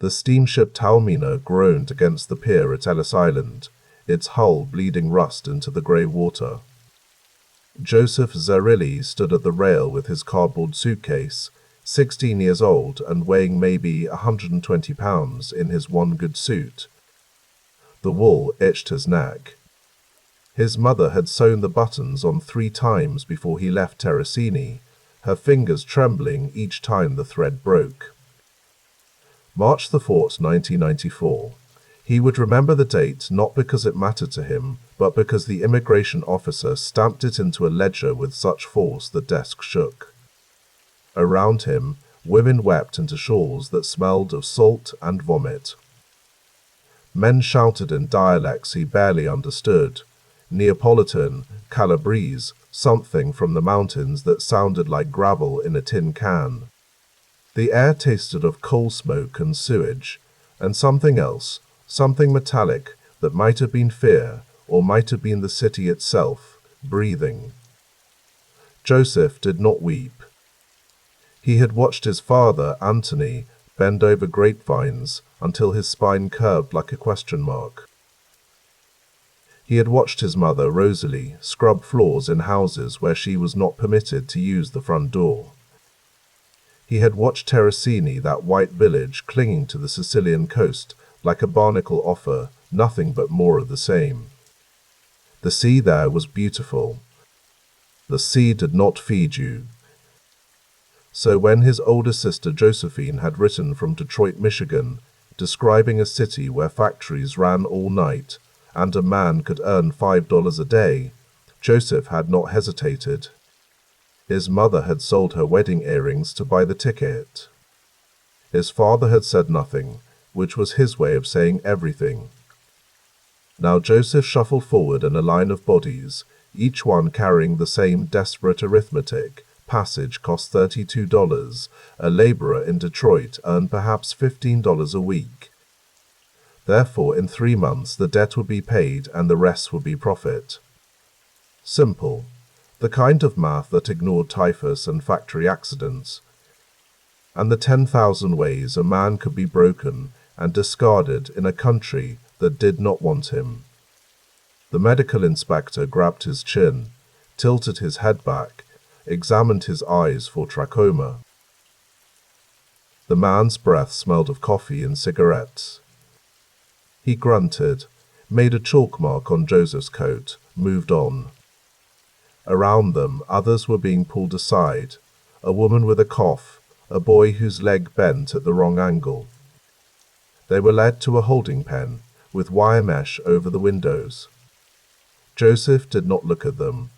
The steamship Taormina groaned against the pier at Ellis Island, its hull bleeding rust into the grey water. Joseph Zerilli stood at the rail with his cardboard suitcase, 16 years old and weighing maybe 120 pounds in his one good suit. The wool itched his neck. His mother had sewn the buttons on 3 times before he left Terracini, her fingers trembling each time the thread broke. March the 4th, 1994. He would remember the date not because it mattered to him, but because the immigration officer stamped it into a ledger with such force the desk shook. Around him, women wept into shawls that smelled of salt and vomit. Men shouted in dialects he barely understood, Neapolitan, Calabrese, something from the mountains that sounded like gravel in a tin can. The air tasted of coal smoke and sewage, and something else, something metallic that might have been fear, or might have been the city itself, breathing. Joseph did not weep. He had watched his father, Anthony, bend over grapevines until his spine curved like a question mark. He had watched his mother, Rosalie, scrub floors in houses where she was not permitted to use the front door. He had watched Terracini, that white village clinging to the Sicilian coast like a barnacle offer, nothing but more of the same. The sea there was beautiful. The sea did not feed you. So when his older sister Josephine had written from Detroit, Michigan, describing a city where factories ran all night and a man could earn $5 a day, Joseph had not hesitated. His mother had sold her wedding earrings to buy the ticket. His father had said nothing, which was his way of saying everything. Now Joseph shuffled forward in a line of bodies, each one carrying the same desperate arithmetic. Passage cost $32. A laborer in Detroit earned perhaps $15 a week. Therefore, in 3 months the debt would be paid and the rest would be profit. Simple. The kind of math that ignored typhus and factory accidents, and the 10,000 ways a man could be broken and discarded in a country that did not want him. The medical inspector grabbed his chin, tilted his head back, examined his eyes for trachoma. The man's breath smelled of coffee and cigarettes. He grunted, made a chalk mark on Joseph's coat, moved on. Around them, others were being pulled aside, a woman with a cough, a boy whose leg bent at the wrong angle. They were led to a holding pen, with wire mesh over the windows. Joseph did not look at them.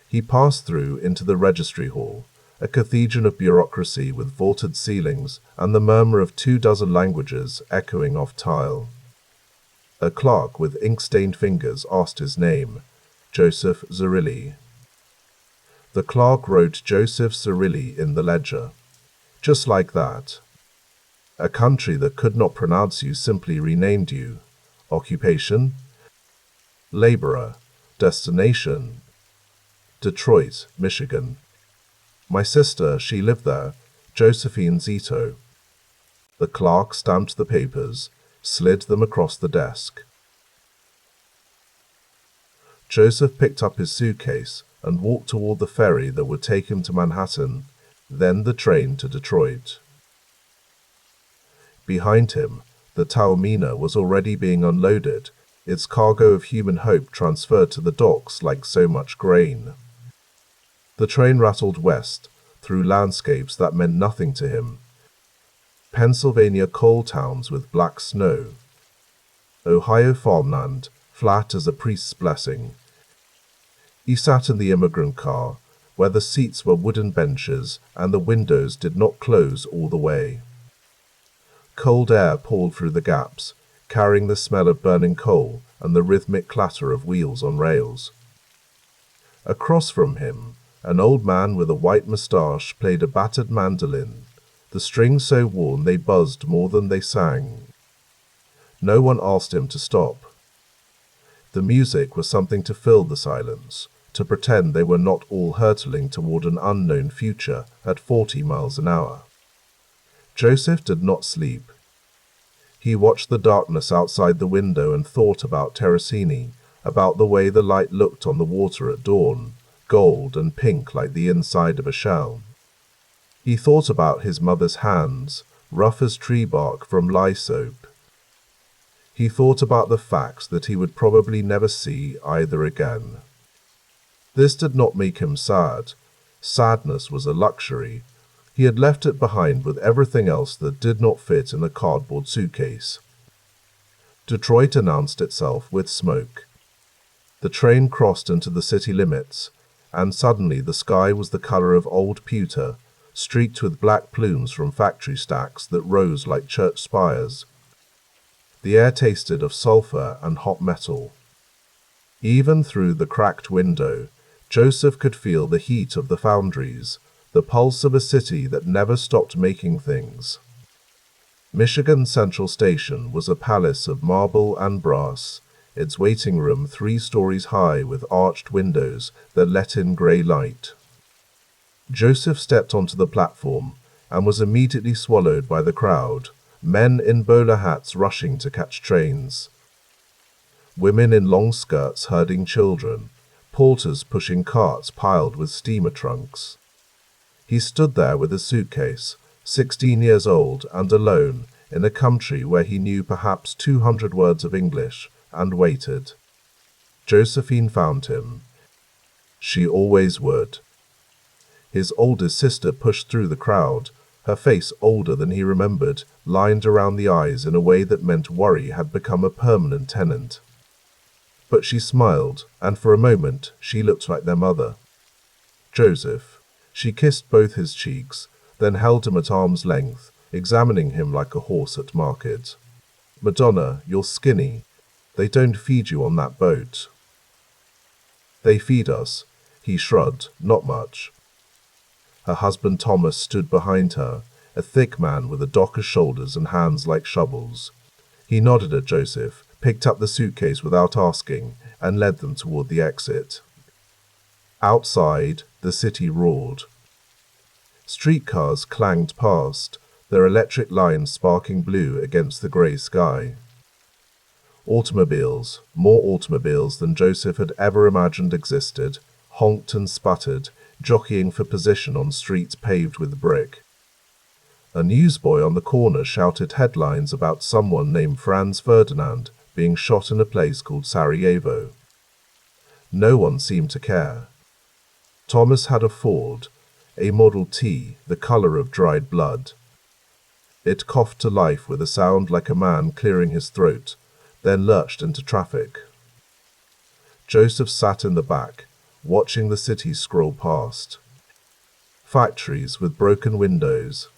He passed through into the registry hall, a cathedral of bureaucracy with vaulted ceilings and the murmur of 24 languages echoing off tile. A clerk with ink-stained fingers asked his name, Joseph Zerilli. The clerk wrote Joseph Zerilli in the ledger. Just like that. A country that could not pronounce you simply renamed you. Occupation? Laborer. Destination? Detroit, Michigan. My sister, she lived there, Josephine Zito. The clerk stamped the papers, slid them across the desk. Joseph picked up his suitcase and walked toward the ferry that would take him to Manhattan, then the train to Detroit. Behind him, the Taormina was already being unloaded, its cargo of human hope transferred to the docks like so much grain. The train rattled west, through landscapes that meant nothing to him. Pennsylvania coal towns with black snow. Ohio farmland, flat as a priest's blessing. He sat in the immigrant car, where the seats were wooden benches and the windows did not close all the way. Cold air poured through the gaps, carrying the smell of burning coal and the rhythmic clatter of wheels on rails. Across from him, an old man with a white moustache played a battered mandolin, the strings so worn they buzzed more than they sang. No one asked him to stop. The music was something to fill the silence, to pretend they were not all hurtling toward an unknown future at 40 miles an hour. Joseph did not sleep. He watched the darkness outside the window and thought about Terracini, about the way the light looked on the water at dawn, gold and pink like the inside of a shell. He thought about his mother's hands, rough as tree bark from lye soap. He thought about the fact that he would probably never see either again. This did not make him sad. Sadness was a luxury. He had left it behind with everything else that did not fit in a cardboard suitcase. Detroit announced itself with smoke. The train crossed into the city limits, and suddenly the sky was the color of old pewter, streaked with black plumes from factory stacks that rose like church spires. The air tasted of sulfur and hot metal. Even through the cracked window, Joseph could feel the heat of the foundries, the pulse of a city that never stopped making things. Michigan Central Station was a palace of marble and brass, its waiting room 3 stories high with arched windows that let in grey light. Joseph stepped onto the platform and was immediately swallowed by the crowd, men in bowler hats rushing to catch trains, women in long skirts herding children, porters pushing carts piled with steamer trunks. He stood there with a suitcase, 16 years old and alone, in a country where he knew perhaps 200 words of English, and waited. Josephine found him. She always would. His oldest sister pushed through the crowd, her face older than he remembered, lined around the eyes in a way that meant worry had become a permanent tenant. But she smiled, and for a moment she looked like their mother. Joseph. She kissed both his cheeks, then held him at arm's length, examining him like a horse at market. Madonna, you're skinny. They don't feed you on that boat. They feed us. He shrugged, not much. Her husband Thomas stood behind her, a thick man with a docker's shoulders and hands like shovels. He nodded at Joseph, picked up the suitcase without asking, and led them toward the exit. Outside, the city roared. Streetcars clanged past, their electric lines sparking blue against the grey sky. Automobiles, more automobiles than Joseph had ever imagined existed, honked and sputtered, jockeying for position on streets paved with brick. A newsboy on the corner shouted headlines about someone named Franz Ferdinand being shot in a place called Sarajevo. No one seemed to care. Thomas had a Ford, a Model T, the color of dried blood. It coughed to life with a sound like a man clearing his throat, then lurched into traffic. Joseph sat in the back, watching the city scroll past. Factories with broken windows.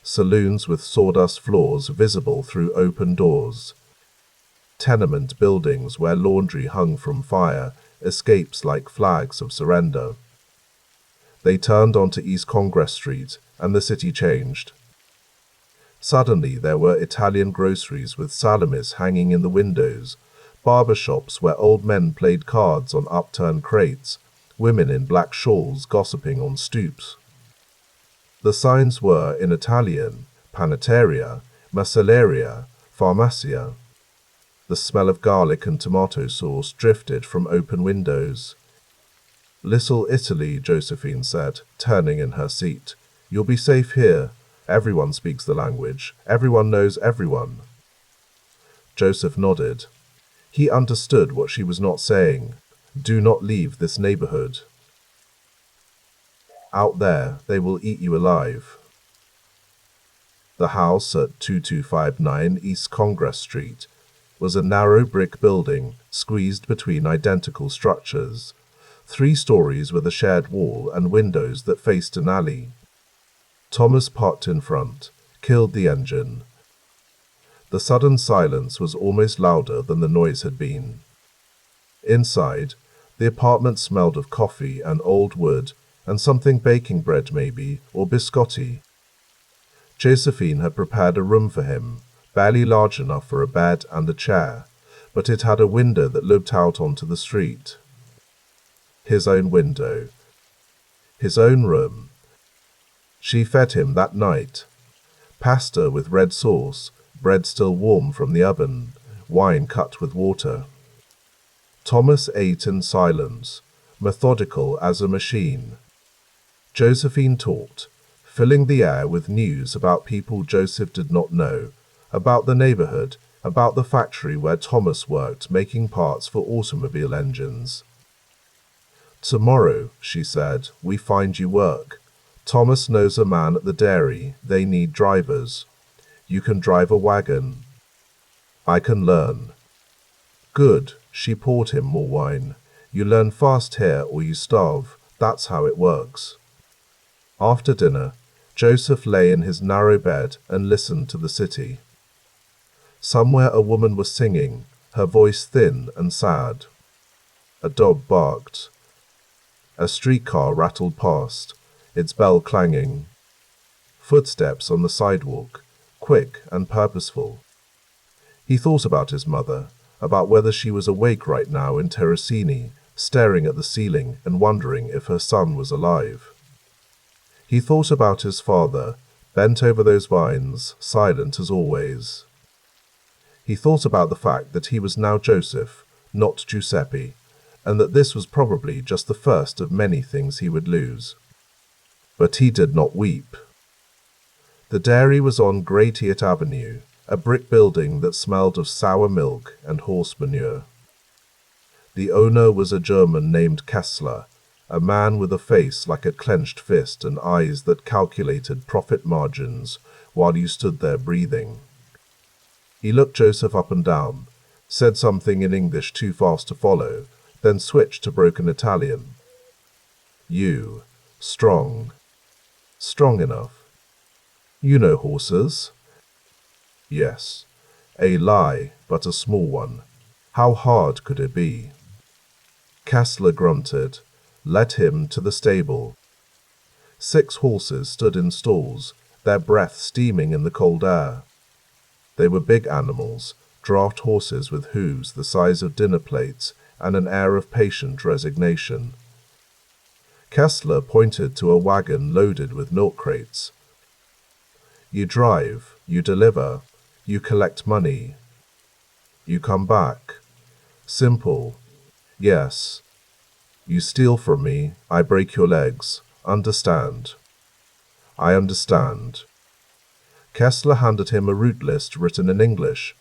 Saloons with sawdust floors visible through open doors. Tenement buildings where laundry hung from fire, escapes like flags of surrender. They turned onto East Congress Street, and the city changed. Suddenly there were Italian groceries with salamis hanging in the windows, barber shops where old men played cards on upturned crates, women in black shawls gossiping on stoops. The signs were in Italian: panetteria, macelleria, farmacia. The smell of garlic and tomato sauce drifted from open windows. "Little Italy," Josephine said, turning in her seat. "You'll be safe here. Everyone speaks the language. Everyone knows everyone." Joseph nodded. He understood what she was not saying. Do not leave this neighborhood. Out there, they will eat you alive. The house at 2259 East Congress Street was a narrow brick building squeezed between identical structures, 3 stories with a shared wall and windows that faced an alley. Thomas parked in front, killed the engine. The sudden silence was almost louder than the noise had been. Inside, the apartment smelled of coffee and old wood and something baking bread maybe, or biscotti. Josephine had prepared a room for him, barely large enough for a bed and a chair, but it had a window that looked out onto the street. His own window. His own room. She fed him that night. Pasta with red sauce, bread still warm from the oven, wine cut with water. Thomas ate in silence, methodical as a machine. Josephine talked, filling the air with news about people Joseph did not know, about the neighborhood, about the factory where Thomas worked making parts for automobile engines. "Tomorrow," she said, "we find you work. Thomas knows a man at the dairy. They need drivers. You can drive a wagon. I can learn." "Good." She poured him more wine. "You learn fast here or you starve. That's how it works." After dinner, Joseph lay in his narrow bed and listened to the city. Somewhere a woman was singing, her voice thin and sad. A dog barked. A streetcar rattled past, its bell clanging. Footsteps on the sidewalk, quick and purposeful. He thought about his mother, about whether she was awake right now in Terracini, staring at the ceiling and wondering if her son was alive. He thought about his father, bent over those vines, silent as always. He thought about the fact that he was now Joseph, not Giuseppe, and that this was probably just the first of many things he would lose. But he did not weep. The dairy was on Great Eat Avenue, a brick building that smelled of sour milk and horse manure. The owner was a German named Kessler, a man with a face like a clenched fist and eyes that calculated profit margins while you stood there breathing. He looked Joseph up and down, said something in English too fast to follow, then switched to broken Italian. "You, strong. Strong enough. You know horses?" "Yes. A lie, but a small one. How hard could it be?" Kessler grunted, led him to the stable. 6 horses stood in stalls, their breath steaming in the cold air. They were big animals, draft horses with hooves the size of dinner plates and an air of patient resignation. Kessler pointed to a wagon loaded with milk crates. "You drive, you deliver, you collect money. You come back. Simple. Yes. You steal from me, I break your legs. Understand?" "I understand." Kessler handed him a route list written in English.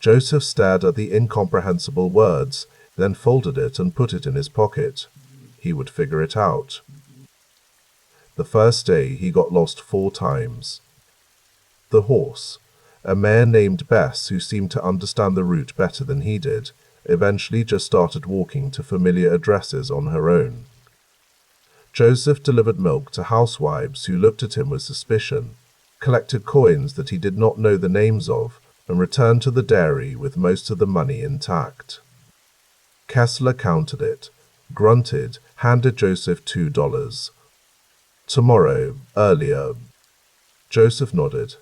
Joseph stared at the incomprehensible words, then folded it and put it in his pocket. He would figure it out. The first day he got lost 4 times. The horse, a mare named Bess who seemed to understand the route better than he did, eventually just started walking to familiar addresses on her own. Joseph delivered milk to housewives who looked at him with suspicion, collected coins that he did not know the names of, and returned to the dairy with most of the money intact. Kessler counted it, grunted, handed Joseph $2. "Tomorrow, earlier." Joseph nodded.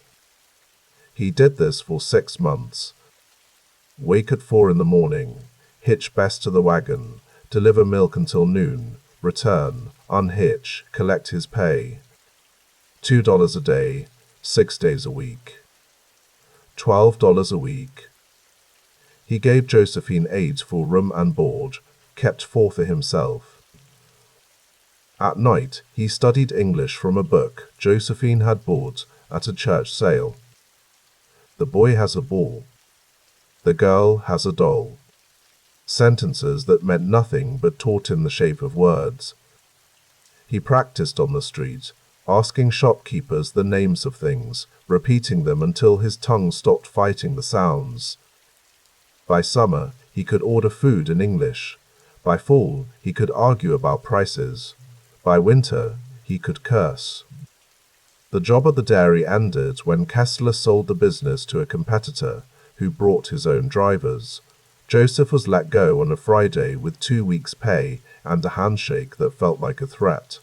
He did this for 6 months. Wake at 4 in the morning, hitch Bess to the wagon, deliver milk until noon, return, unhitch, collect his pay. $2 a day, 6 days a week. $12 a week. He gave Josephine 8 for room and board, kept 4 for himself. At night, he studied English from a book Josephine had bought at a church sale. The boy has a ball. The girl has a doll. Sentences that meant nothing but taught in the shape of words. He practiced on the street, asking shopkeepers the names of things, repeating them until his tongue stopped fighting the sounds. By summer, he could order food in English. By fall, he could argue about prices. By winter, he could curse. The job at the dairy ended when Kessler sold the business to a competitor who brought his own drivers. Joseph was let go on a Friday with 2 weeks' pay and a handshake that felt like a threat.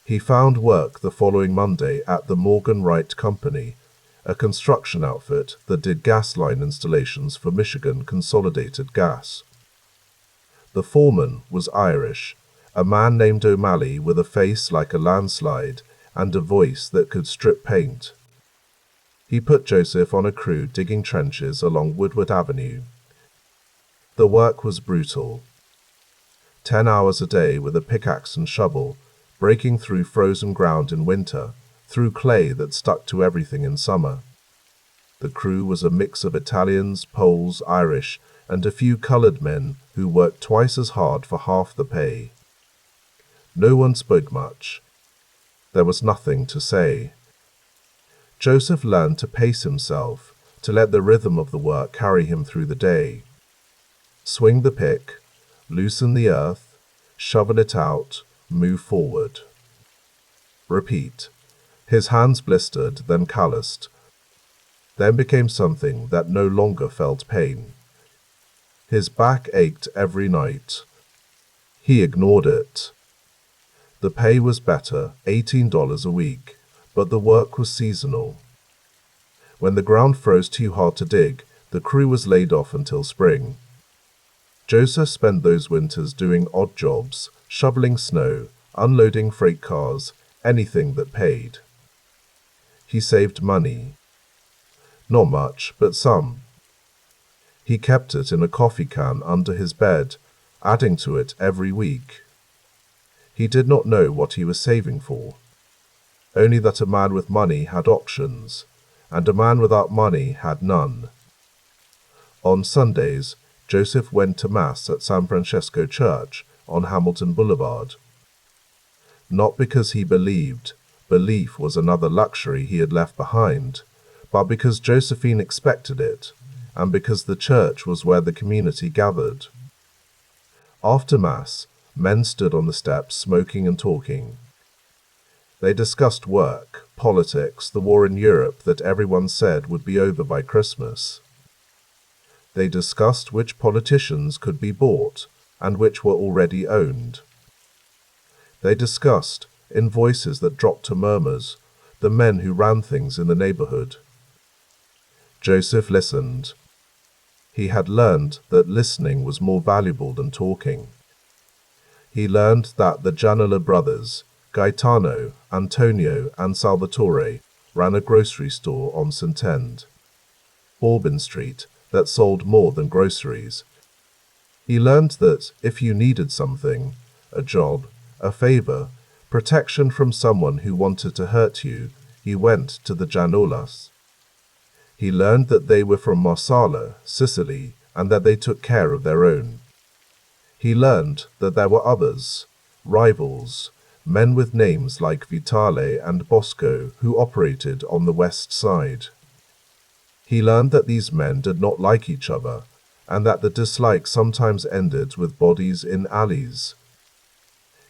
He found work the following Monday at the Morgan Wright Company, a construction outfit that did gas line installations for Michigan Consolidated Gas. The foreman was Irish, a man named O'Malley with a face like a landslide and a voice that could strip paint. He put Joseph on a crew digging trenches along Woodward Avenue. The work was brutal. 10 hours a day with a pickaxe and shovel, breaking through frozen ground in winter, through clay that stuck to everything in summer. The crew was a mix of Italians, Poles, Irish, and a few colored men who worked twice as hard for half the pay. No one spoke much. There was nothing to say. Joseph learned to pace himself, to let the rhythm of the work carry him through the day. Swing the pick, loosen the earth, shovel it out, move forward. Repeat. His hands blistered, then calloused, then became something that no longer felt pain. His back ached every night. He ignored it. The pay was better, $18 a week, but the work was seasonal. When the ground froze too hard to dig, the crew was laid off until spring. Joseph spent those winters doing odd jobs, shoveling snow, unloading freight cars, anything that paid. He saved money. Not much, but some. He kept it in a coffee can under his bed, adding to it every week. He did not know what he was saving for, only that a man with money had options, and a man without money had none. On Sundays, Joseph went to Mass at San Francesco Church on Hamilton Boulevard. Not because he believed, belief was another luxury he had left behind, but because Josephine expected it, and because the church was where the community gathered. After Mass, men stood on the steps smoking and talking. They discussed work, politics, the war in Europe that everyone said would be over by Christmas. They discussed which politicians could be bought and which were already owned. They discussed, in voices that dropped to murmurs, the men who ran things in the neighborhood. Joseph listened. He had learned that listening was more valuable than talking. He learned that the Gianola brothers, Gaetano, Antonio, and Salvatore, ran a grocery store on St. End, Bourbon Street, that sold more than groceries. He learned that if you needed something, a job, a favor, protection from someone who wanted to hurt you, you went to the Gianolas. He learned that they were from Marsala, Sicily, and that they took care of their own. He learned that there were others, rivals, men with names like Vitale and Bosco who operated on the west side. He learned that these men did not like each other, and that the dislike sometimes ended with bodies in alleys.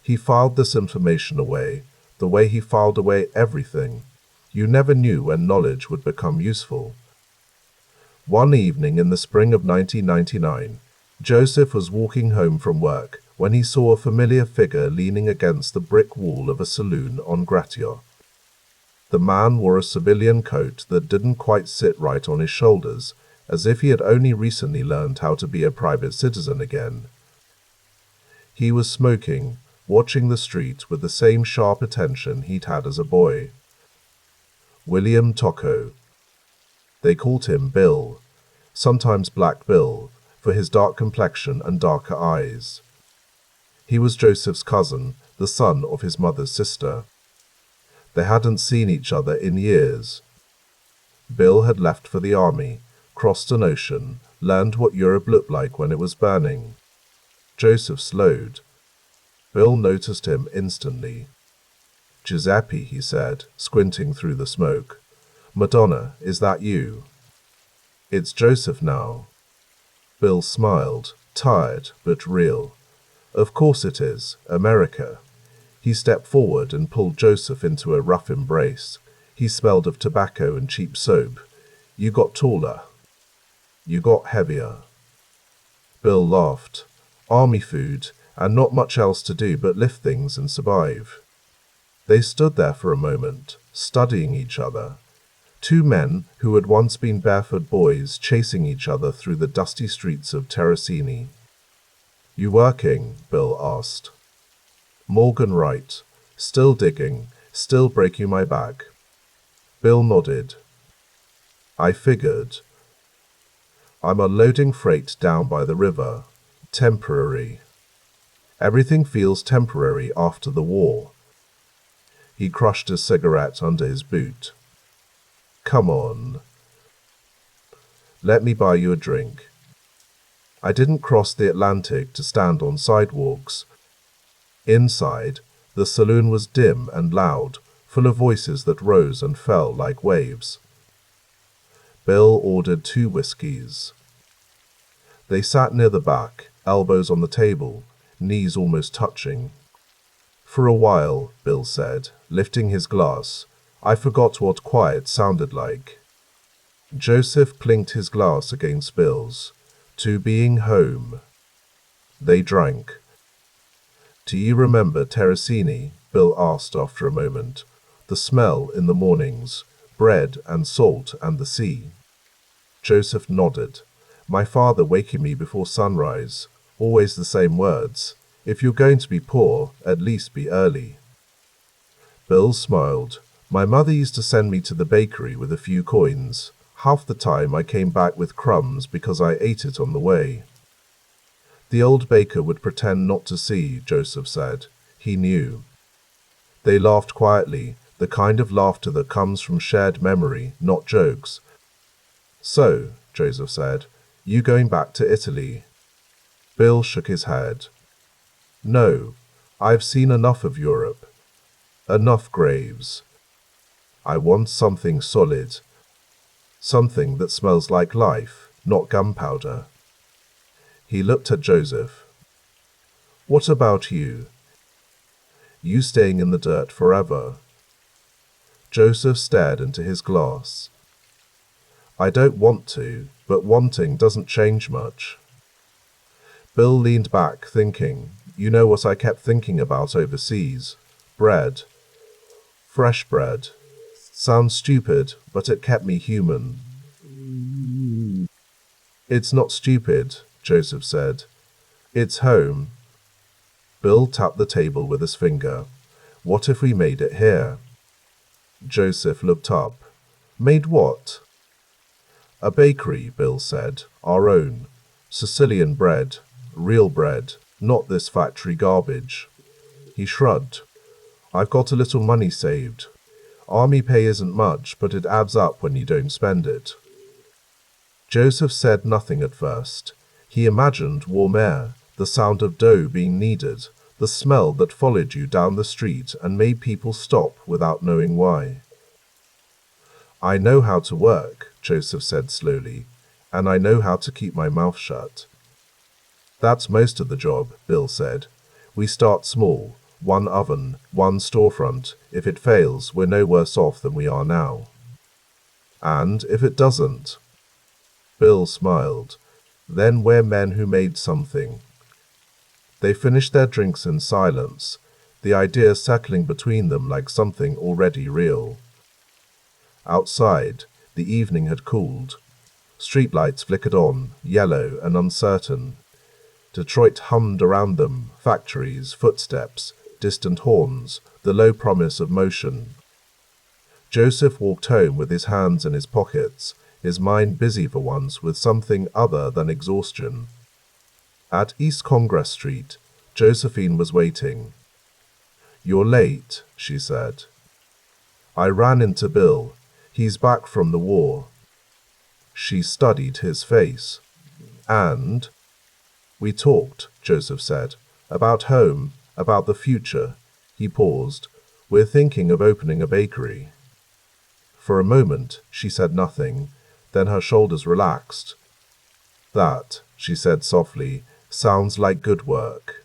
He filed this information away, the way he filed away everything. You never knew when knowledge would become useful. One evening in the spring of 1999, Joseph was walking home from work when he saw a familiar figure leaning against the brick wall of a saloon on Gratiot. The man wore a civilian coat that didn't quite sit right on his shoulders, as if he had only recently learned how to be a private citizen again. He was smoking, watching the street with the same sharp attention he'd had as a boy. William Tocco. They called him Bill, sometimes Black Bill, for his dark complexion and darker eyes. He was Joseph's cousin, the son of his mother's sister. They hadn't seen each other in years. Bill had left for the army, crossed an ocean, learned what Europe looked like when it was burning. Joseph slowed. Bill noticed him instantly. "Giuseppe," he said, squinting through the smoke. "Madonna, is that you?" "It's Joseph now." Bill smiled, tired but real. "Of course it is, America." He stepped forward and pulled Joseph into a rough embrace. He smelled of tobacco and cheap soap. "You got taller. You got heavier." Bill laughed. Army food, and not much else to do but lift things and survive. They stood there for a moment, studying each other. Two men who had once been barefoot boys chasing each other through the dusty streets of Terracini. "You working?" Bill asked. "Morgan Wright. Still digging, still breaking my back." Bill nodded. I figured. I'm unloading freight down by the river. Temporary. Everything feels temporary after the war. He crushed his cigarette under his boot. Come on. Let me buy you a drink. I didn't cross the Atlantic to stand on sidewalks. Inside, the saloon was dim and loud, full of voices that rose and fell like waves. Bill ordered 2 whiskeys. They sat near the back, elbows on the table, knees almost touching. For a while, Bill said, lifting his glass, I forgot what quiet sounded like. Joseph clinked his glass against Bill's. To being home. They drank. Do you remember Terracini? Bill asked after a moment. The smell in the mornings, bread and salt and the sea. Joseph nodded. My father waking me before sunrise. Always the same words. If you're going to be poor, at least be early. Bill smiled. My mother used to send me to the bakery with a few coins. Half the time I came back with crumbs because I ate it on the way. The old baker would pretend not to see, Joseph said. He knew. They laughed quietly, the kind of laughter that comes from shared memory, not jokes. So, Joseph said, you going back to Italy? Bill shook his head. No, I've seen enough of Europe. Enough graves. I want something solid. Something that smells like life, not gunpowder. He looked at Joseph. What about you? You staying in the dirt forever? Joseph stared into his glass. I don't want to, but wanting doesn't change much. Bill leaned back, thinking, you know what I kept thinking about overseas? Bread. Fresh bread. Sounds stupid, but it kept me human. It's not stupid, Joseph said. It's home. Bill tapped the table with his finger. What if we made it here? Joseph looked up. Made what? A bakery, Bill said. Our own. Sicilian bread. Real bread. Not this factory garbage. He shrugged. I've got a little money saved. Army pay isn't much, but it adds up when you don't spend it. Joseph said nothing at first. He imagined warm air, the sound of dough being kneaded, the smell that followed you down the street and made people stop without knowing why. I know how to work, Joseph said slowly, and I know how to keep my mouth shut. That's most of the job, Bill said. We start small. 1 oven, 1 storefront. If it fails, we're no worse off than we are now. And if it doesn't? Bill smiled. Then we're men who made something. They finished their drinks in silence, the idea settling between them like something already real. Outside, the evening had cooled. Streetlights flickered on, yellow and uncertain. Detroit hummed around them, factories, footsteps, distant horns, the low promise of motion. Joseph walked home with his hands in his pockets, his mind busy for once with something other than exhaustion. At East Congress Street, Josephine was waiting. You're late, she said. I ran into Bill. He's back from the war. She studied his face. And? We talked, Joseph said, about home, about the future. He paused. We're thinking of opening a bakery. For a moment, she said nothing. Then her shoulders relaxed. That, she said softly, sounds like good work.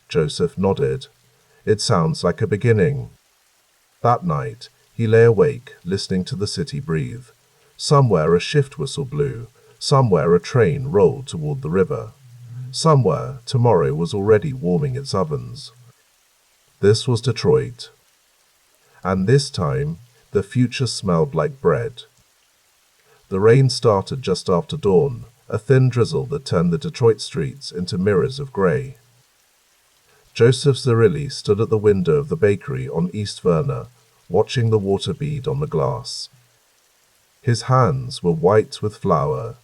Joseph nodded. It sounds like a beginning. That night, he lay awake, listening to the city breathe. Somewhere a shift whistle blew. Somewhere a train rolled toward the river. Somewhere, tomorrow was already warming its ovens. This was Detroit. And this time, the future smelled like bread. The rain started just after dawn, a thin drizzle that turned the Detroit streets into mirrors of grey. Joseph Zerilli stood at the window of the bakery on East Verna, watching the water bead on the glass. His hands were white with flour.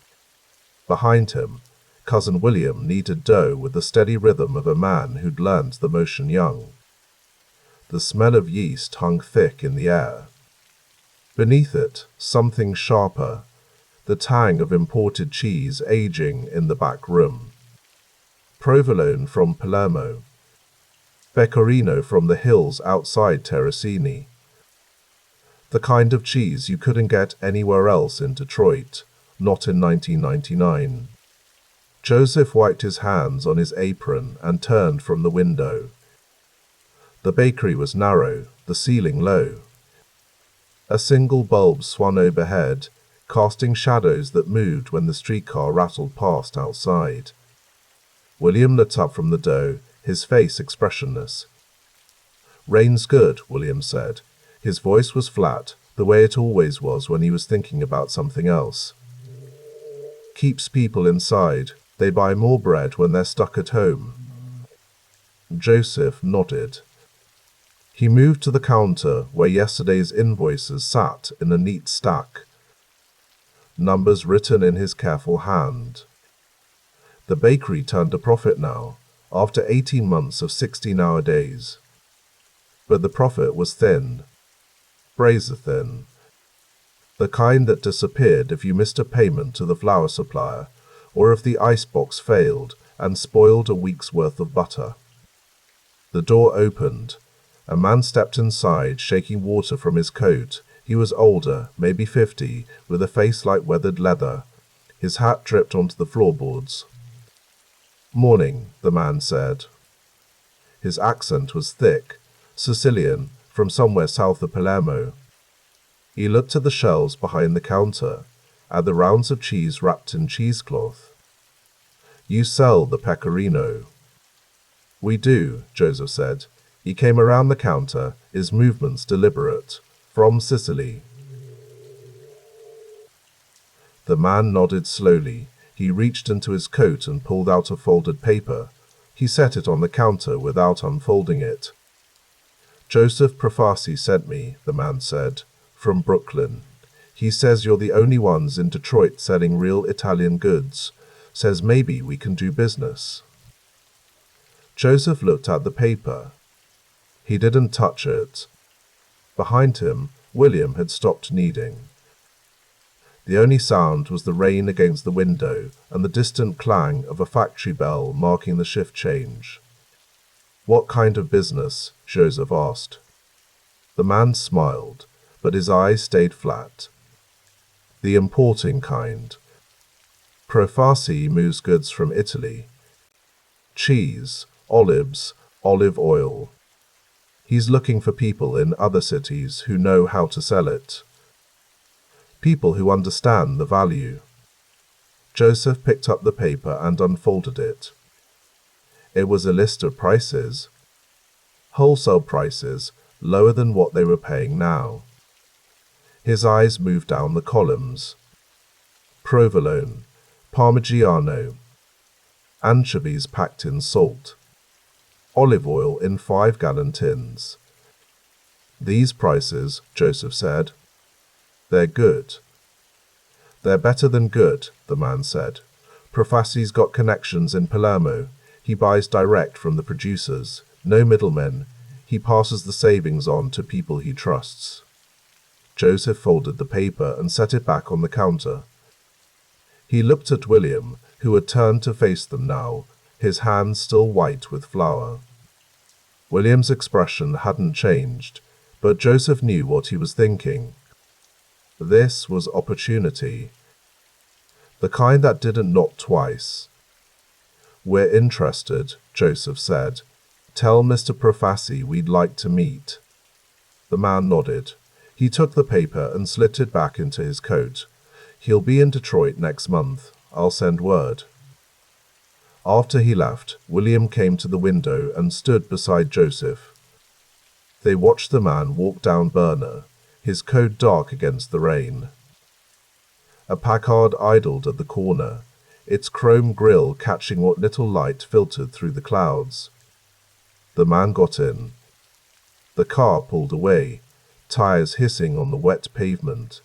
Behind him, Cousin William kneaded dough with the steady rhythm of a man who'd learned the motion young. The smell of yeast hung thick in the air. Beneath it, something sharper, the tang of imported cheese aging in the back room. Provolone from Palermo. Pecorino from the hills outside Terracini. The kind of cheese you couldn't get anywhere else in Detroit, not in 1999. Joseph wiped his hands on his apron and turned from the window. The bakery was narrow, the ceiling low. A single bulb swung overhead, casting shadows that moved when the streetcar rattled past outside. William looked up from the dough, his face expressionless. "Rain's good," William said. His voice was flat, the way it always was when he was thinking about something else. "Keeps people inside. They buy more bread when they're stuck at home." Joseph nodded. He moved to the counter where yesterday's invoices sat in a neat stack, numbers written in his careful hand. The bakery turned a profit now, after 18 months of 16-hour days. But the profit was thin, razor thin, the kind that disappeared if you missed a payment to the flour supplier, or if the icebox failed and spoiled a week's worth of butter. The door opened. A man stepped inside, shaking water from his coat. He was older, maybe 50, with a face like weathered leather. His hat dripped onto the floorboards. "Morning," the man said. His accent was thick, Sicilian, from somewhere south of Palermo. He looked at the shelves behind the counter, at the rounds of cheese wrapped in cheesecloth. "You sell the pecorino." "We do," Joseph said. He came around the counter, his movements deliberate. "From Sicily." The man nodded slowly. He reached into his coat and pulled out a folded paper. He set it on the counter without unfolding it. "Joseph Profassi sent me," the man said, "from Brooklyn. He says you're the only ones in Detroit selling real Italian goods. Says maybe we can do business." Joseph looked at the paper. He didn't touch it. Behind him, William had stopped kneading. The only sound was the rain against the window and the distant clang of a factory bell marking the shift change. "What kind of business?" Joseph asked. The man smiled, but his eyes stayed flat. "The importing kind. Profassi moves goods from Italy. Cheese, olives, olive oil. He's looking for people in other cities who know how to sell it. People who understand the value." Joseph picked up the paper and unfolded it. It was a list of prices. Wholesale prices, lower than what they were paying now. His eyes moved down the columns. Provolone, Parmigiano, anchovies packed in salt, olive oil in 5-gallon tins. "These prices," Joseph said. "They're good." "They're better than good," the man said. "Profassi's got connections in Palermo. He buys direct from the producers. No middlemen. He passes the savings on to people he trusts." Joseph folded the paper and set it back on the counter. He looked at William, who had turned to face them now, his hands still white with flour. William's expression hadn't changed, but Joseph knew what he was thinking. This was opportunity. The kind that didn't knock twice. "We're interested," Joseph said. "Tell Mr. Profassi we'd like to meet." The man nodded. He took the paper and slipped it back into his coat. "He'll be in Detroit next month. I'll send word." After he left, William came to the window and stood beside Joseph. They watched the man walk down Berner, his coat dark against the rain. A Packard idled at the corner, its chrome grille catching what little light filtered through the clouds. The man got in. The car pulled away, tires hissing on the wet pavement.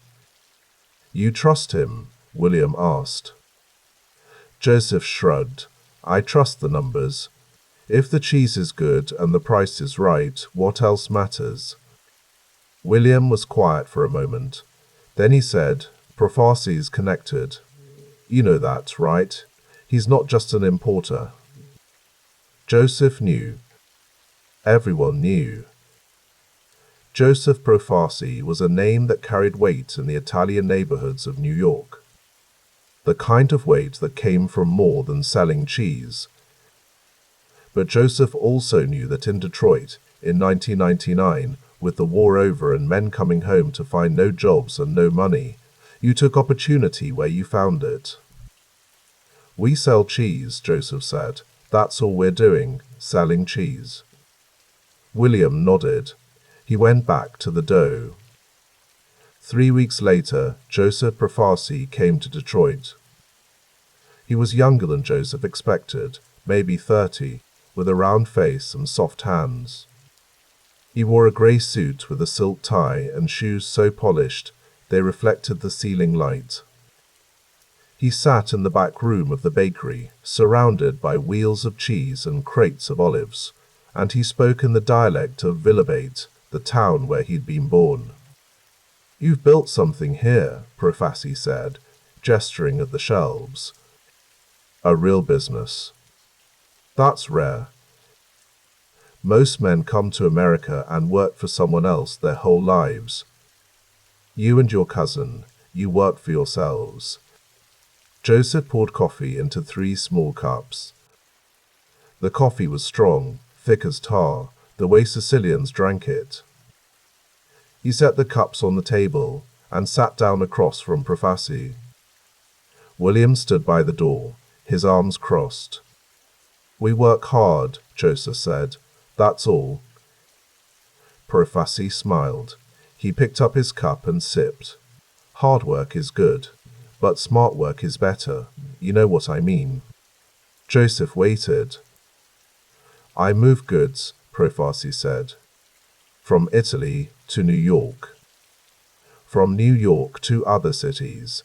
You trust him? William asked. Joseph shrugged. I trust the numbers. If the cheese is good and the price is right, what else matters? William was quiet for a moment. Then he said, Profarsi's connected. You know that, right? He's not just an importer. Joseph knew. Everyone knew. Joseph Profarsi was a name that carried weight in the Italian neighborhoods of New York. The kind of weight that came from more than selling cheese. But Joseph also knew that in Detroit, in 1999, with the war over and men coming home to find no jobs and no money, you took opportunity where you found it. We sell cheese, Joseph said. That's all we're doing, selling cheese. William nodded. He went back to the dough. 3 weeks later, Joseph Profarsi came to Detroit. He was younger than Joseph expected, maybe 30, with a round face and soft hands. He wore a grey suit with a silk tie and shoes so polished they reflected the ceiling light. He sat in the back room of the bakery, surrounded by wheels of cheese and crates of olives, and he spoke in the dialect of Villabate, the town where he'd been born. You've built something here, Profarsi said, gesturing at the shelves. A real business. That's rare. Most men come to America and work for someone else their whole lives. You and your cousin, you work for yourselves. Joseph poured coffee into 3 small cups. The coffee was strong, thick as tar, the way Sicilians drank it. He set the cups on the table and sat down across from Profarsi. William stood by the door, his arms crossed. We work hard, Joseph said. That's all. Profarsi smiled. He picked up his cup and sipped. Hard work is good, but smart work is better. You know what I mean. Joseph waited. I move goods, Profarsi said. From Italy to New York. From New York to other cities.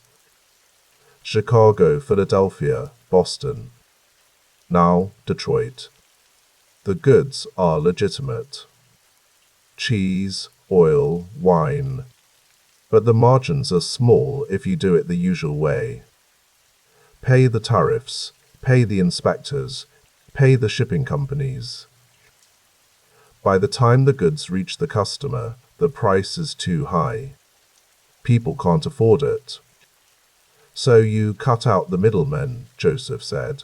Chicago, Philadelphia, Boston. Now Detroit. The goods are legitimate. Cheese, oil, wine. But the margins are small if you do it the usual way. Pay the tariffs, pay the inspectors, pay the shipping companies. By the time the goods reach the customer, the price is too high. People can't afford it. So you cut out the middlemen, Joseph said.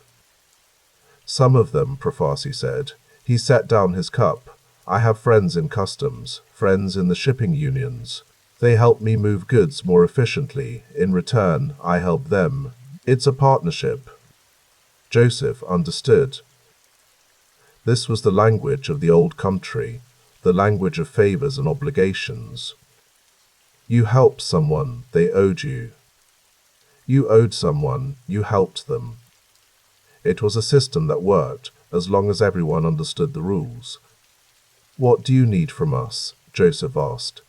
Some of them, Profarsi said. He set down his cup. I have friends in customs, friends in the shipping unions. They help me move goods more efficiently. In return, I help them. It's a partnership. Joseph understood. This was the language of the old country, the language of favors and obligations. You helped someone, they owed you. You owed someone, you helped them. It was a system that worked, as long as everyone understood the rules. What do you need from us? Joseph asked.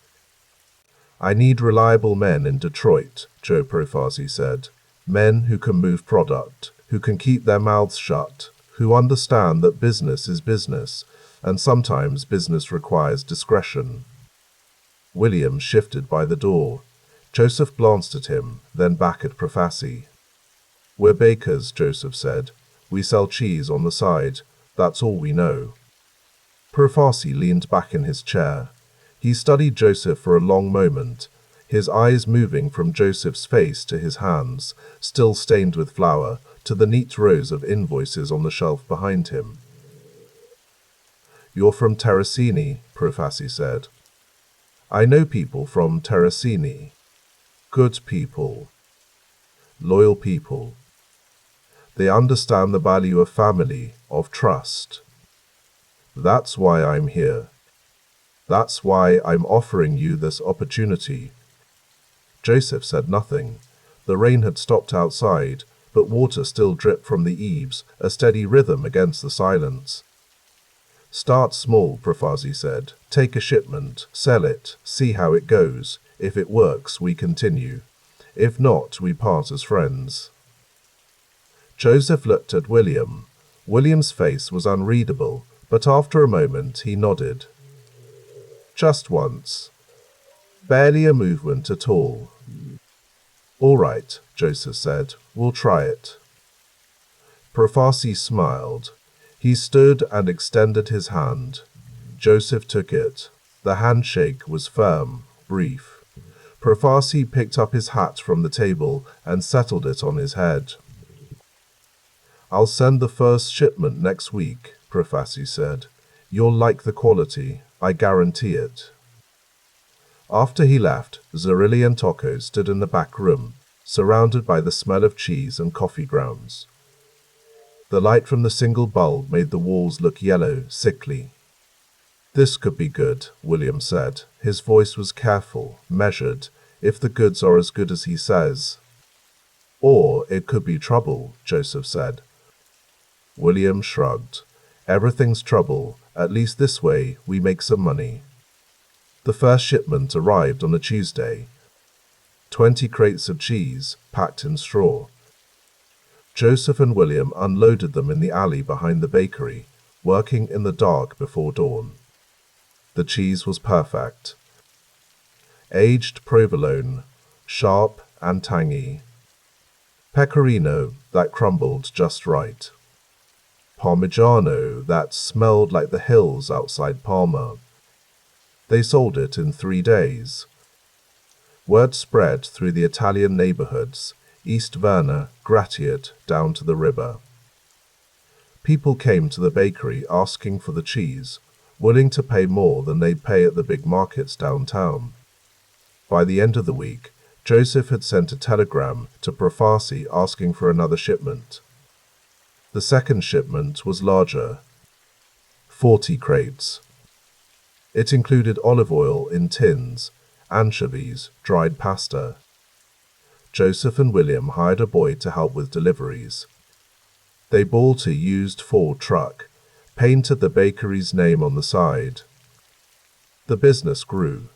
I need reliable men in Detroit, Joe Profarsi said. Men who can move product, who can keep their mouths shut, who understand that business is business, and sometimes business requires discretion. William shifted by the door. Joseph glanced at him, then back at Profarsi. We're bakers, Joseph said. We sell cheese on the side. That's all we know. Profarsi leaned back in his chair. He studied Joseph for a long moment, his eyes moving from Joseph's face to his hands, still stained with flour, to the neat rows of invoices on the shelf behind him. You're from Terracini, Profarsi said. I know people from Terracini. Good people. Loyal people. They understand the value of family, of trust. That's why I'm here. That's why I'm offering you this opportunity. Joseph said nothing. The rain had stopped outside, but water still dripped from the eaves, a steady rhythm against the silence. Start small, Profarsi said. Take a shipment, sell it, see how it goes. If it works, we continue. If not, we part as friends." Joseph looked at William. William's face was unreadable, but after a moment he nodded. "Just once. Barely a movement at all." "All right," Joseph said. "We'll try it." Profasi smiled. He stood and extended his hand. Joseph took it. The handshake was firm, brief. Profasi picked up his hat from the table and settled it on his head. "I'll send the first shipment next week," Profasi said. "You'll like the quality, I guarantee it." After he left, Zerilli and Tocco stood in the back room, surrounded by the smell of cheese and coffee grounds. The light from the single bulb made the walls look yellow, sickly. "This could be good," William said. His voice was careful, measured, "if the goods are as good as he says." "Or it could be trouble," Joseph said. William shrugged. "Everything's trouble. At least this way we make some money." The first shipment arrived on a Tuesday. 20 crates of cheese, packed in straw. Joseph and William unloaded them in the alley behind the bakery, working in the dark before dawn. The cheese was perfect. Aged provolone, sharp and tangy. Pecorino that crumbled just right. Parmigiano that smelled like the hills outside Parma. They sold it in 3 days. Word spread through the Italian neighborhoods, East Verna, Gratiot, down to the river. People came to the bakery asking for the cheese, willing to pay more than they'd pay at the big markets downtown. By the end of the week, Joseph had sent a telegram to Profasi asking for another shipment. The second shipment was larger. 40 crates. It included olive oil in tins, anchovies, dried pasta. Joseph and William hired a boy to help with deliveries. They bought a used Ford truck, painted the bakery's name on the side. The business grew.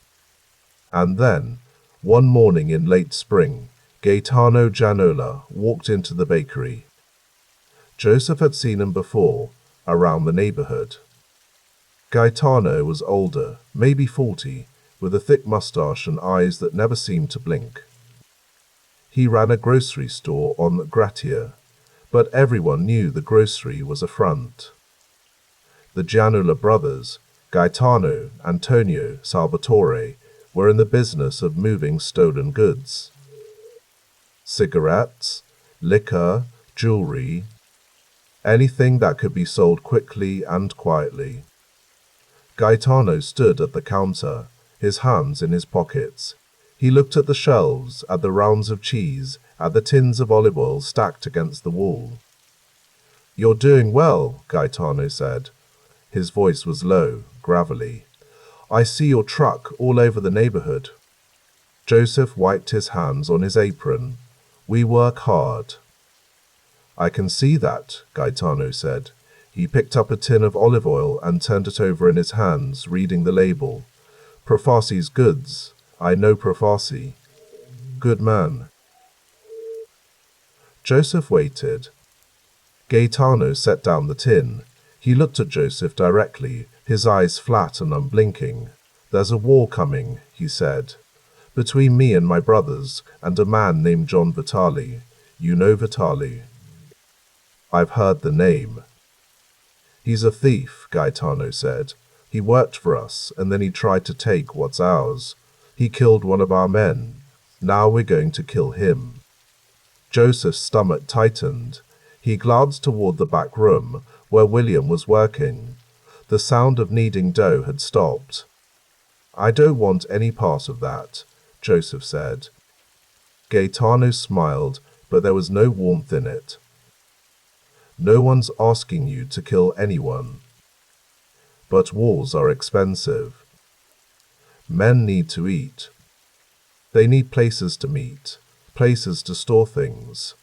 And then, one morning in late spring, Gaetano Gianola walked into the bakery. Joseph had seen him before, around the neighborhood. Gaetano was older, maybe 40, with a thick mustache and eyes that never seemed to blink. He ran a grocery store on Gratia, but everyone knew the grocery was a front. The Gianola brothers, Gaetano, Antonio, Salvatore, were in the business of moving stolen goods. Cigarettes, liquor, jewelry, anything that could be sold quickly and quietly. Gaetano stood at the counter, his hands in his pockets. He looked at the shelves, at the rounds of cheese, at the tins of olive oil stacked against the wall. "You're doing well," Gaetano said. His voice was low, gravelly. "I see your truck all over the neighborhood." Joseph wiped his hands on his apron. "We work hard." "I can see that," Gaetano said. He picked up a tin of olive oil and turned it over in his hands, reading the label. "Profasi's goods. I know Profasi. Good man." Joseph waited. Gaetano set down the tin. He looked at Joseph directly, his eyes flat and unblinking. "There's a war coming," he said, "between me and my brothers and a man named John Vitali. You know Vitali?" "I've heard the name." "He's a thief," Gaetano said. "He worked for us, and then he tried to take what's ours. He killed one of our men. Now we're going to kill him." Joseph's stomach tightened. He glanced toward the back room, where William was working. The sound of kneading dough had stopped. "I don't want any part of that," Joseph said. Gaetano smiled, but there was no warmth in it. "No one's asking you to kill anyone. But wars are expensive. Men need to eat. They need places to meet, places to store things.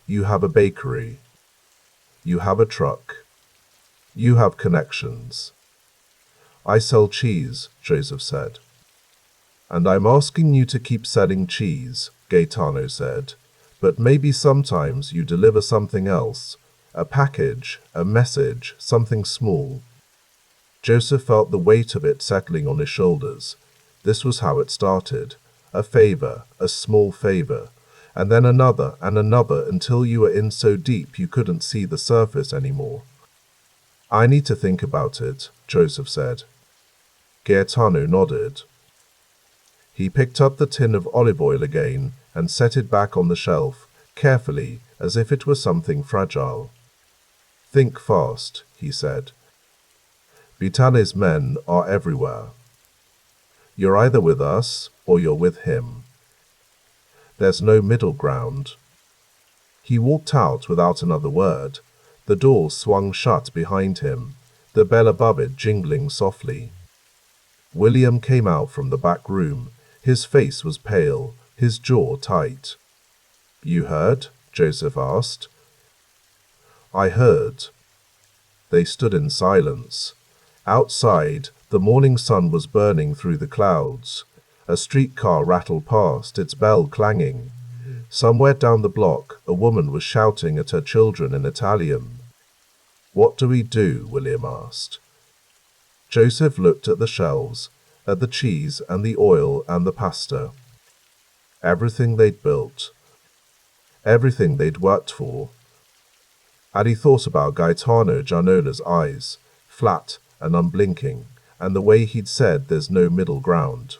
You have a bakery. You have a truck. You have connections." "I sell cheese," Joseph said. And I'm asking you to keep selling cheese, Gaetano said. But maybe sometimes you deliver something else. A package, a message, something small. Joseph felt the weight of it settling on his shoulders. This was how it started. A favor, a small favor, and then another and another until you were in so deep you couldn't see the surface anymore. I need to think about it, Joseph said. Gaetano nodded. He picked up the tin of olive oil again and set it back on the shelf, carefully, as if it was something fragile. Think fast, he said. Vitale's men are everywhere. You're either with us or you're with him. There's no middle ground. He walked out without another word. The door swung shut behind him, the bell above it jingling softly. William came out from the back room. His face was pale, his jaw tight. You heard? Joseph asked. I heard. They stood in silence. Outside, the morning sun was burning through the clouds. A streetcar rattled past, its bell clanging. Somewhere down the block, a woman was shouting at her children in Italian. What do we do? William asked. Joseph looked at the shelves, at the cheese and the oil and the pasta. Everything they'd built. Everything they'd worked for. And he thought about Gaetano Gianola's eyes, flat and unblinking, and the way he'd said there's no middle ground.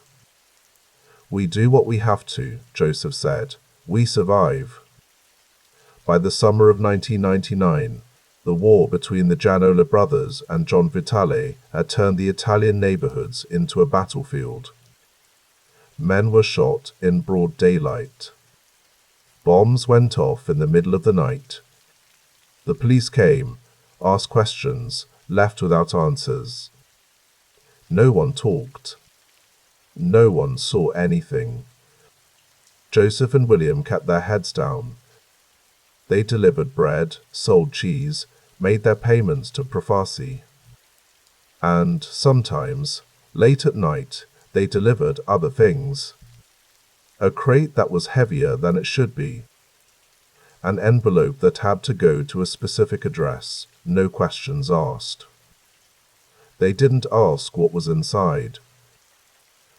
We do what we have to, Joseph said. We survive. By the summer of 1999, the war between the Gianola brothers and John Vitale had turned the Italian neighborhoods into a battlefield. Men were shot in broad daylight. Bombs went off in the middle of the night. The police came, asked questions, left without answers. No one talked. No one saw anything. Joseph and William kept their heads down. They delivered bread, sold cheese, made their payments to Profasi. And sometimes, late at night, they delivered other things. A crate that was heavier than it should be. An envelope that had to go to a specific address, no questions asked. They didn't ask what was inside.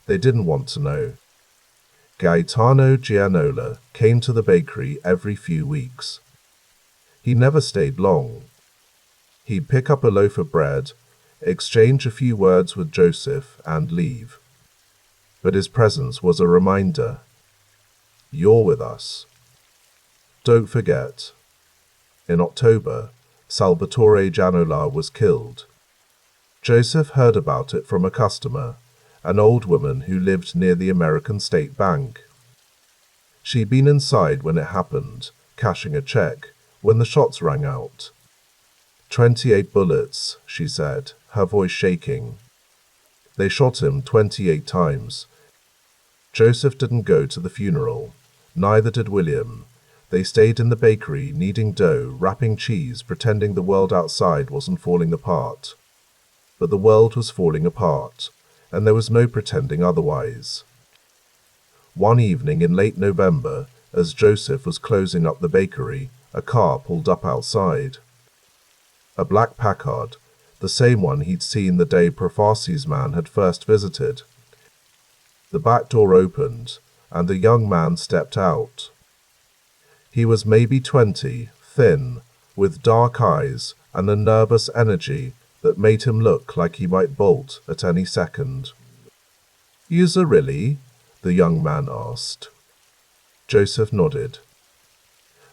They didn't want to know. Gaetano Gianola came to the bakery every few weeks. He never stayed long. He'd pick up a loaf of bread, exchange a few words with Joseph, and leave. But his presence was a reminder. You're with us. Don't forget. In October, Salvatore Gianola was killed. Joseph heard about it from a customer, an old woman who lived near the American State Bank. She'd been inside when it happened, cashing a check, when the shots rang out. 28 bullets, she said, her voice shaking. They shot him 28 times. Joseph didn't go to the funeral. Neither did William. They stayed in the bakery, kneading dough, wrapping cheese, pretending the world outside wasn't falling apart. But the world was falling apart, and there was no pretending otherwise. One evening in late November, as Joseph was closing up the bakery, a car pulled up outside. A black Packard, the same one he'd seen the day Profasi's man had first visited. The back door opened, and a young man stepped out. He was maybe 20, thin, with dark eyes and a nervous energy that made him look like he might bolt at any second. You Zerilli? The young man asked. Joseph nodded.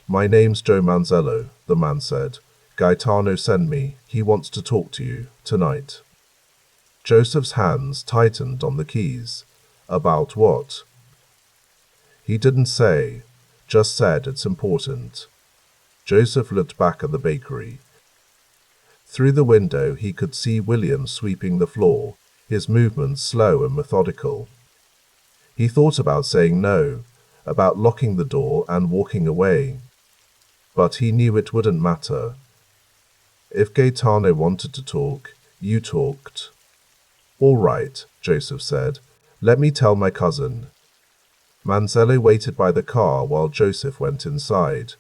My name's Joe Manzello, the man said. Gaetano sent me. He wants to talk to you, tonight. Joseph's hands tightened on the keys. About what? He didn't say, just said it's important. Joseph looked back at the bakery. Through the window he could see William sweeping the floor, his movements slow and methodical. He thought about saying no, about locking the door and walking away. But he knew it wouldn't matter. If Gaetano wanted to talk, you talked. All right, Joseph said, Let me tell my cousin. Manzello waited by the car while Joseph went inside.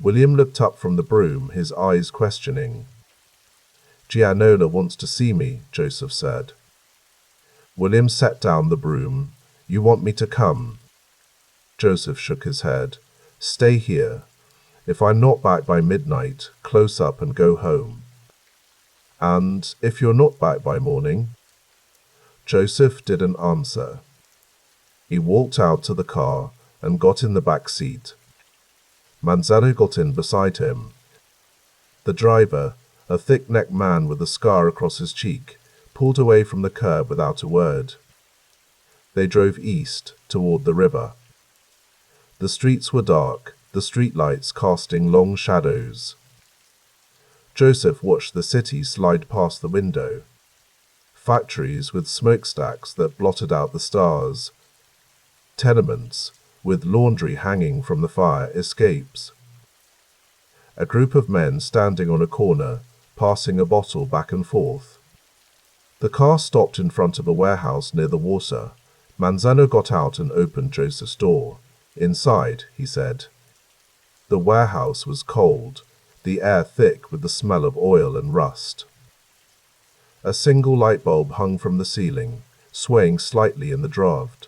William looked up from the broom, his eyes questioning. Gianola wants to see me, Joseph said. William set down the broom. You want me to come? Joseph shook his head. Stay here. If I'm not back by midnight, close up and go home. And if you're not back by morning? Joseph didn't answer. He walked out to the car and got in the back seat. Manzello got in beside him. The driver, a thick-necked man with a scar across his cheek, pulled away from the curb without a word. They drove east, toward the river. The streets were dark, the streetlights casting long shadows. Joseph watched the city slide past the window. Factories with smokestacks that blotted out the stars. Tenements, with laundry hanging from the fire escapes. A group of men standing on a corner, passing a bottle back and forth. The car stopped in front of a warehouse near the water. Manzano got out and opened Joseph's door. Inside, he said. The warehouse was cold, the air thick with the smell of oil and rust. A single light bulb hung from the ceiling, swaying slightly in the draught.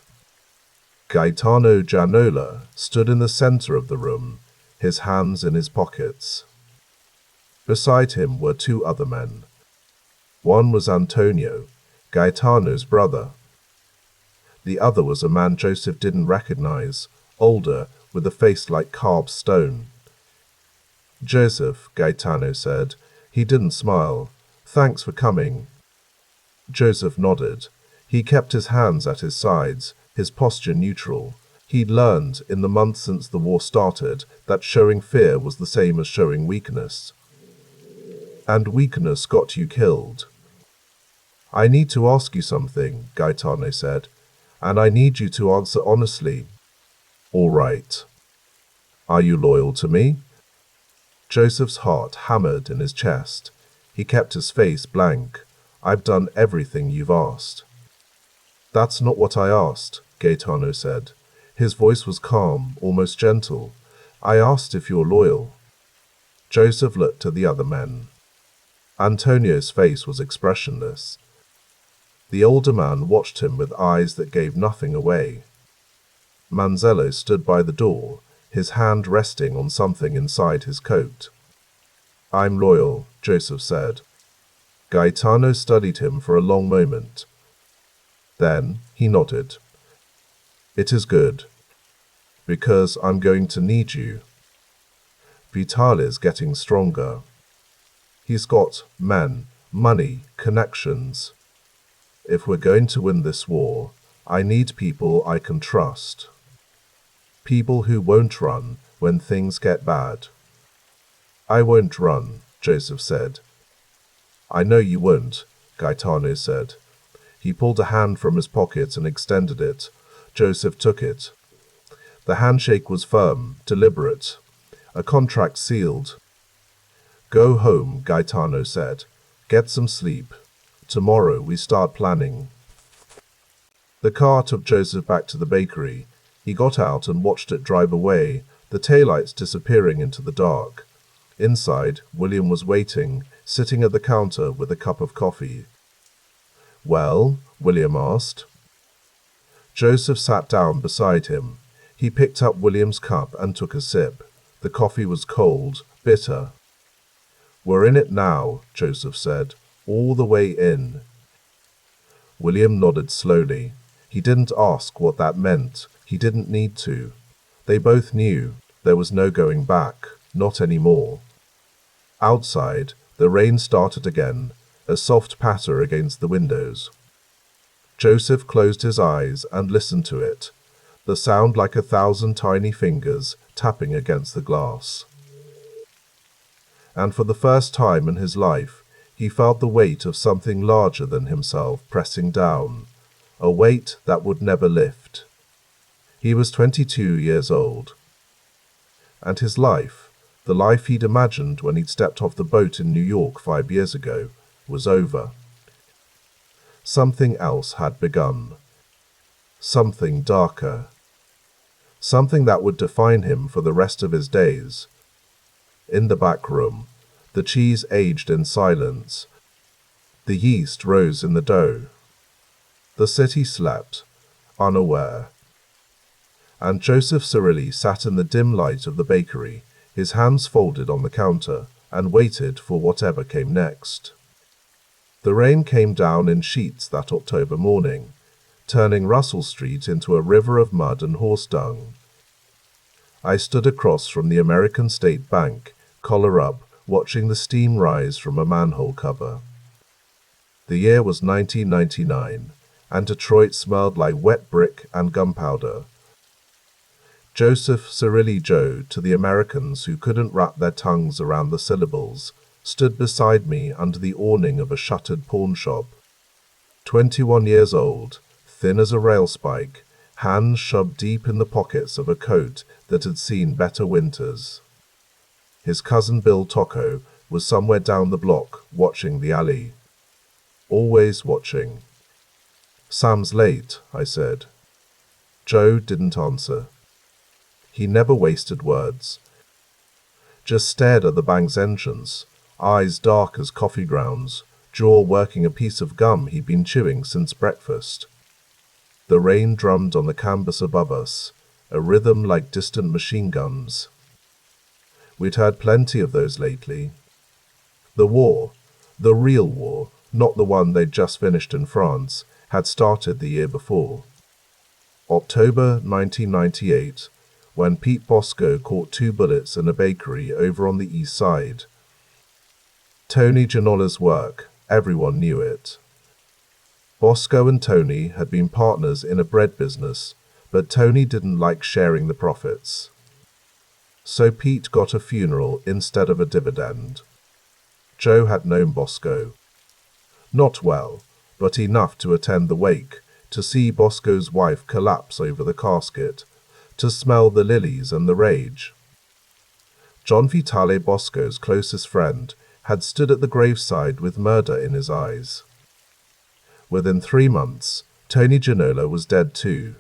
Gaetano Gianola stood in the center of the room, his hands in his pockets. Beside him were two other men. One was Antonio, Gaetano's brother. The other was a man Joseph didn't recognize, older, with a face like carved stone. Joseph, Gaetano said. He didn't smile. Thanks for coming. Joseph nodded. He kept his hands at his sides, his posture neutral. He'd learned, in the months since the war started, that showing fear was the same as showing weakness. And weakness got you killed. I need to ask you something, Gaetano said, and I need you to answer honestly. All right. Are you loyal to me? Joseph's heart hammered in his chest. He kept his face blank. I've done everything you've asked. That's not what I asked, Gaetano said. His voice was calm, almost gentle. I asked if you're loyal. Joseph looked at the other men. Antonio's face was expressionless. The older man watched him with eyes that gave nothing away. Manzello stood by the door, his hand resting on something inside his coat. I'm loyal, Joseph said. Gaetano studied him for a long moment. Then he nodded. It is good, because I'm going to need you. Vitaly's getting stronger. He's got men, money, connections. If we're going to win this war, I need people I can trust. People who won't run when things get bad. I won't run, Joseph said. I know you won't, Gaetano said. He pulled a hand from his pocket and extended it. Joseph took it. The handshake was firm, deliberate. A contract sealed. Go home, Gaetano said. Get some sleep. Tomorrow we start planning. The car took Joseph back to the bakery. He got out and watched it drive away, the taillights disappearing into the dark. Inside, William was waiting, sitting at the counter with a cup of coffee. Well? William asked. Joseph sat down beside him. He picked up William's cup and took a sip. The coffee was cold, bitter. We're in it now, Joseph said, all the way in. William nodded slowly. He didn't ask what that meant. He didn't need to. They both knew there was no going back, not anymore. Outside, the rain started again, a soft patter against the windows. Joseph closed his eyes and listened to it, the sound like 1,000 tiny fingers tapping against the glass. And for the first time in his life, he felt the weight of something larger than himself pressing down, a weight that would never lift. He was 22 years old. And his life, the life he'd imagined when he'd stepped off the boat in New York 5 years ago, was over. Something else had begun. Something darker. Something that would define him for the rest of his days. In the back room, the cheese aged in silence. The yeast rose in the dough. The city slept, unaware. And Joseph Zerilli sat in the dim light of the bakery, his hands folded on the counter, and waited for whatever came next. The rain came down in sheets that October morning, turning Russell Street into a river of mud and horse dung. I stood across from the American State Bank, collar up, watching the steam rise from a manhole cover. The year was 1999, and Detroit smelled like wet brick and gunpowder. Joseph Zerilli Joe, to the Americans who couldn't wrap their tongues around the syllables, stood beside me under the awning of a shuttered pawn shop. 21 years old, thin as a rail spike, hands shoved deep in the pockets of a coat that had seen better winters. His cousin Bill Tocco was somewhere down the block, watching the alley. Always watching. "Sam's late," I said. Joe didn't answer. He never wasted words. Just stared at the bank's entrance, eyes dark as coffee grounds, jaw working a piece of gum he'd been chewing since breakfast. The rain drummed on the canvas above us, a rhythm like distant machine guns. We'd heard plenty of those lately. The war, the real war, not the one they'd just finished in France, had started the year before. October 1998, when Pete Bosco caught 2 bullets in a bakery over on the east side. Tony Gianola's work, everyone knew it. Bosco and Tony had been partners in a bread business, but Tony didn't like sharing the profits. So Pete got a funeral instead of a dividend. Joe had known Bosco. Not well, but enough to attend the wake, to see Bosco's wife collapse over the casket, to smell the lilies and the rage. John Vitale Bosco's closest friend had stood at the graveside with murder in his eyes. Within 3 months, Tony Gianola was dead too.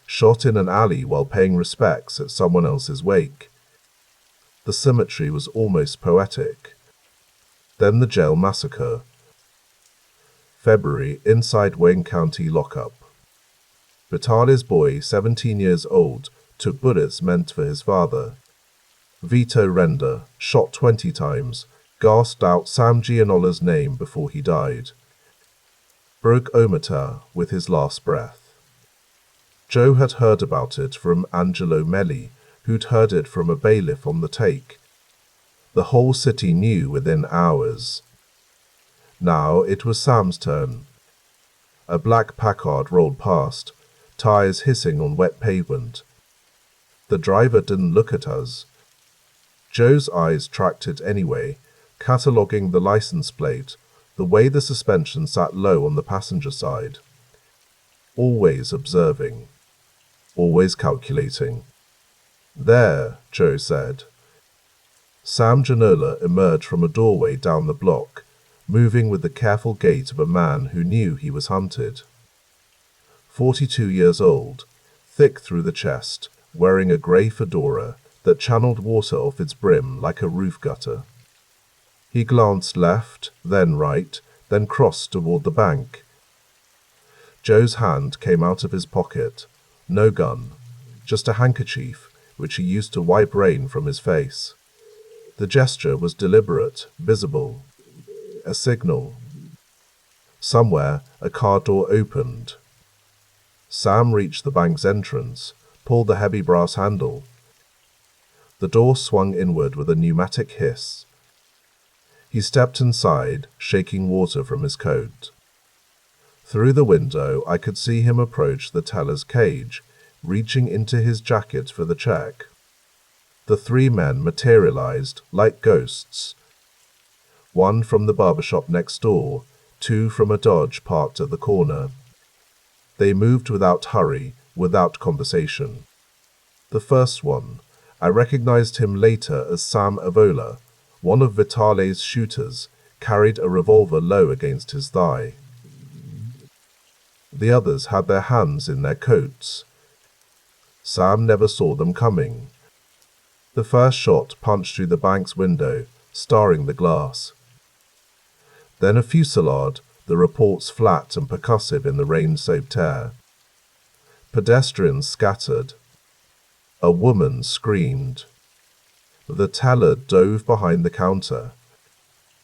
Shot in an alley while paying respects at someone else's wake. The symmetry was almost poetic. Then the jail massacre. February, inside Wayne County lockup. Vitale's boy, 17 years old, took bullets meant for his father. Vito Renda, shot 20 times, gasped out Sam Gianola's name before he died. Broke Omata with his last breath. Joe had heard about it from Angelo Melli, who'd heard it from a bailiff on the take. The whole city knew within hours. Now it was Sam's turn. A black Packard rolled past, tires hissing on wet pavement. The driver didn't look at us. Joe's eyes tracked it anyway, cataloguing the license plate, the way the suspension sat low on the passenger side. Always observing. Always calculating. "There," Joe said. Sam Gianola emerged from a doorway down the block, moving with the careful gait of a man who knew he was hunted. 42 years old, thick through the chest, wearing a grey fedora that channeled water off its brim like a roof gutter. He glanced left, then right, then crossed toward the bank. Joe's hand came out of his pocket. No gun, just a handkerchief, which he used to wipe rain from his face. The gesture was deliberate, visible. A signal. Somewhere, a car door opened. Sam reached the bank's entrance, pulled the heavy brass handle. The door swung inward with a pneumatic hiss. He stepped inside, shaking water from his coat. Through the window, I could see him approach the teller's cage, reaching into his jacket for the check. The 3 men materialized like ghosts. 1 from the barbershop next door, 2 from a Dodge parked at the corner. They moved without hurry, without conversation. The first one, I recognized him later as Sam Avola, one of Vitale's shooters, carried a revolver low against his thigh. The others had their hands in their coats. Sam never saw them coming. The first shot punched through the bank's window, starring the glass. Then a fusillade, the reports flat and percussive in the rain-soaked air. Pedestrians scattered. A woman screamed. The teller dove behind the counter.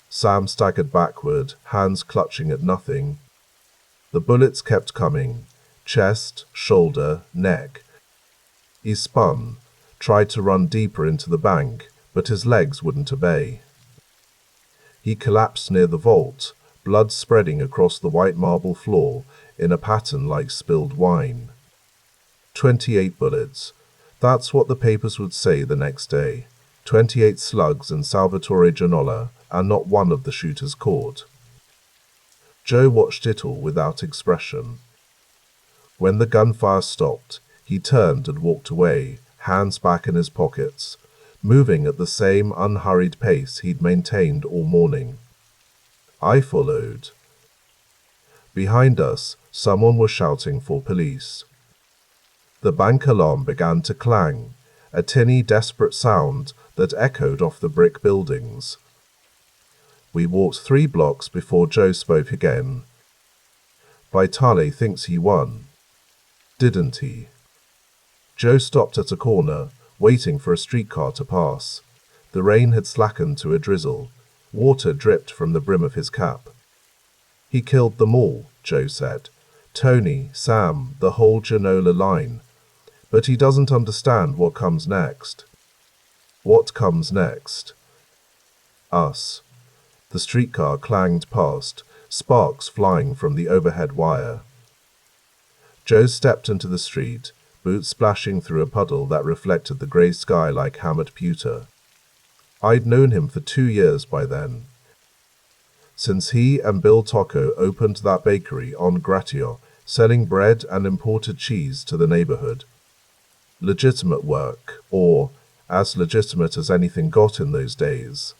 Sam staggered backward, hands clutching at nothing. The bullets kept coming, chest, shoulder, neck. He spun, tried to run deeper into the bank, but his legs wouldn't obey. He collapsed near the vault, blood spreading across the white marble floor in a pattern like spilled wine. 28 bullets. That's what the papers would say the next day. 28 slugs in Salvatore Gianola, and not one of the shooters caught. Joe watched it all without expression. When the gunfire stopped, he turned and walked away, hands back in his pockets, moving at the same unhurried pace he'd maintained all morning. I followed. Behind us, someone was shouting for police. The bank alarm began to clang, a tinny, desperate sound that echoed off the brick buildings. We walked 3 blocks before Joe spoke again. Vitale thinks he won. Didn't he? Joe stopped at a corner, waiting for a streetcar to pass. The rain had slackened to a drizzle. Water dripped from the brim of his cap. He killed them all, Joe said. Tony, Sam, the whole Gianola line. But he doesn't understand what comes next. What comes next? Us. The streetcar clanged past, sparks flying from the overhead wire. Joe stepped into the street, boots splashing through a puddle that reflected the grey sky like hammered pewter. I'd known him for 2 years by then. Since he and Bill Tocco opened that bakery on Gratio, selling bread and imported cheese to the neighborhood. Legitimate work, or as legitimate as anything got in those days.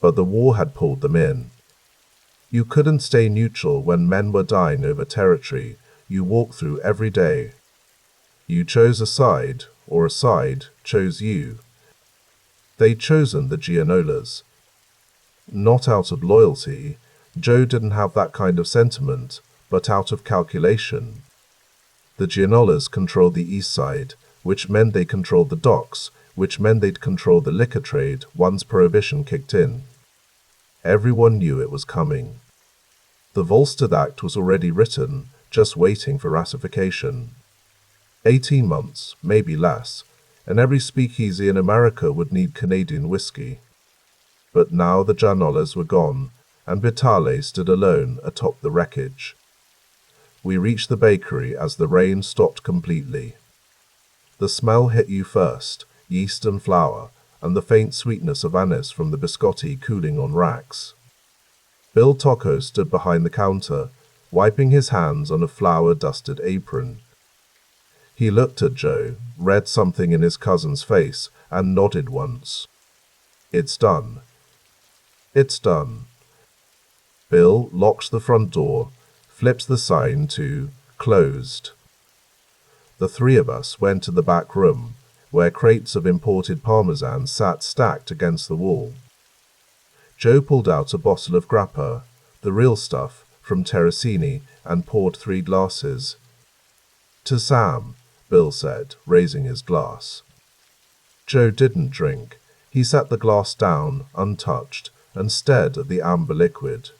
But the war had pulled them in. You couldn't stay neutral when men were dying over territory you walked through every day. You chose a side, or a side chose you. They'd chosen the Gianolas. Not out of loyalty, Joe didn't have that kind of sentiment, but out of calculation. The Gianolas controlled the east side, which meant they controlled the docks, which meant they'd control the liquor trade once prohibition kicked in. Everyone knew it was coming. The Volstead Act was already written, just waiting for ratification. 18 months, maybe less, and every speakeasy in America would need Canadian whiskey. But now the Gianolas were gone, and Vitale stood alone atop the wreckage. We reached the bakery as the rain stopped completely. The smell hit you first, yeast and flour, and the faint sweetness of anise from the biscotti cooling on racks. Bill Tocco stood behind the counter, wiping his hands on a flour-dusted apron. He looked at Joe, read something in his cousin's face, and nodded once. It's done. It's done. Bill locks the front door, flips the sign to closed. The 3 of us went to the back room, where crates of imported Parmesan sat stacked against the wall. Joe pulled out a bottle of grappa, the real stuff, from Terracini, and poured 3 glasses. To Sam, Bill said, raising his glass. Joe didn't drink. He set the glass down, untouched, and stared at the amber liquid.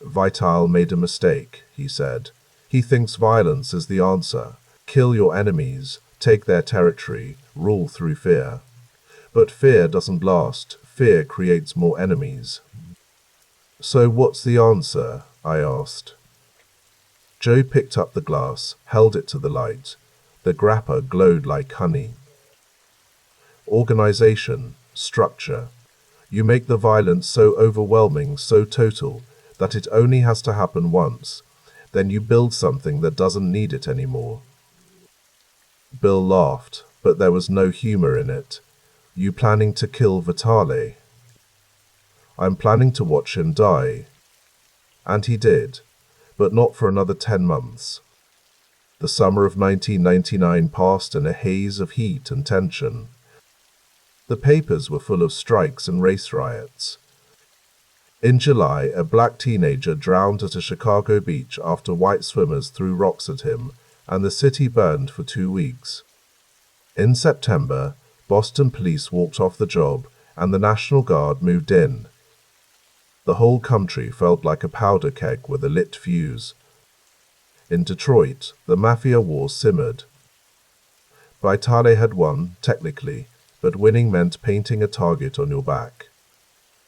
Vital made a mistake, he said. He thinks violence is the answer. Kill your enemies, take their territory, rule through fear. But fear doesn't last. Fear creates more enemies. So what's the answer? I asked. Joe picked up the glass, held it to the light. The grappa glowed like honey. Organization, structure. You make the violence so overwhelming, so total, that it only has to happen once. Then you build something that doesn't need it anymore. Bill laughed, but there was no humor in it. You planning to kill Vitale? I'm planning to watch him die. And he did. but not for another 10 months. The summer of 1999 passed in a haze of heat and tension. The papers were full of strikes and race riots. In July, a black teenager drowned at a Chicago beach after white swimmers threw rocks at him, and the city burned for 2 weeks. In September, Boston police walked off the job, and the National Guard moved in. The whole country felt like a powder keg with a lit fuse. In Detroit, the mafia war simmered. Vitale had won, technically, but winning meant painting a target on your back.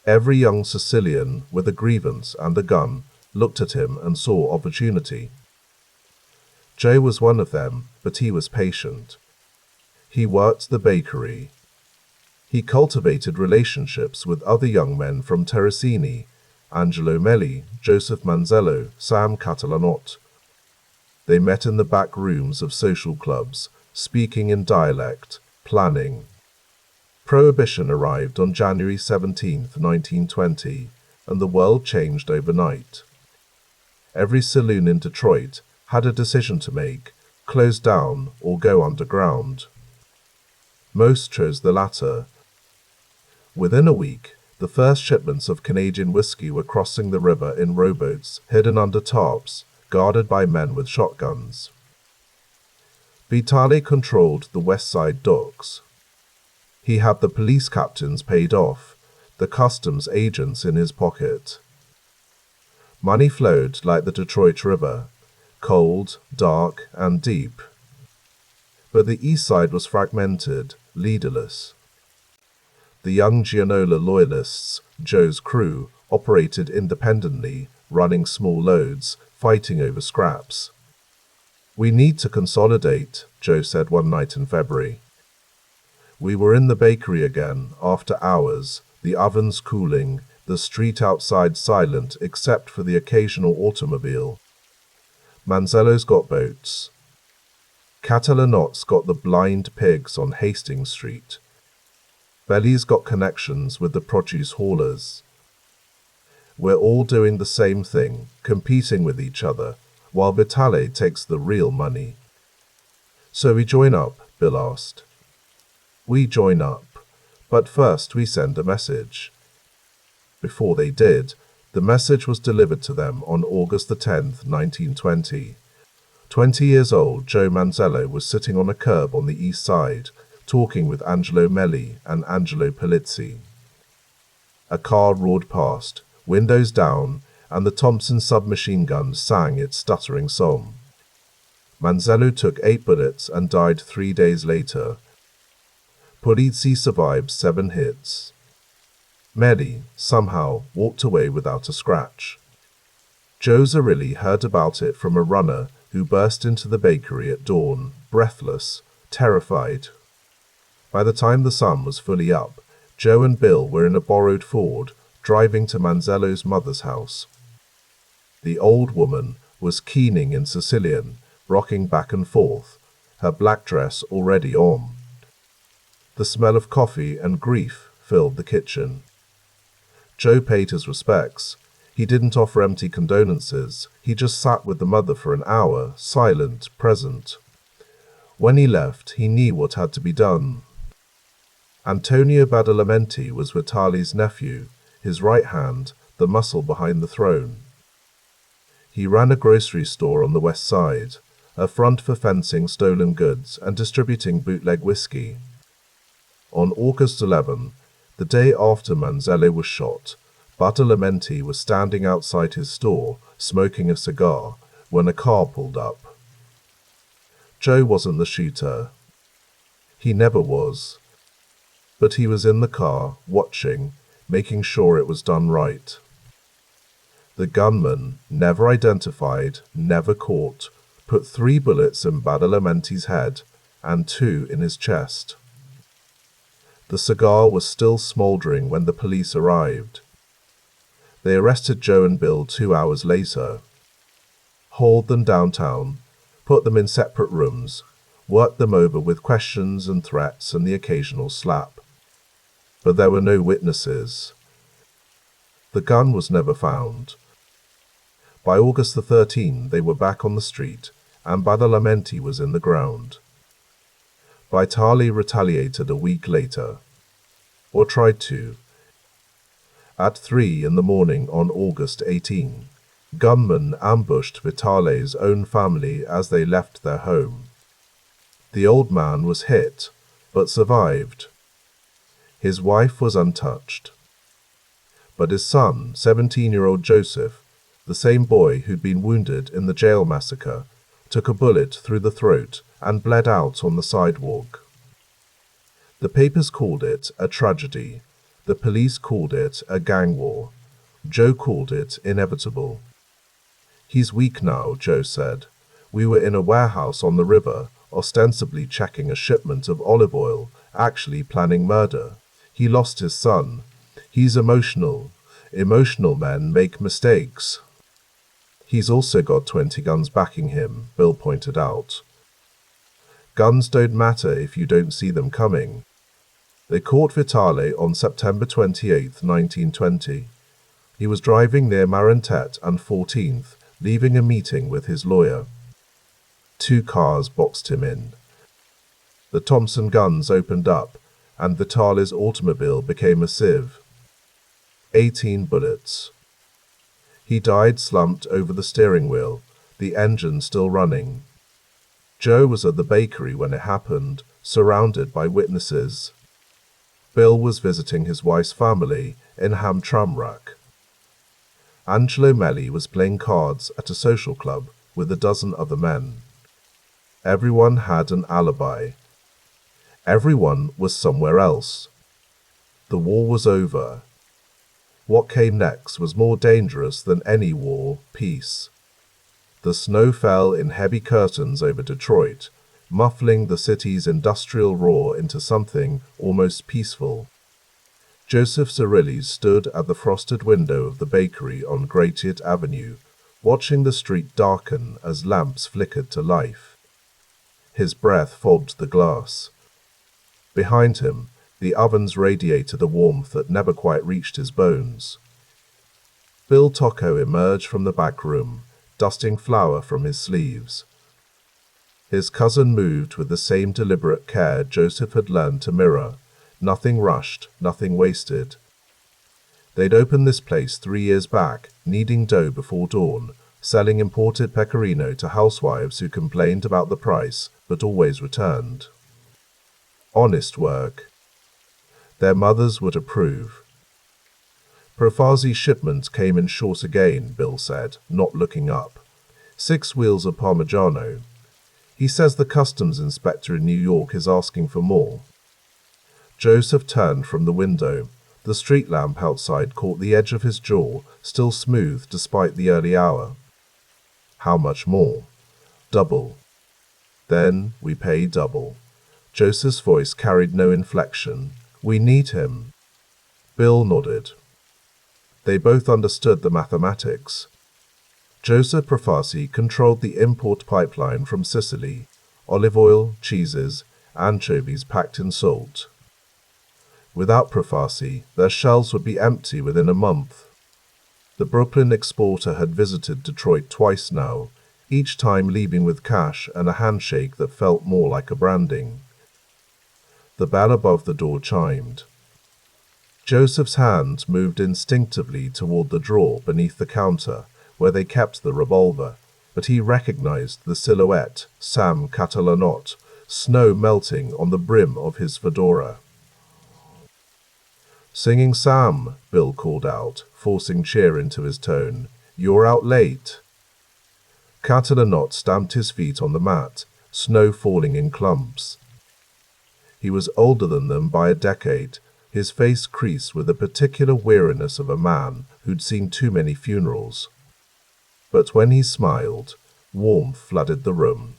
Every young Sicilian with a grievance and a gun looked at him and saw opportunity. Joe was one of them, but he was patient. He worked the bakery. He cultivated relationships with other young men from Terracini, Angelo Melli, Joseph Manzello, Sam Catalanot. They met in the back rooms of social clubs, speaking in dialect, planning. Prohibition arrived on January 17, 1920, and the world changed overnight. Every saloon in Detroit had a decision to make: close down or go underground. Most chose the latter. Within a week, the first shipments of Canadian whiskey were crossing the river in rowboats hidden under tarps, guarded by men with shotguns. Vitale controlled the West Side docks. He had the police captains paid off, the customs agents in his pocket. Money flowed like the Detroit River, cold, dark, and deep. But the East Side was fragmented, leaderless. The young Gianola loyalists, Joe's crew, operated independently, running small loads, fighting over scraps. "We need to consolidate," Joe said one night in February. We were in the bakery again, after hours, the ovens cooling, the street outside silent except for the occasional automobile. Manzello's got boats. Catalanot's got the blind pigs on Hastings Street. Belly's got connections with the produce haulers. We're all doing the same thing, competing with each other, while Vitale takes the real money. "So we join up?" Bill asked. "We join up, but first we send a message." Before they did, the message was delivered to them on August the 10th, 1920. 20 years old, Joe Manzello was sitting on a curb on the east side, talking with Angelo Melli and Angelo Polizzi. A car roared past, windows down, and the Thompson submachine gun sang its stuttering song. Manzello took 8 bullets and died 3 days later. Polizzi survived 7 hits. Melli, somehow, walked away without a scratch. Joe Zerilli heard about it from a runner who burst into the bakery at dawn, breathless, terrified. By the time the sun was fully up, Joe and Bill were in a borrowed Ford, driving to Manzello's mother's house. The old woman was keening in Sicilian, rocking back and forth, her black dress already on. The smell of coffee and grief filled the kitchen. Joe paid his respects. He didn't offer empty condolences. He just sat with the mother for an hour, silent, present. When he left, he knew what had to be done. Antonio Badalamenti was Vitale's nephew, his right hand, the muscle behind the throne. He ran a grocery store on the west side, a front for fencing stolen goods and distributing bootleg whiskey. On August 11, the day after Manzello was shot, Badalamenti was standing outside his store, smoking a cigar, when a car pulled up. Joe wasn't the shooter. He never was. But he was in the car, watching, making sure it was done right. The gunman, never identified, never caught, put 3 bullets in Badalamenti's head and 2 in his chest. The cigar was still smoldering when the police arrived. They arrested Joe and Bill 2 hours later, hauled them downtown, put them in separate rooms, worked them over with questions and threats and the occasional slap. But there were no witnesses. The gun was never found. By August the 13th, they were back on the street, and Badalamenti was in the ground. Vitali retaliated a week later, or tried to. At 3 in the morning on August 18, gunmen ambushed Vitale's own family as they left their home. The old man was hit, but survived. His wife was untouched. But his son, 17-year-old Joseph, the same boy who'd been wounded in the jail massacre, took a bullet through the throat and bled out on the sidewalk. The papers called it a tragedy. The police called it a gang war. Joe called it inevitable. "He's weak now," Joe said. "We were in a warehouse on the river, ostensibly checking a shipment of olive oil, actually planning murder. He lost his son. He's emotional. Emotional men make mistakes." "He's also got 20 guns backing him," Bill pointed out. "Guns don't matter if you don't see them coming." They caught Vitale on September 28, 1920. He was driving near Marentet and 14th, leaving a meeting with his lawyer. 2 cars boxed him in. The Thompson guns opened up, and Vitale's automobile became a sieve. 18 bullets. He died slumped over the steering wheel, the engine still running. Joe was at the bakery when it happened, surrounded by witnesses. Bill was visiting his wife's family in Hamtramck. Angelo Melli was playing cards at a social club with a dozen other men. Everyone had an alibi. Everyone was somewhere else. The war was over. What came next was more dangerous than any war, peace. The snow fell in heavy curtains over Detroit, muffling the city's industrial roar into something almost peaceful. Joseph Zerilli stood at the frosted window of the bakery on Gratiot Avenue, watching the street darken as lamps flickered to life. His breath fogged the glass. Behind him, the ovens radiated a warmth that never quite reached his bones. Bill Tocco emerged from the back room, dusting flour from his sleeves. His cousin moved with the same deliberate care Joseph had learned to mirror. Nothing rushed, nothing wasted. They'd opened this place 3 years back, kneading dough before dawn, selling imported pecorino to housewives who complained about the price, but always returned. Honest work. Their mothers would approve. Profazi's shipment came in short again, Bill said, not looking up. 6 wheels of Parmigiano. He says the customs inspector in New York is asking for more. Joseph turned from the window. The street lamp outside caught the edge of his jaw, still smooth despite the early hour. How much more? Double. Then we pay double. Joseph's voice carried no inflection. We need him. Bill nodded. They both understood the mathematics. Joseph Profazi controlled the import pipeline from Sicily, olive oil, cheeses, anchovies packed in salt. Without Profazi, their shelves would be empty within a month. The Brooklyn exporter had visited Detroit twice now, each time leaving with cash and a handshake that felt more like a branding. The bell above the door chimed. Joseph's hand moved instinctively toward the drawer beneath the counter, where they kept the revolver, but he recognized the silhouette, Sam Catalanot, snow melting on the brim of his fedora. "Singing Sam," Bill called out, forcing cheer into his tone. "You're out late." Catalanot stamped his feet on the mat, snow falling in clumps. He was older than them by a decade, his face creased with the particular weariness of a man who'd seen too many funerals. But when he smiled, warmth flooded the room.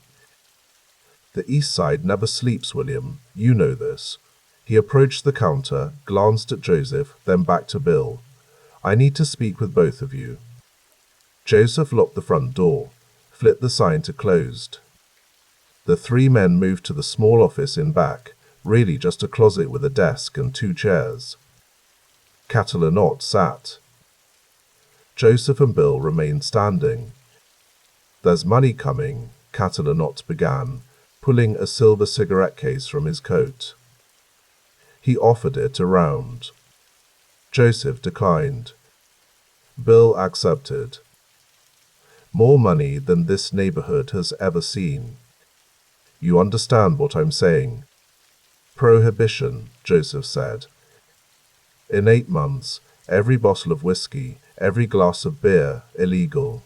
"The East Side never sleeps, William. You know this." He approached the counter, glanced at Joseph, then back to Bill. "I need to speak with both of you." Joseph locked the front door, flipped the sign to closed. The 3 men moved to the small office in back, really just a closet with a desk and 2 chairs. Catalanot sat. Joseph and Bill remained standing. "There's money coming," Catalanot began, pulling a silver cigarette case from his coat. He offered it around. Joseph declined. Bill accepted. "More money than this neighborhood has ever seen. You understand what I'm saying?" "Prohibition," Joseph said. "In 8 months, every bottle of whiskey, every glass of beer, illegal."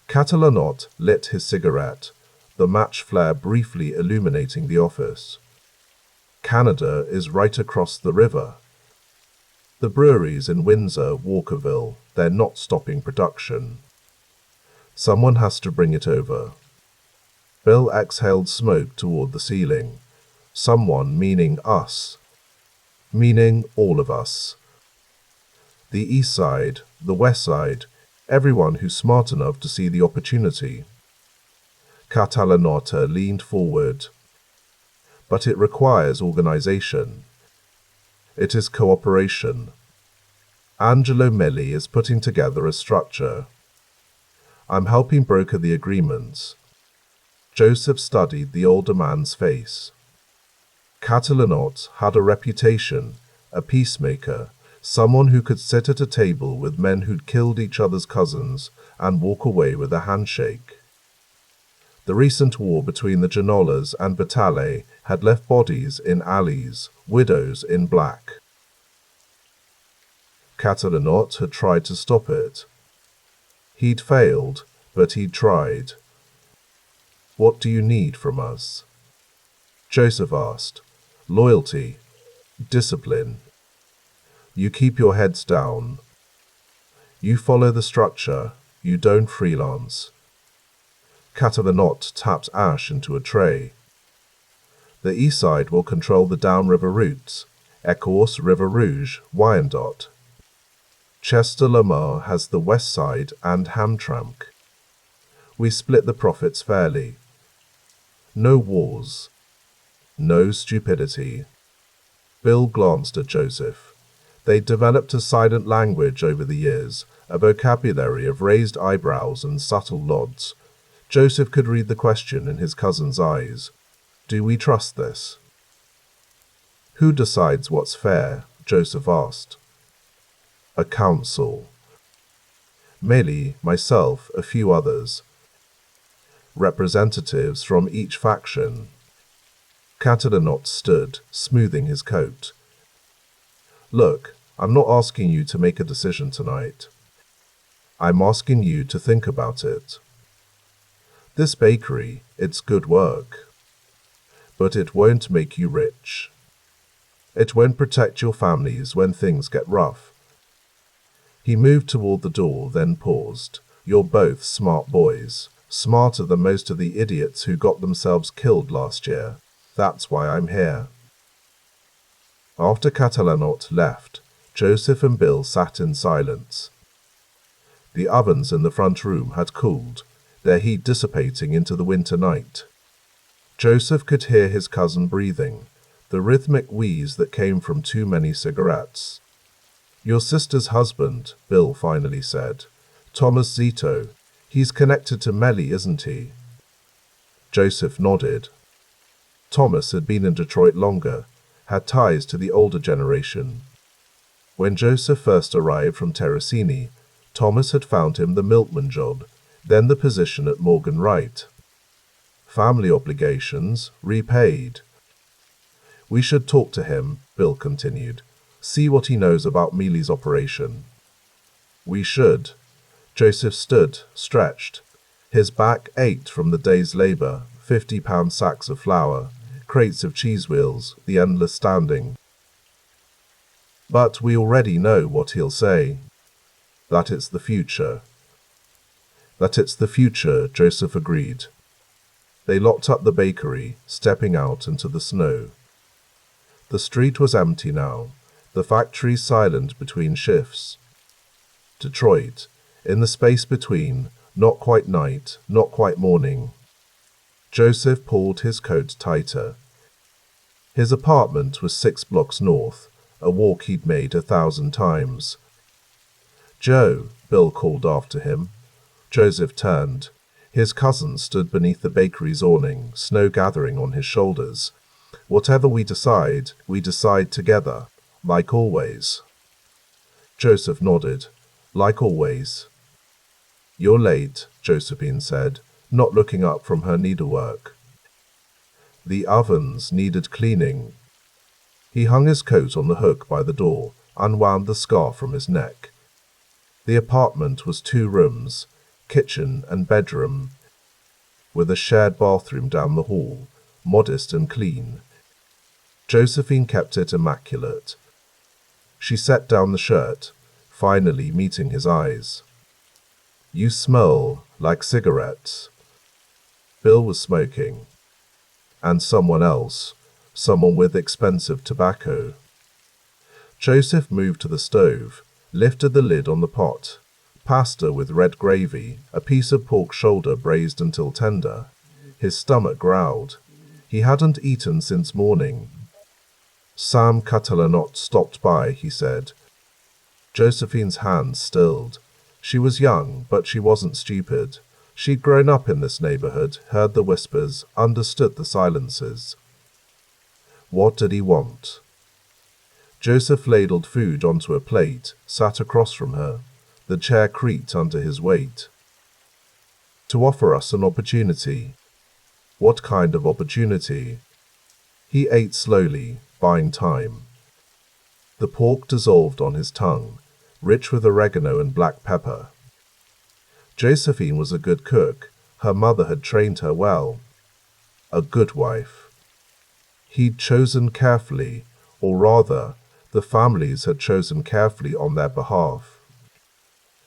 Catalanot lit his cigarette, the match flare briefly illuminating the office. "Canada is right across the river. The breweries in Windsor, Walkerville, they're not stopping production. Someone has to bring it over." Bill exhaled smoke toward the ceiling. "Someone meaning us. Meaning all of us. The east side, the west side, everyone who's smart enough to see the opportunity." Catalanota leaned forward. "But it requires organization. It is cooperation. Angelo Melli is putting together a structure. I'm helping broker the agreements." Joseph studied the older man's face. Catalanot had a reputation, a peacemaker, someone who could sit at a table with men who'd killed each other's cousins and walk away with a handshake. The recent war between the Genolas and Batale had left bodies in alleys, widows in black. Catalanot had tried to stop it. He'd failed, but he'd tried. "What do you need from us?" Joseph asked. "Loyalty. Discipline. You keep your heads down. You follow the structure. You don't freelance." Catalanot tapped ash into a tray. "The east side will control the downriver routes, Ecorse, River Rouge, Wyandotte. Chester Lamar has the west side and Hamtramck. We split the profits fairly. No wars. No stupidity." Bill glanced at Joseph. They'd developed a silent language over the years, a vocabulary of raised eyebrows and subtle nods. Joseph could read the question in his cousin's eyes. "Do we trust this?" "Who decides what's fair?" Joseph asked. "A council. Melli, myself, a few others. Representatives from each faction." Catalanot stood, smoothing his coat. "Look, I'm not asking you to make a decision tonight. I'm asking you to think about it. This bakery, it's good work. But it won't make you rich. It won't protect your families when things get rough." He moved toward the door, then paused. "You're both smart boys, smarter than most of the idiots who got themselves killed last year. That's why I'm here." After Catalanot left, Joseph and Bill sat in silence. The ovens in the front room had cooled, their heat dissipating into the winter night. Joseph could hear his cousin breathing, the rhythmic wheeze that came from too many cigarettes. "Your sister's husband," Bill finally said. "Thomas Zito. He's connected to Melli, isn't he?" Joseph nodded. Thomas had been in Detroit longer, had ties to the older generation. When Joseph first arrived from Terracini, Thomas had found him the milkman job, then the position at Morgan Wright. Family obligations repaid. "We should talk to him," Bill continued. "See what he knows about Mealy's operation." "We should." Joseph stood, stretched. His back ached from the day's labor, 50-pound sacks of flour, crates of cheese wheels, the endless standing. "But we already know what he'll say. That it's the future." "That it's the future," Joseph agreed. They locked up the bakery, stepping out into the snow. The street was empty now, the factory silent between shifts. Detroit, in the space between, not quite night, not quite morning. Joseph pulled his coat tighter. His apartment was 6 blocks north, a walk he'd made 1,000 times. "Joe," Bill called after him. Joseph turned. His cousin stood beneath the bakery's awning, snow gathering on his shoulders. Whatever we decide together, like always. Joseph nodded. Like always. You're late, Josephine said, not looking up from her needlework. The ovens needed cleaning. He hung his coat on the hook by the door, unwound the scarf from his neck. The apartment was 2 rooms, kitchen and bedroom, with a shared bathroom down the hall, modest and clean. Josephine kept it immaculate. She set down the shirt, finally meeting his eyes. You smell like cigarettes. Bill was smoking. And someone else, someone with expensive tobacco. Joseph moved to the stove, lifted the lid on the pot. Pasta with red gravy, a piece of pork shoulder braised until tender. His stomach growled. He hadn't eaten since morning. Sam Catalanot stopped by, he said. Josephine's hands stilled. She was young, but she wasn't stupid. She'd grown up in this neighborhood, heard the whispers, understood the silences. What did he want? Joseph ladled food onto a plate, sat across from her. The chair creaked under his weight. To offer us an opportunity. What kind of opportunity? He ate slowly, buying time. The pork dissolved on his tongue, rich with oregano and black pepper. Josephine was a good cook. Her mother had trained her well. A good wife. He'd chosen carefully, or rather, the families had chosen carefully on their behalf.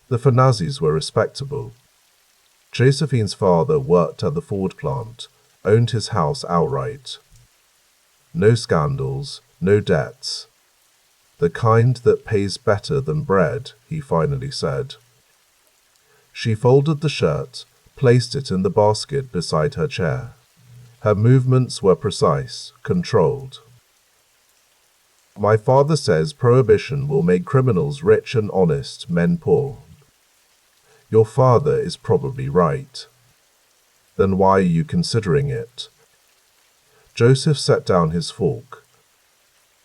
The Fanazis were respectable. Josephine's father worked at the Ford plant, owned his house outright. No scandals, no debts. The kind that pays better than bread, he finally said. She folded the shirt, placed it in the basket beside her chair. Her movements were precise, controlled. My father says prohibition will make criminals rich and honest men poor. Your father is probably right. Then why are you considering it? Joseph set down his fork.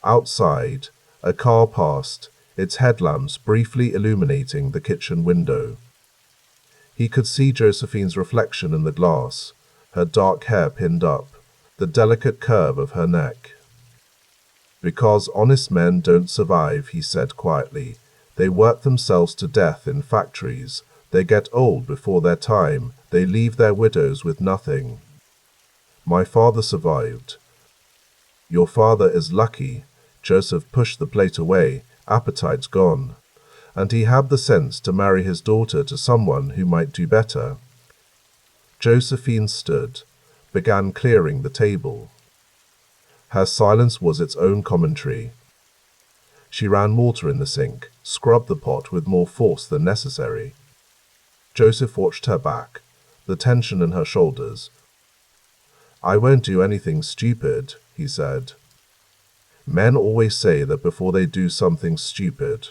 Outside, a car passed, its headlamps briefly illuminating the kitchen window. He could see Josephine's reflection in the glass, her dark hair pinned up, the delicate curve of her neck. Because honest men don't survive, he said quietly. They work themselves to death in factories. They get old before their time. They leave their widows with nothing. My father survived. Your father is lucky. Joseph pushed the plate away, appetite's gone. And he had the sense to marry his daughter to someone who might do better. Josephine stood, began clearing the table. Her silence was its own commentary. She ran water in the sink, scrubbed the pot with more force than necessary. Joseph watched her back, the tension in her shoulders. I won't do anything stupid, he said. Men always say that before they do something stupid.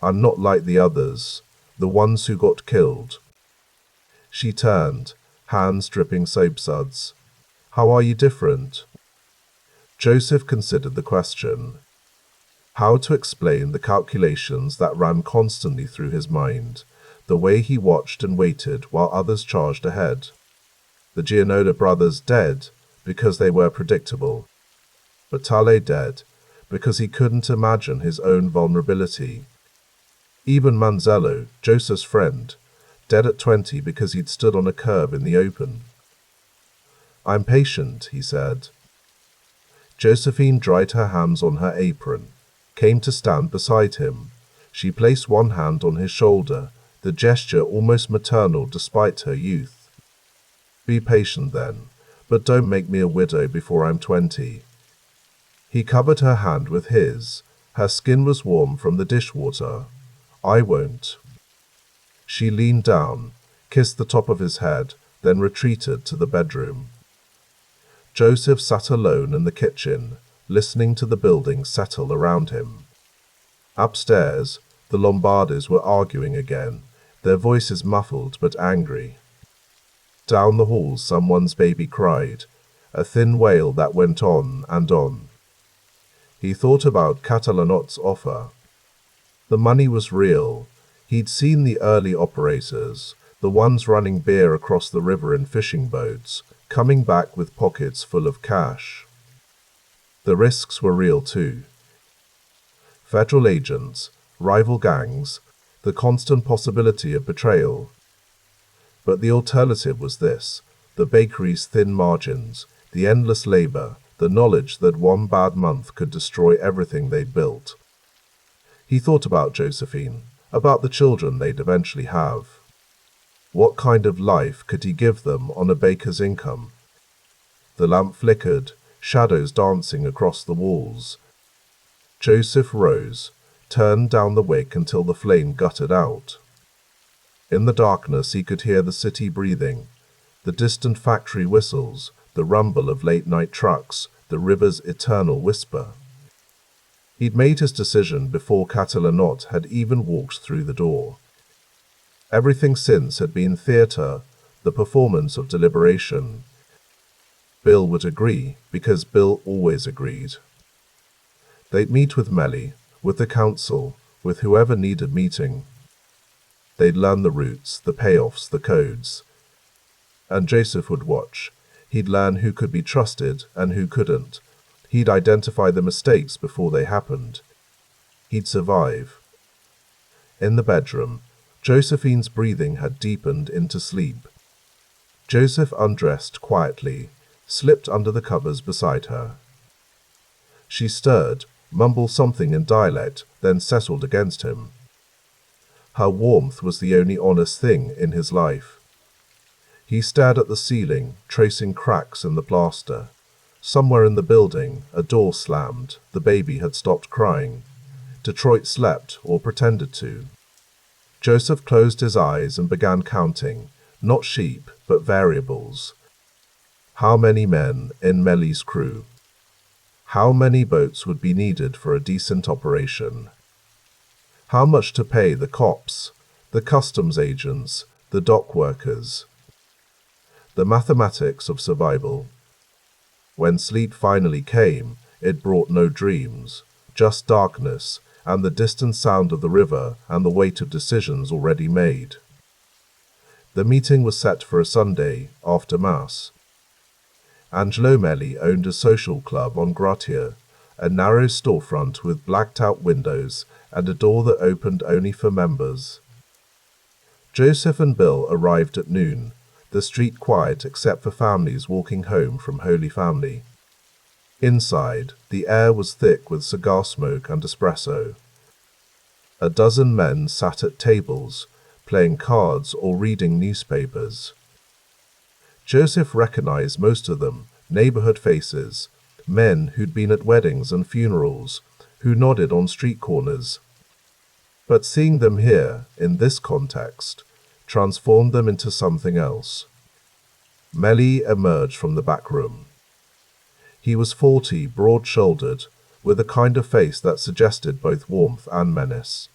I'm not like the others, the ones who got killed. She turned, hands dripping soap suds. How are you different? Joseph considered the question. How to explain the calculations that ran constantly through his mind, the way he watched and waited while others charged ahead. The Gianola brothers dead because they were predictable. Batale dead because he couldn't imagine his own vulnerability. Even Manzello, Joseph's friend, dead at 20 because he'd stood on a curb in the open. I'm patient, he said. Josephine dried her hands on her apron, came to stand beside him. She placed one hand on his shoulder, the gesture almost maternal despite her youth. Be patient then, but don't make me a widow before I'm 20. He covered her hand with his. Her skin was warm from the dishwater. I won't. She leaned down, kissed the top of his head, then retreated to the bedroom. Joseph sat alone in the kitchen, listening to the building settle around him. Upstairs, The Lombardis were arguing again, their voices muffled but angry. Down the hall someone's baby cried, a thin wail that went on and on. He thought about Catalanot's offer. The money was real. He'd seen the early operators, the ones running beer across the river in fishing boats, coming back with pockets full of cash. The risks were real too. Federal agents, rival gangs, the constant possibility of betrayal. But the alternative was this: the bakery's thin margins, the endless labor, the knowledge that one bad month could destroy everything they'd built. He thought about Josephine, about the children they'd eventually have. What kind of life could he give them on a baker's income? The lamp flickered, shadows dancing across the walls. Joseph rose, turned down the wick until the flame guttered out. In the darkness he could hear the city breathing, the distant factory whistles, the rumble of late-night trucks, the river's eternal whisper. He'd made his decision before Catalanot had even walked through the door. Everything since had been theatre, the performance of deliberation. Bill would agree, because Bill always agreed. They'd meet with Melly, with the council, with whoever needed meeting. They'd learn the routes, the payoffs, the codes. And Joseph would watch. He'd learn who could be trusted and who couldn't. He'd identify the mistakes before they happened. He'd survive. In the bedroom, Josephine's breathing had deepened into sleep. Joseph undressed quietly, slipped under the covers beside her. She stirred, mumbled something in dialect, then settled against him. Her warmth was the only honest thing in his life. He stared at the ceiling, tracing cracks in the plaster. Somewhere in the building, a door slammed. The baby had stopped crying. Detroit slept, or pretended to. Joseph closed his eyes and began counting, not sheep, but variables. How many men in Melly's crew? How many boats would be needed for a decent operation? How much to pay the cops, the customs agents, the dock workers? The mathematics of survival. When sleep finally came, it brought no dreams, just darkness, and the distant sound of the river and the weight of decisions already made. The meeting was set for a Sunday, after Mass. Angelo Melli owned a social club on Gratia, a narrow storefront with blacked-out windows and a door that opened only for members. Joseph and Bill arrived at noon, the street quiet except for families walking home from Holy Family. Inside, the air was thick with cigar smoke and espresso. A dozen men sat at tables, playing cards or reading newspapers. Joseph recognized most of them, neighborhood faces, men who'd been at weddings and funerals, who nodded on street corners. But seeing them here, in this context, transformed them into something else. Melli emerged from the back room. He was 40, broad-shouldered, with a kind of face that suggested both warmth and menace.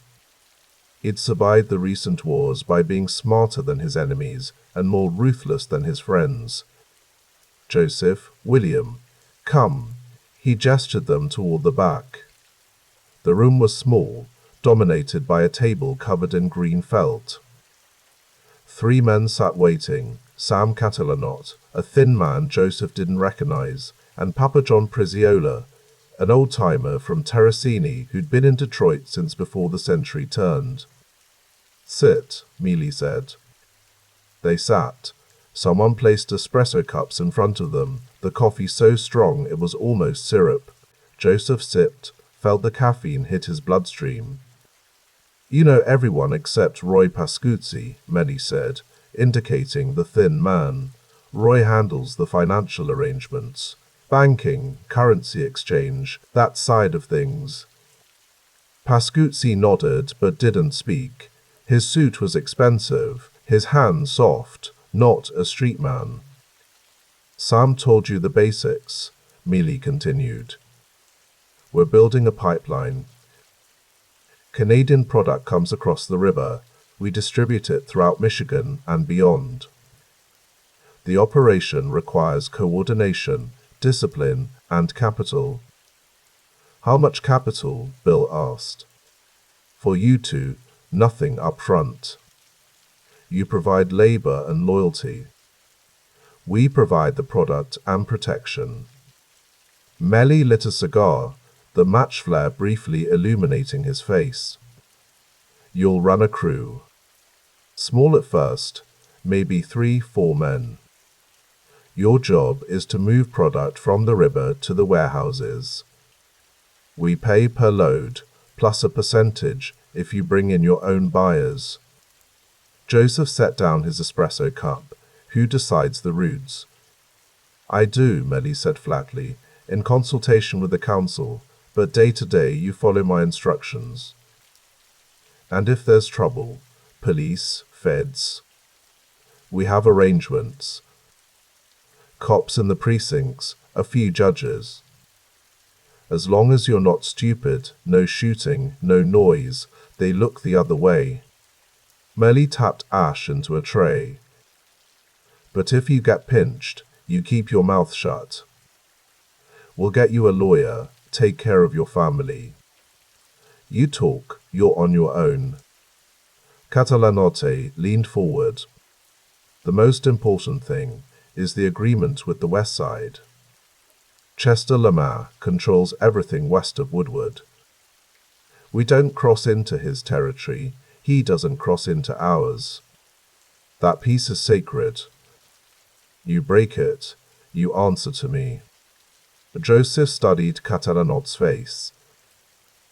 He'd survived the recent wars by being smarter than his enemies and more ruthless than his friends. Joseph, William, come. He gestured them toward the back. The room was small, dominated by a table covered in green felt. 3 men sat waiting, Sam Catalanot, a thin man Joseph didn't recognize, and Papa John Priziola, an old-timer from Terracini who'd been in Detroit since before the century turned. Sit, Mealy said. They sat. Someone placed espresso cups in front of them, the coffee so strong it was almost syrup. Joseph sipped, felt the caffeine hit his bloodstream. You know everyone except Roy Pascuzzi, Melli said, indicating the thin man. Roy handles the financial arrangements. Banking, currency exchange, that side of things. Pascuzzi nodded but didn't speak. His suit was expensive, his hands soft, not a street man. Sam told you the basics, Mealy continued. We're building a pipeline. Canadian product comes across the river. We distribute it throughout Michigan and beyond. The operation requires coordination, discipline, and capital. How much capital? Bill asked. For you two, nothing up front. You provide labor and loyalty. We provide the product and protection. Melly lit a cigar, the match flare briefly illuminating his face. You'll run a crew. Small at first, maybe 3-4 men. Your job is to move product from the river to the warehouses. We pay per load, plus a percentage if you bring in your own buyers. Joseph set down his espresso cup. Who decides the routes? I do, Melly said flatly, in consultation with the council, but day to day you follow my instructions. And if there's trouble, police, feds. We have arrangements. Cops in the precincts, a few judges. As long as you're not stupid, no shooting, no noise, they look the other way. Melly tapped ash into a tray. But if you get pinched, you keep your mouth shut. We'll get you a lawyer, take care of your family. You talk, you're on your own. Catalanote leaned forward. The most important thing is the agreement with the West Side. Chester Lamar controls everything west of Woodward. We don't cross into his territory, he doesn't cross into ours. That piece is sacred. You break it, you answer to me. Joseph studied Catalanot's face.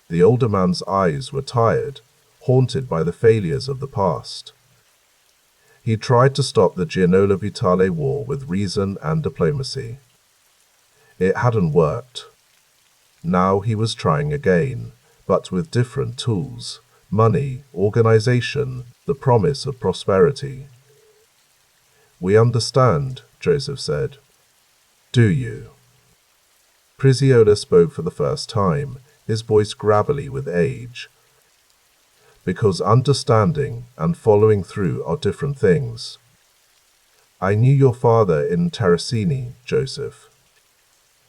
The older man's eyes were tired, haunted by the failures of the past. He tried to stop the Gianola Vitale war with reason and diplomacy. It hadn't worked. Now he was trying again, but with different tools: money, organization, the promise of prosperity. We understand, Joseph said. Do you? Prisiola spoke for the first time, his voice gravelly with age. Because understanding and following through are different things. I knew your father in Terracini, Joseph.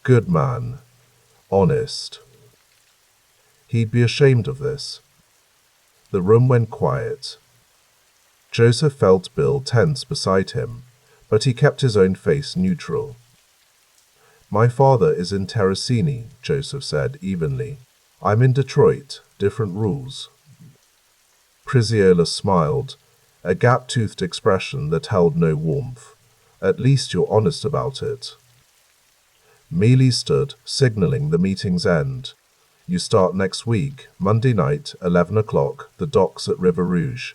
Good man. Honest. He'd be ashamed of this. The room went quiet. Joseph felt Bill tense beside him, but he kept his own face neutral. My father is in Terracini, Joseph said evenly. I'm in Detroit, different rules. Prisiola smiled, a gap-toothed expression that held no warmth. At least you're honest about it. Mealy stood, signaling the meeting's end. You start next week, Monday night, 11 o'clock, the docks at River Rouge.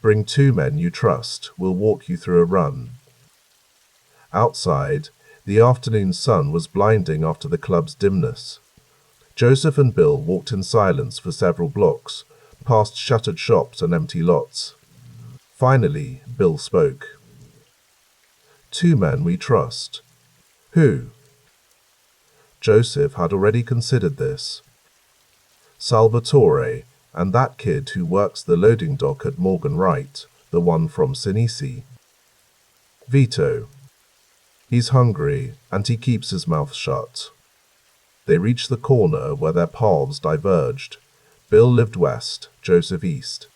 Bring 2 men you trust, we'll walk you through a run. Outside, the afternoon sun was blinding after the club's dimness. Joseph and Bill walked in silence for several blocks, past shuttered shops and empty lots. Finally, Bill spoke. 2 men we trust. Who? Joseph had already considered this. Salvatore, and that kid who works the loading dock at Morgan Wright, the one from Sinisi. Vito. He's hungry, and he keeps his mouth shut. They reached the corner where their paths diverged. Bill lived west, Joseph east.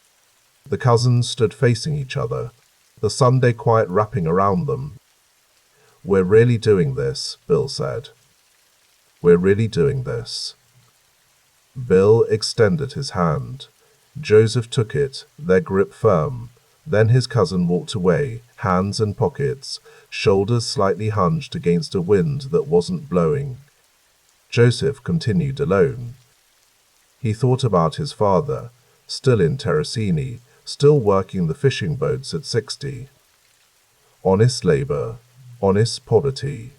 The cousins stood facing each other, the Sunday quiet wrapping around them. We're really doing this, Bill said. We're really doing this. Bill extended his hand. Joseph took it, their grip firm. Then his cousin walked away, hands in pockets, shoulders slightly hunched against a wind that wasn't blowing. Joseph continued alone. He thought about his father, still in Terracini, still working the fishing boats at 60. Honest labor, honest poverty.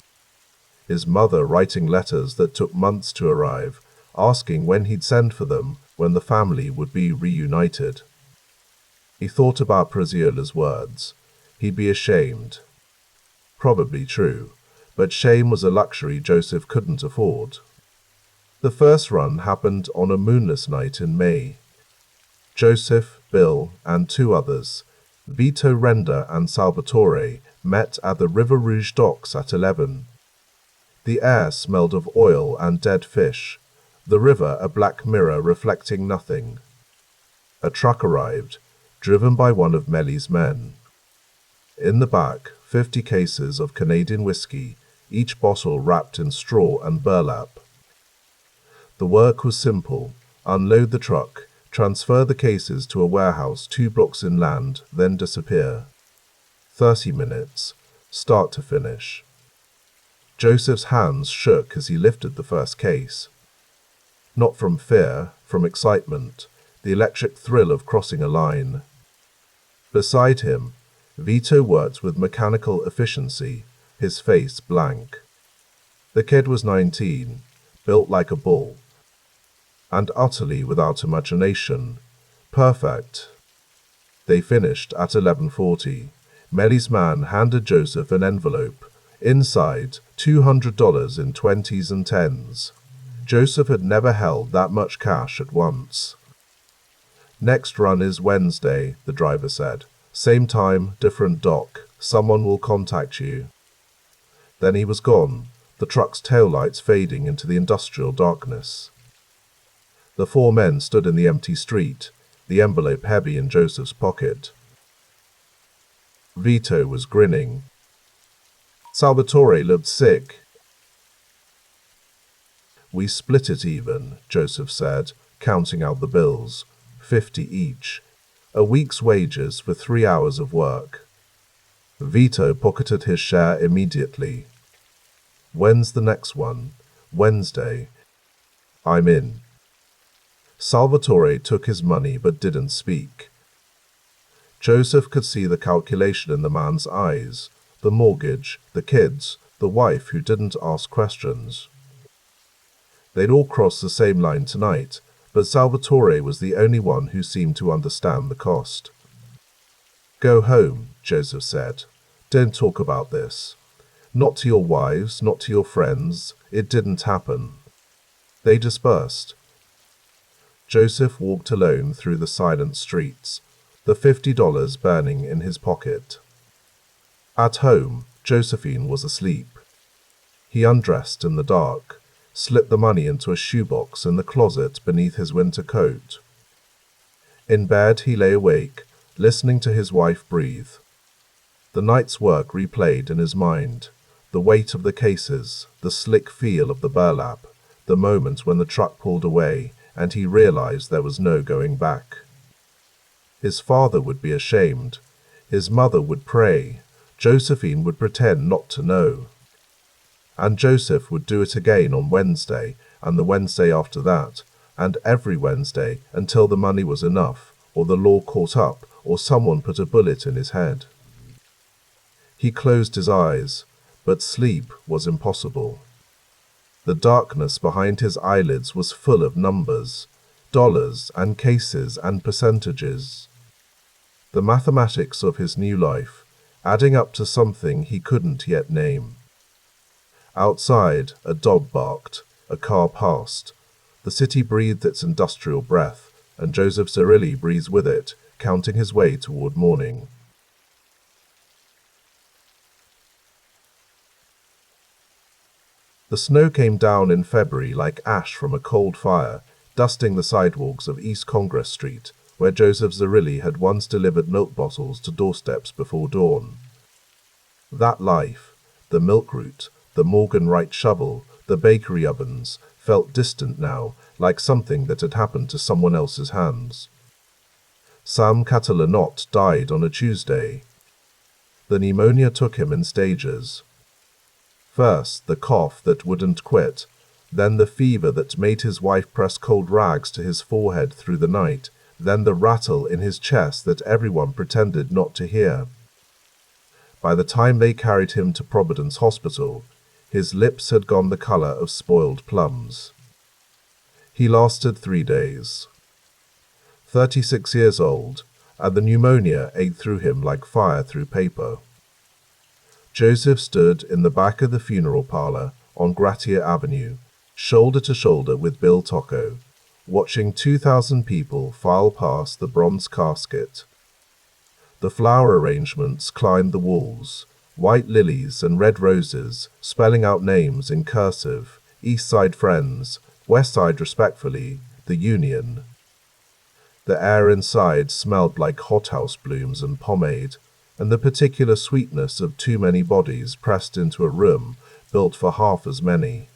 His mother writing letters that took months to arrive, asking when he'd send for them, when the family would be reunited. He thought about Prisiola's words. He'd be ashamed. Probably true, but shame was a luxury Joseph couldn't afford. The first run happened on a moonless night in May. Joseph, Bill, and two others, Vito, Renda, and Salvatore, met at the River Rouge docks at 11. The air smelled of oil and dead fish, the river a black mirror reflecting nothing. A truck arrived, driven by one of Melly's men. In the back, 50 cases of Canadian whiskey, each bottle wrapped in straw and burlap. The work was simple: unload the truck, transfer the cases to a warehouse 2 blocks inland, then disappear. 30 minutes, start to finish. Joseph's hands shook as he lifted the first case. Not from fear, from excitement, the electric thrill of crossing a line. Beside him, Vito worked with mechanical efficiency, his face blank. The kid was 19, built like a bull, and utterly without imagination. Perfect. They finished at 11:40. Melly's man handed Joseph an envelope. Inside, $200 in 20s and 10s. Joseph had never held that much cash at once. Next run is Wednesday, the driver said. Same time, different dock. Someone will contact you. Then he was gone, the truck's taillights fading into the industrial darkness. The 4 men stood in the empty street, the envelope heavy in Joseph's pocket. Vito was grinning. Salvatore looked sick. We split it even, Joseph said, counting out the bills, 50 each. A week's wages for 3 hours of work. Vito pocketed his share immediately. When's the next one? Wednesday. I'm in. Salvatore took his money but didn't speak. Joseph could see the calculation in the man's eyes, the mortgage, the kids, the wife who didn't ask questions. They'd all crossed the same line tonight, but Salvatore was the only one who seemed to understand the cost. Go home, Joseph said. Don't talk about this. Not to your wives, not to your friends. It didn't happen. They dispersed. Joseph walked alone through the silent streets, the $50 burning in his pocket. At home, Josephine was asleep. He undressed in the dark, slipped the money into a shoebox in the closet beneath his winter coat. In bed he lay awake, listening to his wife breathe. The night's work replayed in his mind, the weight of the cases, the slick feel of the burlap, the moment when the truck pulled away and he realized there was no going back. His father would be ashamed. His mother would pray. Josephine would pretend not to know. And Joseph would do it again on Wednesday, and the Wednesday after that, and every Wednesday until the money was enough, or the law caught up, or someone put a bullet in his head. He closed his eyes, but sleep was impossible. The darkness behind his eyelids was full of numbers, dollars and cases and percentages. The mathematics of his new life, adding up to something he couldn't yet name. Outside, a dog barked, a car passed. The city breathed its industrial breath, and Joseph Zerilli breathed with it, counting his way toward morning. The snow came down in February like ash from a cold fire, dusting the sidewalks of East Congress Street, where Joseph Zerilli had once delivered milk bottles to doorsteps before dawn. That life, the milk route, the Morgan Wright shovel, the bakery ovens, felt distant now, like something that had happened to someone else's hands. Sam Catalanot died on a Tuesday. The pneumonia took him in stages. First, the cough that wouldn't quit, then the fever that made his wife press cold rags to his forehead through the night, then the rattle in his chest that everyone pretended not to hear. By the time they carried him to Providence Hospital, his lips had gone the color of spoiled plums. He lasted 3 days. 36 years old, and the pneumonia ate through him like fire through paper. Joseph stood in the back of the funeral parlor on Gratiot Avenue, shoulder to shoulder with Bill Tocco, watching 2,000 people file past the bronze casket. The flower arrangements climbed the walls, white lilies and red roses, spelling out names in cursive: East Side Friends, West Side Respectfully, the Union. The air inside smelled like hothouse blooms and pomade, and the particular sweetness of too many bodies pressed into a room built for half as many.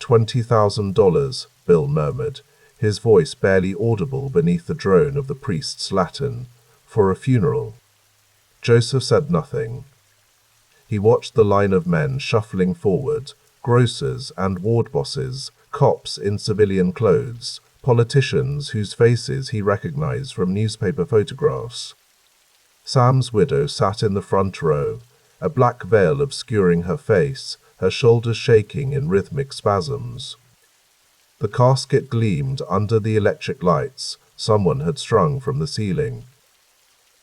$20,000, Bill murmured, his voice barely audible beneath the drone of the priest's Latin, for a funeral. Joseph said nothing. He watched the line of men shuffling forward, grocers and ward bosses, cops in civilian clothes, politicians whose faces he recognized from newspaper photographs. Sam's widow sat in the front row, a black veil obscuring her face, her shoulders shaking in rhythmic spasms. The casket gleamed under the electric lights someone had strung from the ceiling.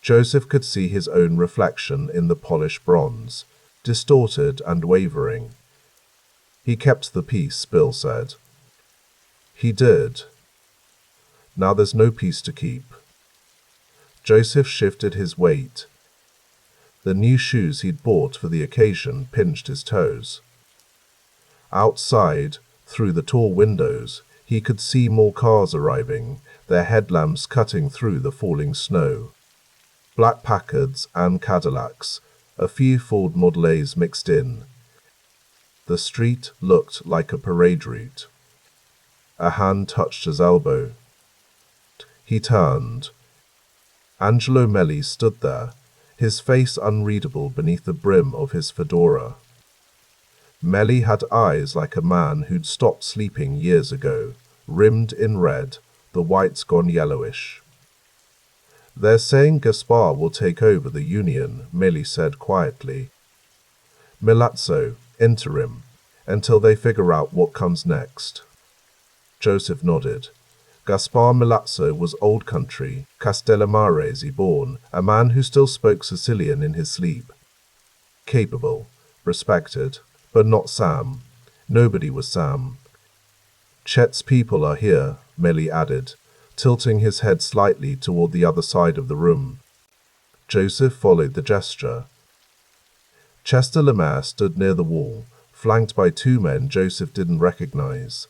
Joseph could see his own reflection in the polished bronze, distorted and wavering. He kept the peace, Bill said. He did. Now there's no peace to keep. Joseph shifted his weight. The new shoes he'd bought for the occasion pinched his toes. Outside, through the tall windows, he could see more cars arriving, their headlamps cutting through the falling snow. Black Packards and Cadillacs, a few Ford Model A's mixed in. The street looked like a parade route. A hand touched his elbow. He turned. Angelo Melli stood there, his face unreadable beneath the brim of his fedora. Melli had eyes like a man who'd stopped sleeping years ago, rimmed in red, the whites gone yellowish. They're saying Gaspar will take over the Union, Melli said quietly. Milazzo, interim, until they figure out what comes next. Joseph nodded. Gaspar Milazzo was old country, Castellamarese born, a man who still spoke Sicilian in his sleep. Capable, respected, but not Sam. Nobody was Sam. Chet's people are here, Melli added, tilting his head slightly toward the other side of the room. Joseph followed the gesture. Chester Lemaire stood near the wall, flanked by two men Joseph didn't recognize.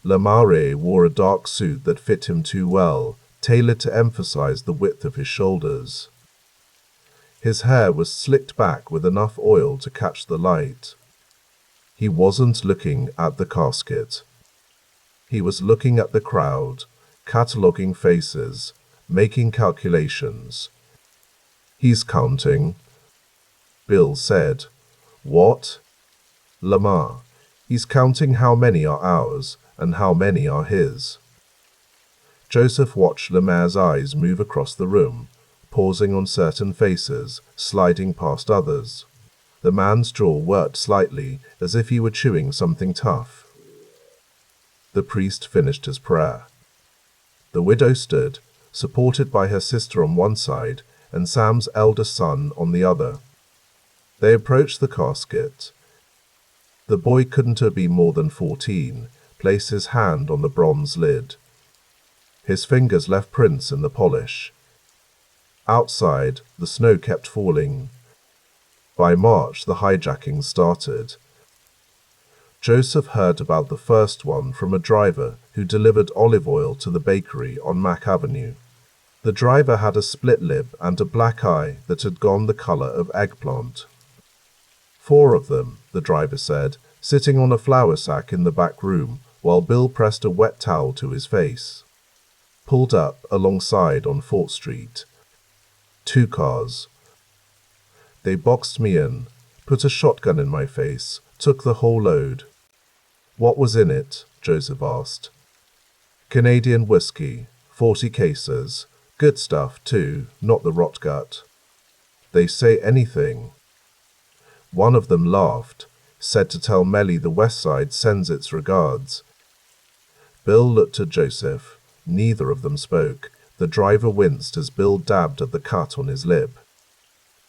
Lemaire wore a dark suit that fit him too well, tailored to emphasize the width of his shoulders. His hair was slicked back with enough oil to catch the light. He wasn't looking at the casket. He was looking at the crowd, cataloging faces, making calculations. He's counting, Bill said. What? Lamar. He's counting how many are ours and how many are his. Joseph watched Lemaire's eyes move across the room, pausing on certain faces, sliding past others. The man's jaw worked slightly, as if he were chewing something tough. The priest finished his prayer. The widow stood, supported by her sister on one side and Sam's eldest son on the other. They approached the casket. The boy couldn't have been more than 14, placed his hand on the bronze lid. His fingers left prints in the polish. Outside, the snow kept falling. By March, the hijacking started. Joseph heard about the first one from a driver who delivered olive oil to the bakery on Mack Avenue. The driver had a split lip and a black eye that had gone the color of eggplant. 4 of them, the driver said, sitting on a flour sack in the back room, while Bill pressed a wet towel to his face. Pulled up alongside on 4th Street. 2 cars. They boxed me in, put a shotgun in my face, took the whole load. What was in it? Joseph asked. Canadian whiskey, 40 cases. Good stuff, too, not the rot gut. They say anything. One of them laughed, said to tell Melli the West Side sends its regards. Bill looked at Joseph. Neither of them spoke. The driver winced as Bill dabbed at the cut on his lip.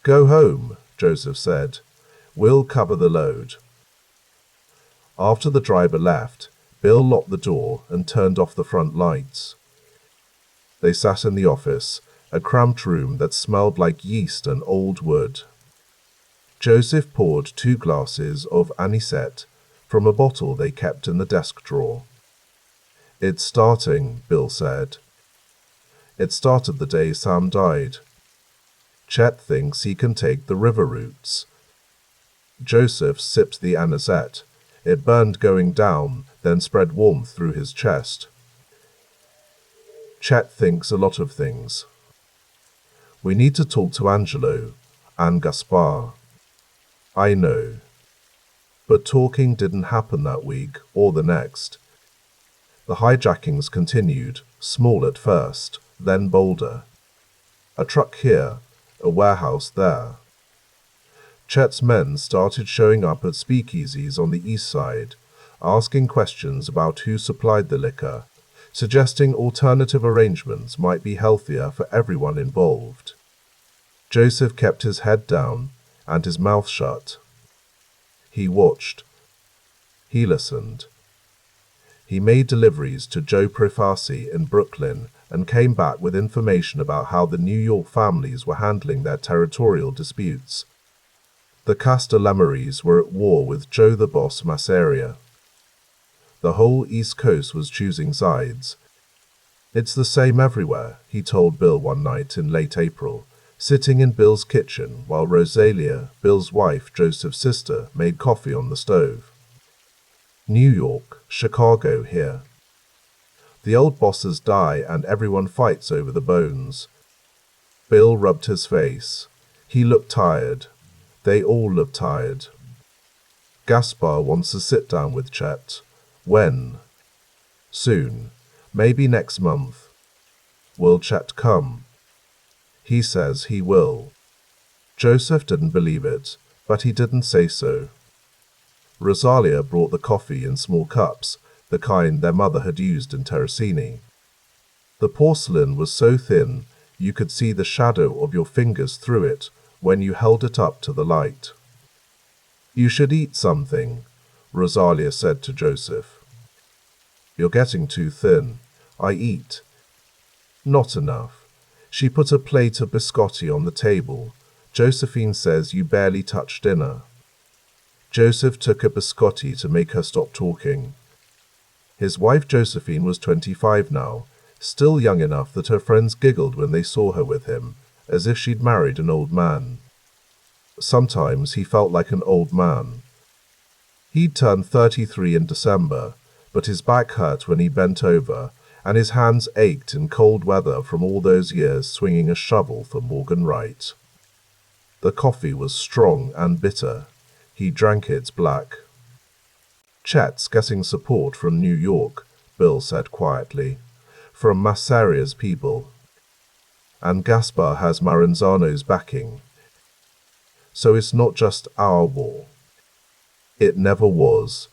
Go home, Joseph said. We'll cover the load. After the driver left, Bill locked the door and turned off the front lights. They sat in the office, a cramped room that smelled like yeast and old wood. Joseph poured 2 glasses of anisette from a bottle they kept in the desk drawer. "It's starting," Bill said. "It started the day Sam died. Chet thinks he can take the river routes." Joseph sipped the anisette. It burned going down, then spread warmth through his chest. "Chet thinks a lot of things. We need to talk to Angelo and Gaspar." "I know." But talking didn't happen that week or the next. The hijackings continued, small at first, then bolder. A truck here, a warehouse there. Chet's men started showing up at speakeasies on the east side, asking questions about who supplied the liquor, suggesting alternative arrangements might be healthier for everyone involved. Joseph kept his head down and his mouth shut. He watched. He listened. He made deliveries to Joe Prefaci in Brooklyn and came back with information about how the New York families were handling their territorial disputes. The Castellamaries were at war with Joe the Boss Masseria. The whole East Coast was choosing sides. "It's the same everywhere," he told Bill one night in late April, sitting in Bill's kitchen while Rosalia, Bill's wife, Joseph's sister, made coffee on the stove. "New York, Chicago here. The old bosses die and everyone fights over the bones." Bill rubbed his face. He looked tired. They all looked tired. "Gaspar wants to sit down with Chet." "When?" "Soon. Maybe next month." "Will Chet come?" "He says he will." Joseph didn't believe it, but he didn't say so. Rosalia brought the coffee in small cups, the kind their mother had used in Terracini. The porcelain was so thin you could see the shadow of your fingers through it when you held it up to the light. "You should eat something," Rosalia said to Joseph. "You're getting too thin." "I eat." "Not enough." She put a plate of biscotti on the table. "Josephine says you barely touch dinner." Joseph took a biscotti to make her stop talking. His wife Josephine was 25 now, still young enough that her friends giggled when they saw her with him, as if she'd married an old man. Sometimes he felt like an old man. He'd turned 33 in December, but his back hurt when he bent over, and his hands ached in cold weather from all those years swinging a shovel for Morgan Wright. The coffee was strong and bitter. He drank it black. "Chet's getting support from New York," Bill said quietly. "From Massaria's people. And Gaspar has Maranzano's backing. So it's not just our war." "It never was."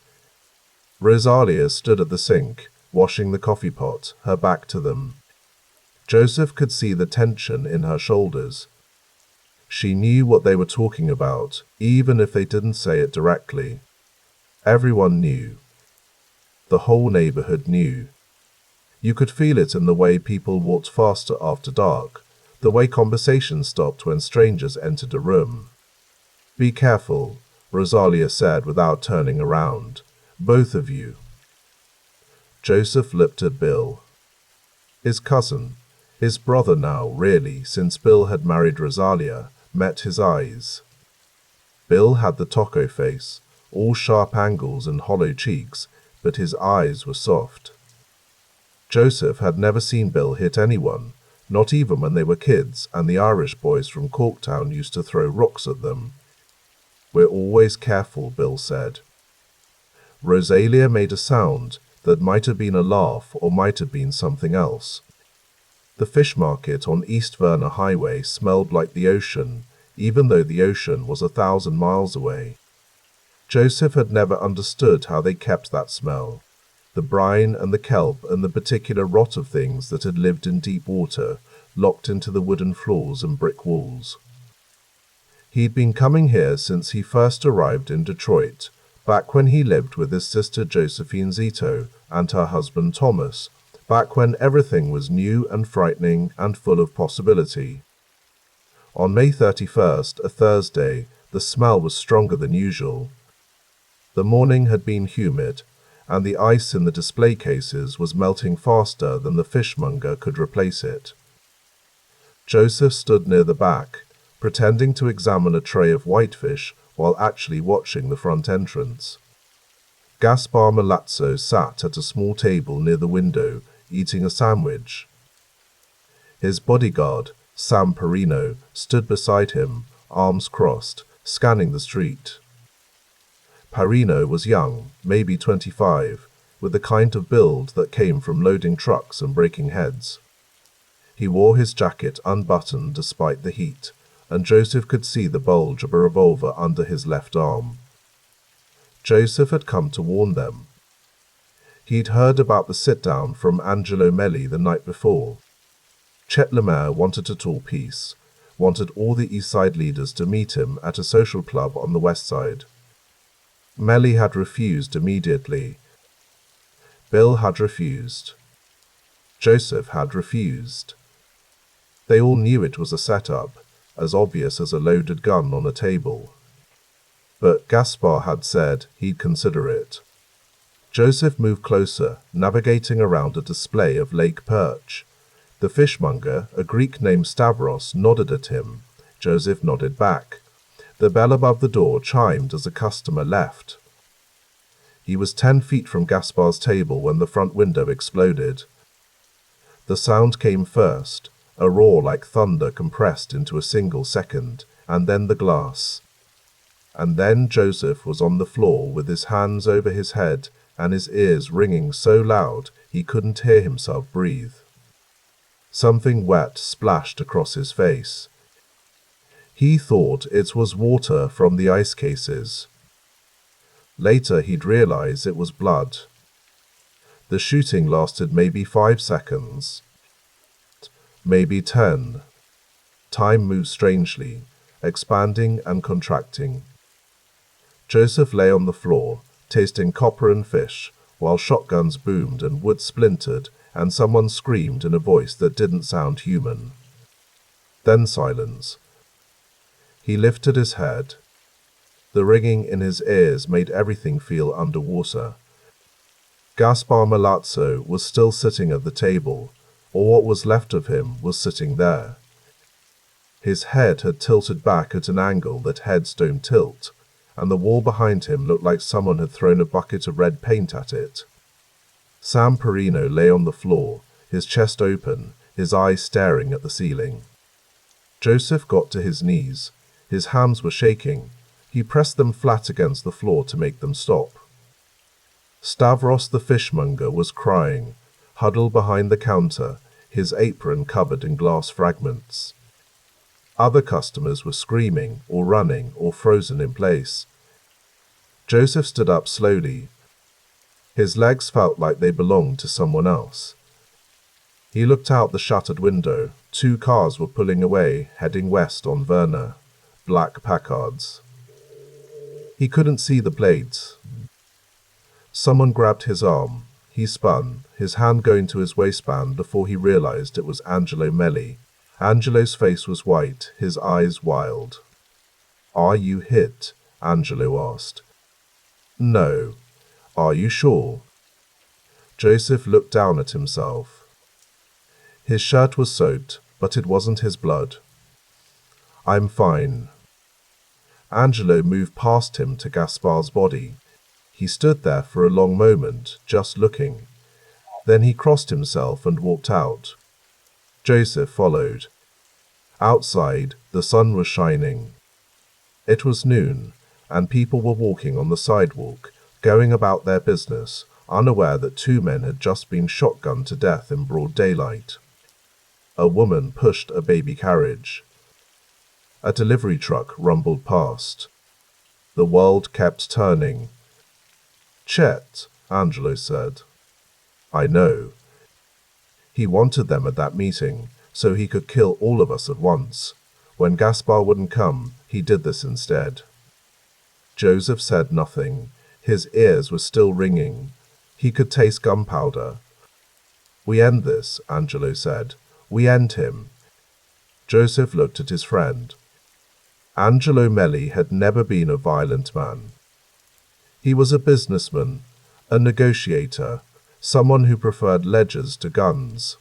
Rosalia stood at the sink, washing the coffee pot, her back to them. Joseph could see the tension in her shoulders. She knew what they were talking about, even if they didn't say it directly. Everyone knew. The whole neighborhood knew. You could feel it in the way people walked faster after dark, the way conversations stopped when strangers entered a room. "Be careful," Rosalia said without turning around. "Both of you." Joseph looked at Bill. His cousin, his brother now, really, since Bill had married Rosalia, met his eyes. Bill had the taco face, all sharp angles and hollow cheeks, but his eyes were soft. Joseph had never seen Bill hit anyone, not even when they were kids and the Irish boys from Corktown used to throw rocks at them. "We're always careful," Bill said. Rosalia made a sound that might have been a laugh or might have been something else. The fish market on East Verna Highway smelled like the ocean, even though the ocean was 1,000 miles away. Joseph had never understood how they kept that smell, the brine and the kelp and the particular rot of things that had lived in deep water, locked into the wooden floors and brick walls. He'd been coming here since he first arrived in Detroit, back when he lived with his sister Josephine Zito and her husband Thomas, back when everything was new and frightening and full of possibility. On May 31st, a Thursday, the smell was stronger than usual. The morning had been humid, and the ice in the display cases was melting faster than the fishmonger could replace it. Joseph stood near the back, pretending to examine a tray of whitefish while actually watching the front entrance. Gaspar Milazzo sat at a small table near the window, eating a sandwich. His bodyguard, Sam Perino, stood beside him, arms crossed, scanning the street. Perino was young, maybe 25, with the kind of build that came from loading trucks and breaking heads. He wore his jacket unbuttoned despite the heat, and Joseph could see the bulge of a revolver under his left arm. Joseph had come to warn them. He'd heard about the sit-down from Angelo Melli the night before. Chet Lemaire wanted to talk peace, wanted all the East Side leaders to meet him at a social club on the West Side. Melli had refused immediately. Bill had refused. Joseph had refused. They all knew it was a setup, as obvious as a loaded gun on a table. But Gaspar had said he'd consider it. Joseph moved closer, navigating around a display of lake perch. The fishmonger, a Greek named Stavros, nodded at him. Joseph nodded back. The bell above the door chimed as a customer left. He was 10 feet from Gaspar's table when the front window exploded. The sound came first, a roar like thunder compressed into a single second, and then the glass. And then Joseph was on the floor with his hands over his head and his ears ringing so loud he couldn't hear himself breathe. Something wet splashed across his face. He thought it was water from the ice cases. Later he'd realize it was blood. The shooting lasted maybe 5 seconds. Maybe 10. Time moved strangely, expanding and contracting. Joseph lay on the floor, tasting copper and fish, while shotguns boomed and wood splintered and someone screamed in a voice that didn't sound human. Then silence. He lifted his head. The ringing in his ears made everything feel underwater. Gaspar Milazzo was still sitting at the table, or what was left of him was sitting there. His head had tilted back at an angle that heads don't tilt, and the wall behind him looked like someone had thrown a bucket of red paint at it. Sam Perino lay on the floor, his chest open, his eyes staring at the ceiling. Joseph got to his knees. His hands were shaking. He pressed them flat against the floor to make them stop. Stavros the fishmonger was crying, huddled behind the counter, his apron covered in glass fragments. Other customers were screaming or running or frozen in place. Joseph stood up slowly. His legs felt like they belonged to someone else. He looked out the shuttered window. 2 cars were pulling away, heading west on Verna. Black Packards. He couldn't see the blades. Someone grabbed his arm. He spun, his hand going to his waistband before he realized it was Angelo Melli. Angelo's face was white, his eyes wild. "Are you hit?" Angelo asked. "No." "Are you sure?" Joseph looked down at himself. His shirt was soaked, but it wasn't his blood. "I'm fine." Angelo moved past him to Gaspar's body. He stood there for a long moment, just looking. Then he crossed himself and walked out. Joseph followed. Outside, the sun was shining. It was noon, and people were walking on the sidewalk, going about their business, unaware that 2 men had just been shotgunned to death in broad daylight. A woman pushed a baby carriage. A delivery truck rumbled past. The world kept turning. "Chet," Angelo said. "I know." He wanted them at that meeting, so he could kill all of us at once. When Gaspar wouldn't come, he did this instead. Joseph said nothing. His ears were still ringing. He could taste gunpowder. "We end this," Angelo said. "We end him." Joseph looked at his friend. Angelo Melli had never been a violent man. He was a businessman, a negotiator, someone who preferred ledgers to guns.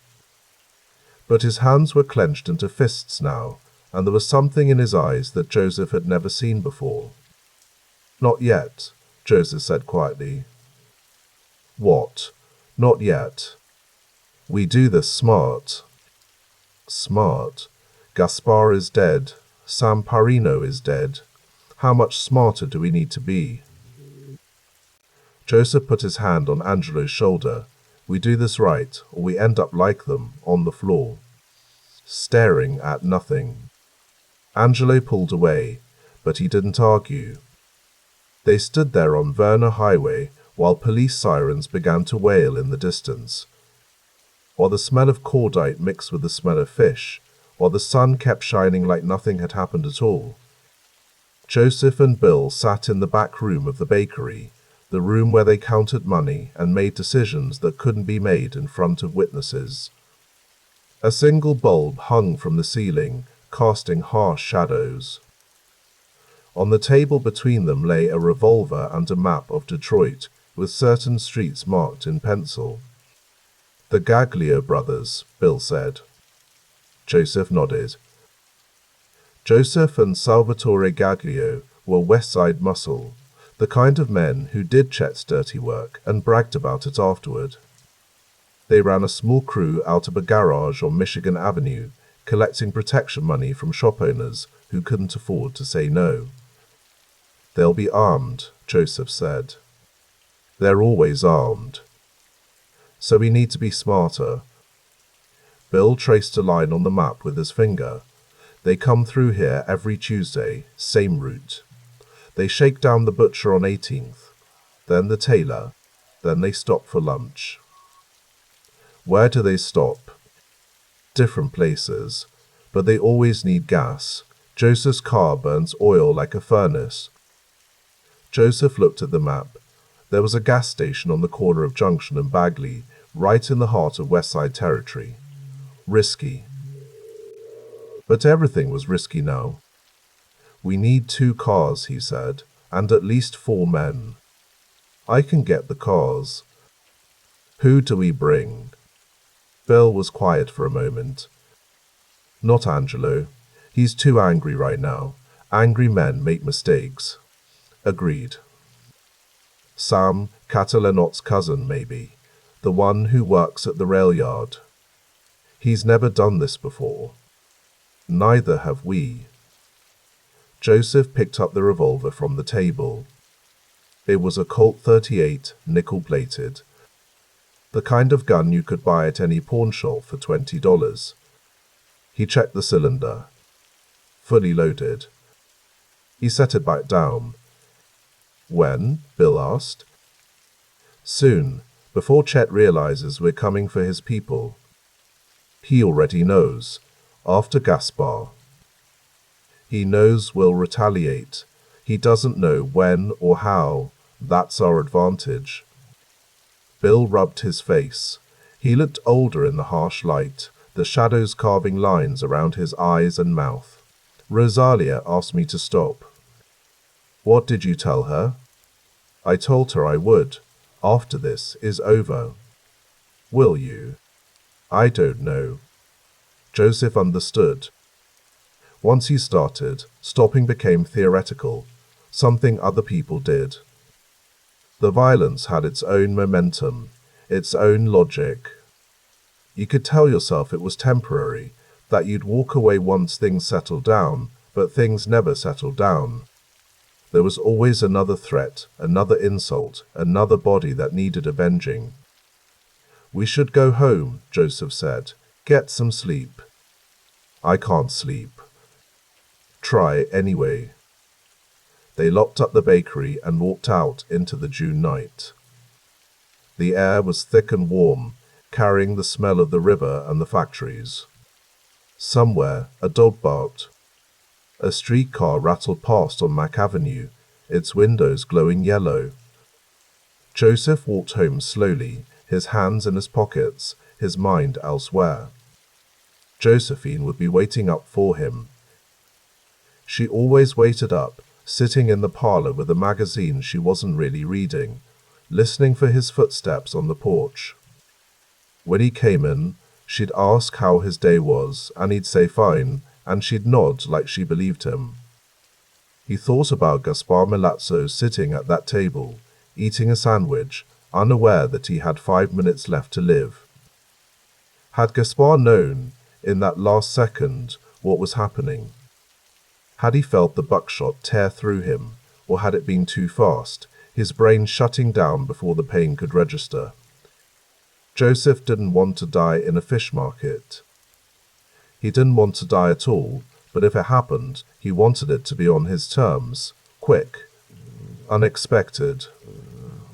But his hands were clenched into fists now, and there was something in his eyes that Joseph had never seen before. "Not yet," Joseph said quietly. "What? Not yet. We do this smart." "Smart? Gaspar is dead. Sam Parino is dead. How much smarter do we need to be?" Joseph put his hand on Angelo's shoulder. "We do this right, or we end up like them, on the floor, staring at nothing." Angelo pulled away, but he didn't argue. They stood there on Werner Highway while police sirens began to wail in the distance, while the smell of cordite mixed with the smell of fish, while the sun kept shining like nothing had happened at all. Joseph and Bill sat in the back room of the bakery, the room where they counted money and made decisions that couldn't be made in front of witnesses. A single bulb hung from the ceiling, casting harsh shadows. On the table between them lay a revolver and a map of Detroit, with certain streets marked in pencil. "The Gaglio brothers," Bill said. Joseph nodded. Joseph and Salvatore Gaglio were West Side muscle, the kind of men who did Chet's dirty work and bragged about it afterward. They ran a small crew out of a garage on Michigan Avenue, collecting protection money from shop owners who couldn't afford to say no. "They'll be armed," Joseph said. "They're always armed. So we need to be smarter." Bill traced a line on the map with his finger. "They come through here every Tuesday, same route. They shake down the butcher on 18th, then the tailor, then they stop for lunch." "Where do they stop?" "Different places, but they always need gas. Joseph's car burns oil like a furnace." Joseph looked at the map. There was a gas station on the corner of Junction and Bagley, right in the heart of West Side territory. Risky. But everything was risky now. "We need 2 cars," he said, "and at least 4 men. I can get the cars." "Who do we bring?" Bill was quiet for a moment. "Not Angelo. He's too angry right now. Angry men make mistakes." "Agreed." "Sam, Catalanot's cousin, maybe. The one who works at the rail yard. He's never done this before." "Neither have we." Joseph picked up the revolver from the table. It was a Colt 38, nickel-plated. The kind of gun you could buy at any pawn shop for $20. He checked the cylinder. Fully loaded. He set it back down. "When?" Bill asked. "Soon, before Chet realizes we're coming for his people." "He already knows. After Gaspar. He knows we'll retaliate. He doesn't know when or how. That's our advantage." Bill rubbed his face. He looked older in the harsh light, the shadows carving lines around his eyes and mouth. "Rosalia asked me to stop." "What did you tell her?" "I told her I would. After this is over." "Will you?" "I don't know." Joseph understood. Once he started, stopping became theoretical, something other people did. The violence had its own momentum, its own logic. You could tell yourself it was temporary, that you'd walk away once things settled down, but things never settled down. There was always another threat, another insult, another body that needed avenging. "We should go home," Joseph said. "Get some sleep." "I can't sleep." "Try anyway." They locked up the bakery and walked out into the June night. The air was thick and warm, carrying the smell of the river and the factories. Somewhere, a dog barked. A streetcar rattled past on Mack Avenue, its windows glowing yellow. Joseph walked home slowly, his hands in his pockets, his mind elsewhere. Josephine would be waiting up for him. She always waited up, sitting in the parlor with a magazine she wasn't really reading, listening for his footsteps on the porch. When he came in, she'd ask how his day was, and he'd say fine, and she'd nod like she believed him. He thought about Gaspar Milazzo sitting at that table, eating a sandwich, unaware that he had 5 minutes left to live. Had Gaspar known, in that last second, what was happening? Had he felt the buckshot tear through him, or had it been too fast, his brain shutting down before the pain could register? Joseph didn't want to die in a fish market. He didn't want to die at all, but if it happened, he wanted it to be on his terms, quick, unexpected,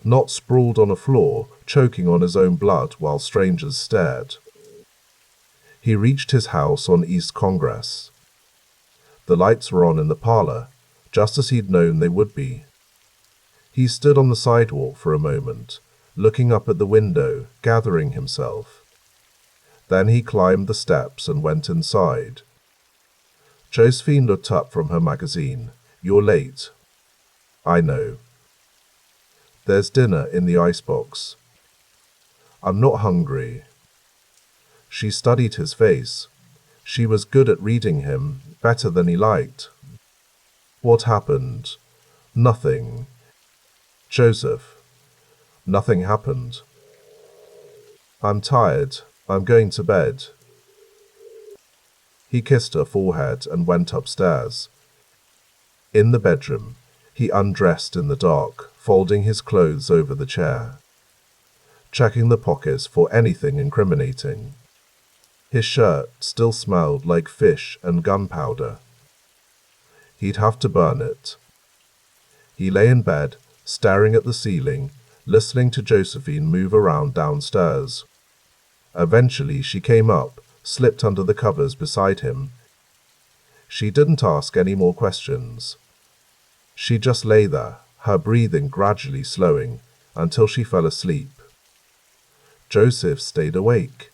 not sprawled on a floor, choking on his own blood while strangers stared. He reached his house on East Congress. The lights were on in the parlor, just as he'd known they would be. He stood on the sidewalk for a moment, looking up at the window, gathering himself. Then he climbed the steps and went inside. Josephine looked up from her magazine. "You're late." "I know." "There's dinner in the icebox." "I'm not hungry." She studied his face. She was good at reading him, better than he liked. "What happened?" "Nothing." "Joseph." "Nothing happened." "I'm tired. I'm going to bed." He kissed her forehead and went upstairs. In the bedroom, he undressed in the dark, folding his clothes over the chair, checking the pockets for anything incriminating. His shirt still smelled like fish and gunpowder. He'd have to burn it. He lay in bed, staring at the ceiling, listening to Josephine move around downstairs. Eventually she came up, slipped under the covers beside him. She didn't ask any more questions. She just lay there, her breathing gradually slowing, until she fell asleep. Joseph stayed awake.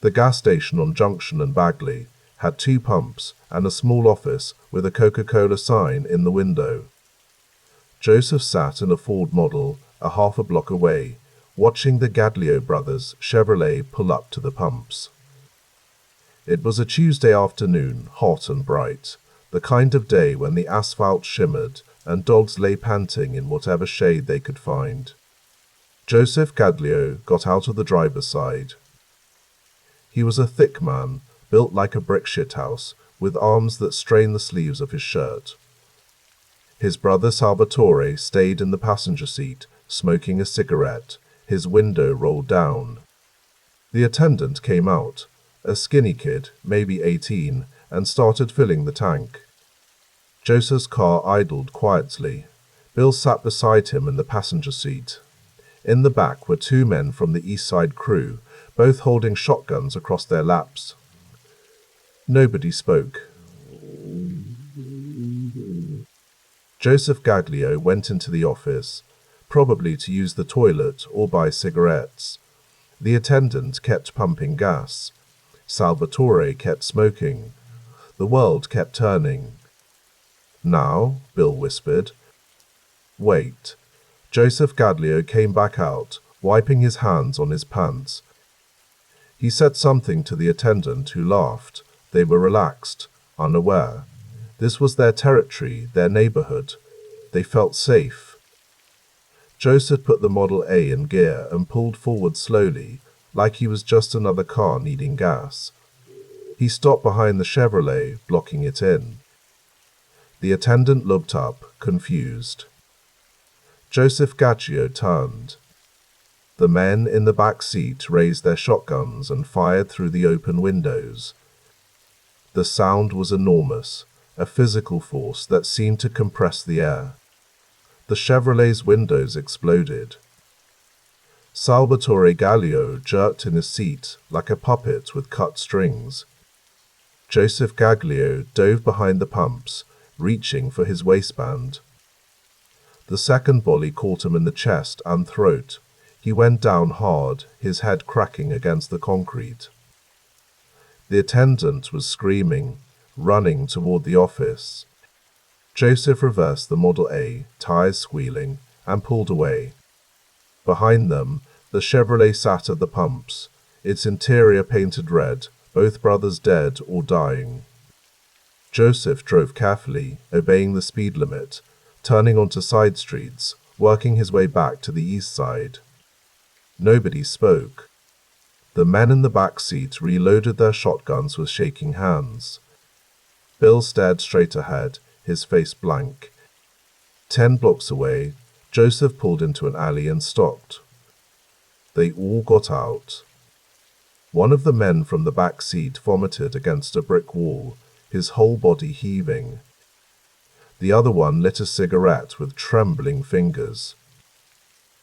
The gas station on Junction and Bagley had 2 pumps and a small office with a Coca-Cola sign in the window. Joseph sat in a Ford Model a half a block away, watching the Gaglio brothers' Chevrolet pull up to the pumps. It was a Tuesday afternoon, hot and bright, the kind of day when the asphalt shimmered and dogs lay panting in whatever shade they could find. Joseph Gaglio got out of the driver's side. He was a thick man, built like a brick shithouse, with arms that strained the sleeves of his shirt. His brother Salvatore stayed in the passenger seat, smoking a cigarette, his window rolled down. The attendant came out, a skinny kid, maybe 18, and started filling the tank. Joseph's car idled quietly. Bill sat beside him in the passenger seat. In the back were 2 men from the East Side crew, both holding shotguns across their laps. Nobody spoke. Joseph Gaglio went into the office, probably to use the toilet or buy cigarettes. The attendant kept pumping gas. Salvatore kept smoking. The world kept turning. "Now," Bill whispered. "Wait." Joseph Gaglio came back out, wiping his hands on his pants. He said something to the attendant, who laughed. They were relaxed, unaware. This was their territory, their neighborhood. They felt safe. Joseph put the Model A in gear and pulled forward slowly, like he was just another car needing gas. He stopped behind the Chevrolet, blocking it in. The attendant looked up, confused. Joseph Gaglio turned. The men in the back seat raised their shotguns and fired through the open windows. The sound was enormous, a physical force that seemed to compress the air. The Chevrolet's windows exploded. Salvatore Gaglio jerked in his seat like a puppet with cut strings. Joseph Gaglio dove behind the pumps, reaching for his waistband. The second volley caught him in the chest and throat. He went down hard, his head cracking against the concrete. The attendant was screaming, running toward the office. Joseph reversed the Model A, tires squealing, and pulled away. Behind them, the Chevrolet sat at the pumps, its interior painted red, both brothers dead or dying. Joseph drove carefully, obeying the speed limit, turning onto side streets, working his way back to the east side. Nobody spoke. The men in the back seat reloaded their shotguns with shaking hands. Bill stared straight ahead, his face blank. 10 blocks away, Joseph pulled into an alley and stopped. They all got out. One of the men from the back seat vomited against a brick wall, his whole body heaving. The other one lit a cigarette with trembling fingers.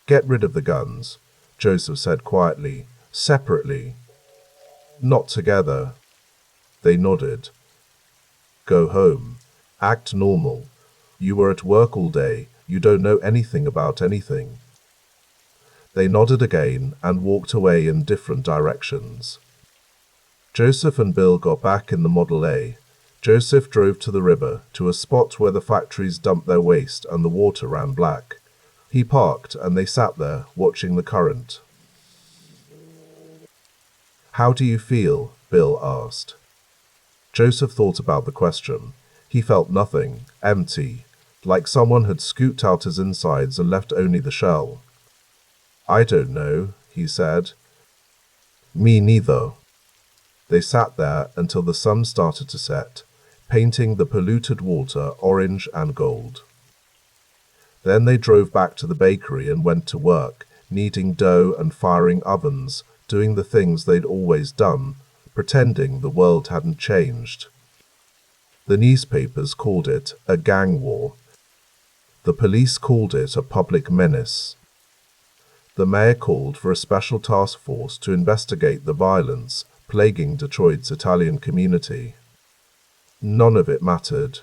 "Get rid of the guns," Joseph said quietly, "separately." "Not together." They nodded. "Go home. Act normal. You were at work all day. You don't know anything about anything." They nodded again and walked away in different directions. Joseph and Bill got back in the Model A. Joseph drove to the river, to a spot where the factories dumped their waste and the water ran black. He parked and they sat there, watching the current. "How do you feel?" Bill asked. Joseph thought about the question. He felt nothing, empty, like someone had scooped out his insides and left only the shell. "I don't know," he said. "Me neither." They sat there until the sun started to set, painting the polluted water orange and gold. Then they drove back to the bakery and went to work, kneading dough and firing ovens, doing the things they'd always done, pretending the world hadn't changed. The newspapers called it a gang war. The police called it a public menace. The mayor called for a special task force to investigate the violence plaguing Detroit's Italian community. None of it mattered.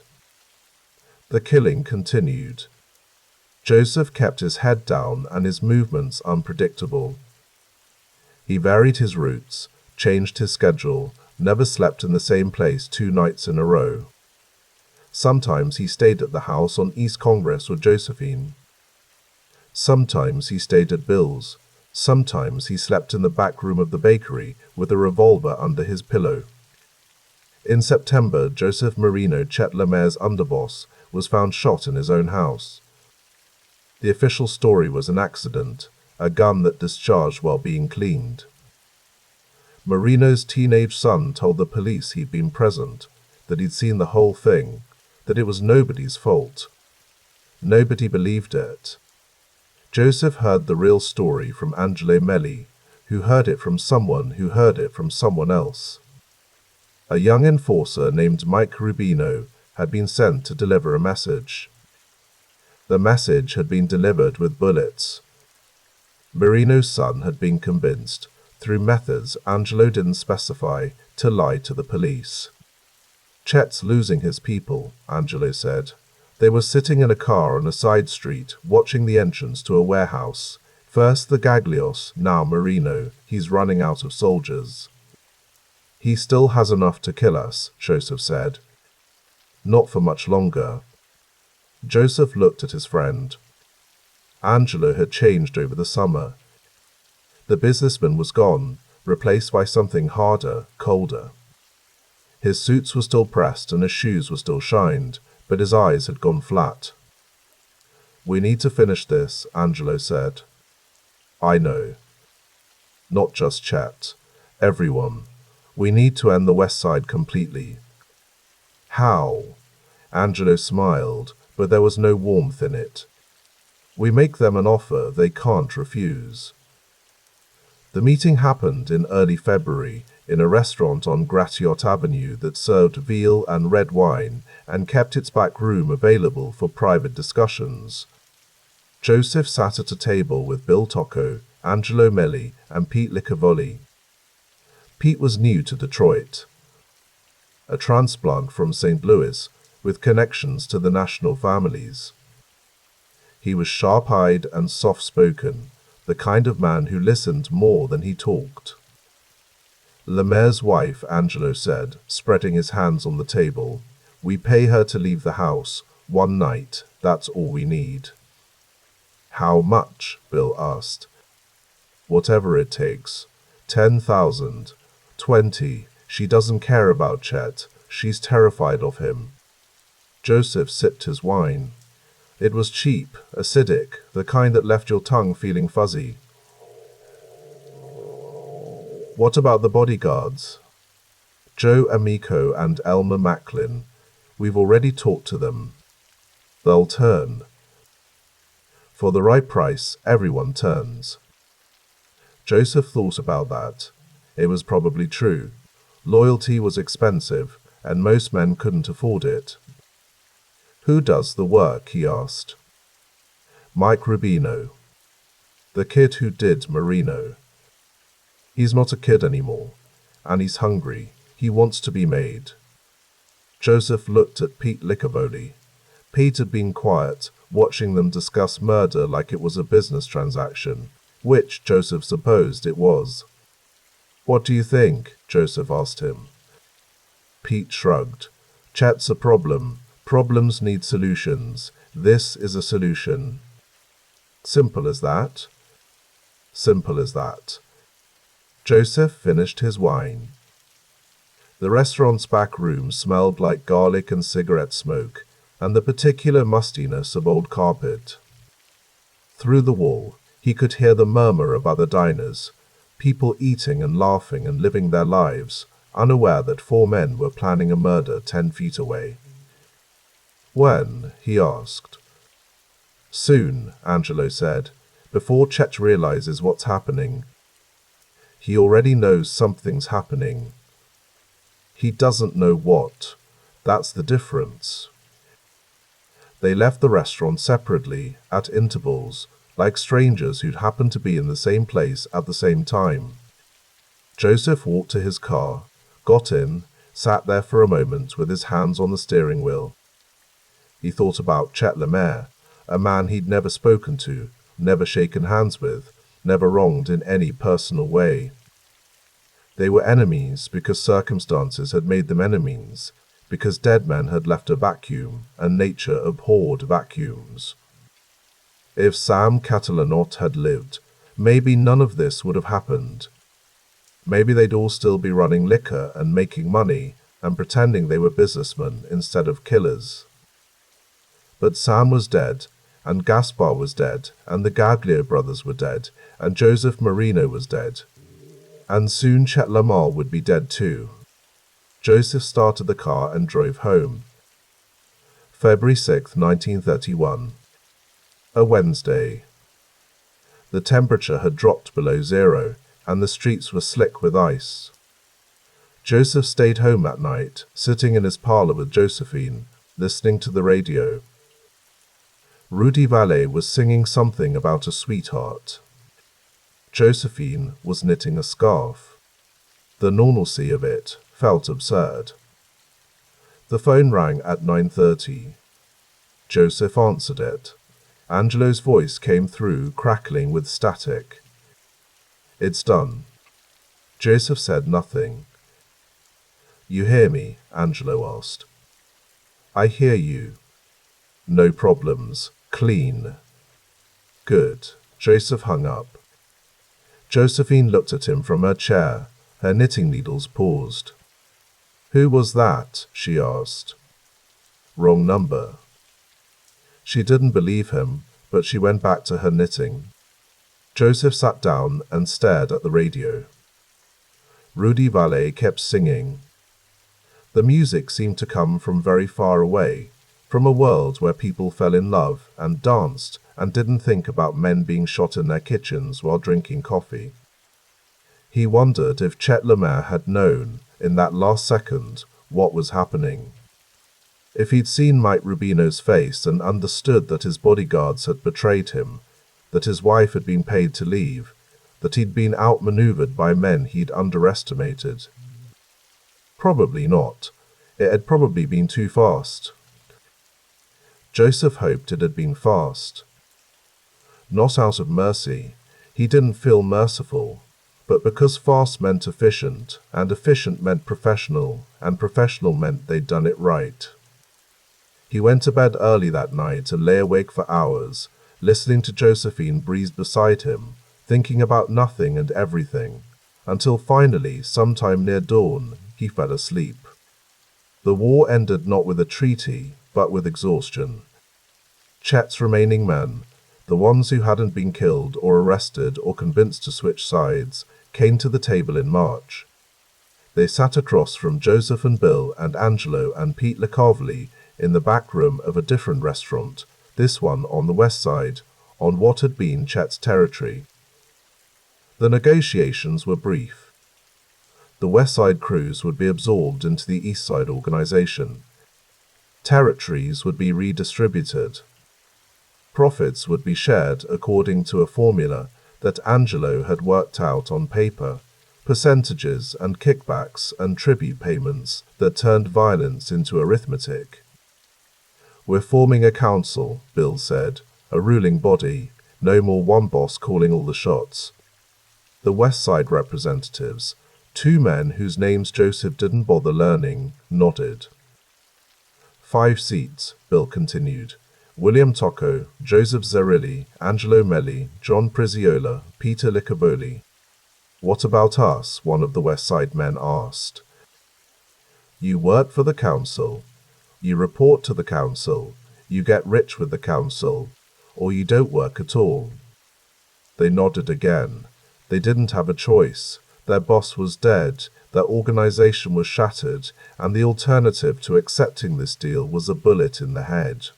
The killing continued. Joseph kept his head down and his movements unpredictable. He varied his routes, changed his schedule, never slept in the same place 2 nights in a row. Sometimes he stayed at the house on East Congress with Josephine. Sometimes he stayed at Bill's. Sometimes he slept in the back room of the bakery with a revolver under his pillow. In September, Joseph Marino, Chet Lemaire's underboss, was found shot in his own house. The official story was an accident, a gun that discharged while being cleaned. Marino's teenage son told the police he'd been present, that he'd seen the whole thing, that it was nobody's fault. Nobody believed it. Joseph heard the real story from Angelo Melli, who heard it from someone who heard it from someone else. A young enforcer named Mike Rubino had been sent to deliver a message. The message had been delivered with bullets. Marino's son had been convinced, through methods Angelo didn't specify, to lie to the police. "Chet's losing his people," Angelo said. They were sitting in a car on a side street, watching the entrance to a warehouse. First the Gaglios, now Marino. He's running out of soldiers. "He still has enough to kill us," Joseph said. "Not for much longer." Joseph looked at his friend. Angelo had changed over the summer. The businessman was gone, replaced by something harder, colder. His suits were still pressed and his shoes were still shined, but his eyes had gone flat. "We need to finish this," Angelo said. "I know. Not just Chet. Everyone. We need to end the West Side completely." "How?" Angelo smiled, but there was no warmth in it. "We make them an offer they can't refuse." The meeting happened in early February in a restaurant on Gratiot Avenue that served veal and red wine and kept its back room available for private discussions. Joseph sat at a table with Bill Tocco, Angelo Melli, and Pete Licavoli. Pete was new to Detroit, a transplant from St. Louis with connections to the national families. He was sharp-eyed and soft-spoken, the kind of man who listened more than he talked. Lemaire's wife, Angelo said, spreading his hands on the table. We pay her to leave the house. 1 night, that's all we need. How much? Bill asked. Whatever it takes. 10,000. 20. She doesn't care about Chet. She's terrified of him. Joseph sipped his wine. It was cheap, acidic, the kind that left your tongue feeling fuzzy. What about the bodyguards? Joe Amico and Elmer Macklin. We've already talked to them. They'll turn. For the right price, everyone turns. Joseph thought about that. It was probably true. Loyalty was expensive, and most men couldn't afford it. Who does the work? He asked. Mike Rubino. The kid who did Marino. He's not a kid anymore, and he's hungry. He wants to be made. Joseph looked at Pete Lickerboli. Pete had been quiet, watching them discuss murder like it was a business transaction, which Joseph supposed it was. What do you think? Joseph asked him. Pete shrugged. Chet's a problem. Problems need solutions. This is a solution. Simple as that? Simple as that. Joseph finished his wine. The restaurant's back room smelled like garlic and cigarette smoke, and the particular mustiness of old carpet. Through the wall, he could hear the murmur of other diners, people eating and laughing and living their lives, unaware that 4 men were planning a murder 10 feet away. When? He asked. Soon, Angelo said, before Chet realizes what's happening. He already knows something's happening. He doesn't know what. That's the difference. They left the restaurant separately, at intervals, like strangers who'd happened to be in the same place at the same time. Joseph walked to his car, got in, sat there for a moment with his hands on the steering wheel. He thought about Chet Lemaire, a man he'd never spoken to, never shaken hands with, never wronged in any personal way. They were enemies because circumstances had made them enemies, because dead men had left a vacuum, and nature abhorred vacuums. If Sam Catalanot had lived, maybe none of this would have happened. Maybe they'd all still be running liquor and making money and pretending they were businessmen instead of killers. But Sam was dead, and Gaspar was dead, and the Gaglio brothers were dead, and Joseph Marino was dead. And soon Chet Lamar would be dead too. Joseph started the car and drove home. February 6, 1931. A Wednesday. The temperature had dropped below 0, and the streets were slick with ice. Joseph stayed home that night, sitting in his parlor with Josephine, listening to the radio. Rudy Valle was singing something about a sweetheart. Josephine was knitting a scarf. The normalcy of it felt absurd. The phone rang at 9:30. Joseph answered it. Angelo's voice came through, crackling with static. It's done. Joseph said nothing. You hear me? Angelo asked. I hear you. No problems. Clean. Good. Joseph hung up. Josephine looked at him from her chair. Her knitting needles paused. Who was that? She asked. Wrong number. She didn't believe him, but she went back to her knitting. Joseph sat down and stared at the radio. Rudy Valle kept singing. The music seemed to come from very far away, from a world where people fell in love and danced and didn't think about men being shot in their kitchens while drinking coffee. He wondered if Chet Lemaire had known, in that last second, what was happening. If he'd seen Mike Rubino's face and understood that his bodyguards had betrayed him, that his wife had been paid to leave, that he'd been outmaneuvered by men he'd underestimated. Probably not. It had probably been too fast. Joseph hoped it had been fast. Not out of mercy. He didn't feel merciful, but because fast meant efficient, and efficient meant professional, and professional meant they'd done it right. He went to bed early that night and lay awake for hours, listening to Josephine breathe beside him, thinking about nothing and everything, until finally, sometime near dawn, he fell asleep. The war ended not with a treaty, but with exhaustion. Chet's remaining men, the ones who hadn't been killed or arrested or convinced to switch sides, came to the table in March. They sat across from Joseph and Bill and Angelo and Pete LeCarvely in the back room of a different restaurant, this one on the west side, on what had been Chet's territory. The negotiations were brief. The West Side crews would be absorbed into the East Side organization. Territories would be redistributed. Profits would be shared according to a formula that Angelo had worked out on paper, percentages and kickbacks and tribute payments that turned violence into arithmetic. "We're forming a council," Bill said, "a ruling body, no more one boss calling all the shots." The West Side representatives, two men whose names Joseph didn't bother learning, nodded. 5 seats, Bill continued. William Tocco, Joseph Zerilli, Angelo Melli, John Prizziola, Peter Licaboli. "What about us?" one of the West Side men asked. "You work for the council. You report to the council. You get rich with the council. Or you don't work at all." They nodded again. They didn't have a choice. Their boss was dead, their organization was shattered, and the alternative to accepting this deal was a bullet in the head.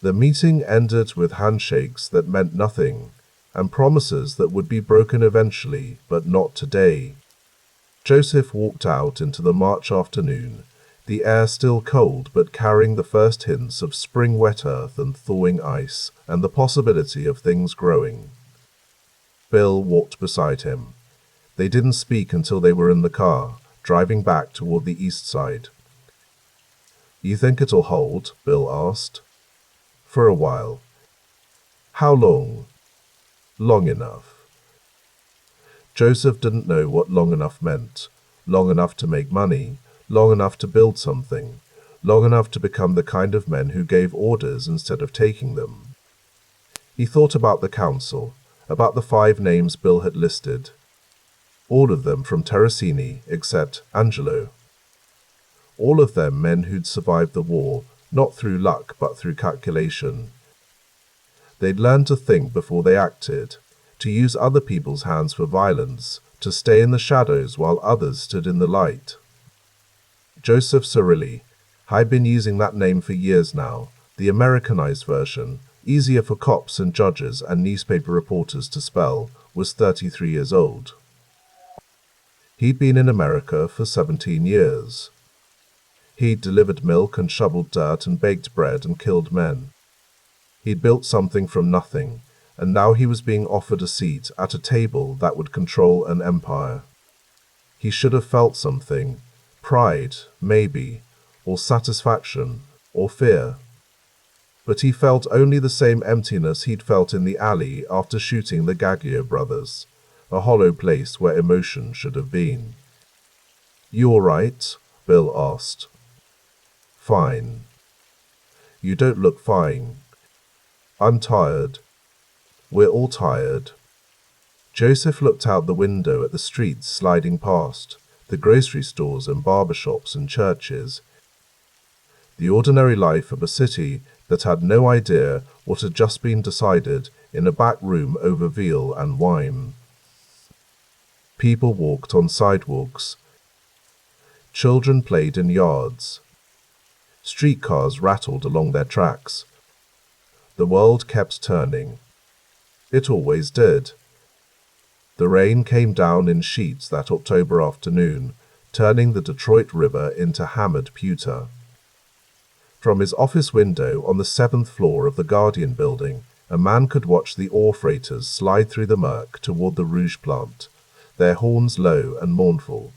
The meeting ended with handshakes that meant nothing, and promises that would be broken eventually, but not today. Joseph walked out into the March afternoon, the air still cold but carrying the first hints of spring wet earth and thawing ice, and the possibility of things growing. Bill walked beside him. They didn't speak until they were in the car, driving back toward the East Side. "You think it'll hold?" Bill asked. "For a while." "How long?" "Long enough." Joseph didn't know what long enough meant. Long enough to make money, long enough to build something, long enough to become the kind of men who gave orders instead of taking them. He thought about the council, about the 5 names Bill had listed. All of them from Terracini, except Angelo. All of them men who'd survived the war, not through luck but through calculation. They'd learned to think before they acted, to use other people's hands for violence, to stay in the shadows while others stood in the light. Joseph Zerilli. I've been using that name for years now, the Americanized version, easier for cops and judges and newspaper reporters to spell, was 33 years old. He'd been in America for 17 years. He'd delivered milk and shoveled dirt and baked bread and killed men. He'd built something from nothing, and now he was being offered a seat at a table that would control an empire. He should have felt something, pride, maybe, or satisfaction, or fear. But he felt only the same emptiness he'd felt in the alley after shooting the Gaglio brothers, a hollow place where emotion should have been. "You all right?" Bill asked. "Fine." "You don't look fine." "I'm tired." "We're all tired." Joseph looked out the window at the streets sliding past, the grocery stores and barber shops and churches. The ordinary life of a city that had no idea what had just been decided in a back room over veal and wine. People walked on sidewalks. Children played in yards. Streetcars rattled along their tracks. The world kept turning. It always did. The rain came down in sheets that October afternoon, turning the Detroit River into hammered pewter. From his office window on the 7th floor of the Guardian building, a man could watch the ore freighters slide through the murk toward the Rouge plant, their horns low and mournful.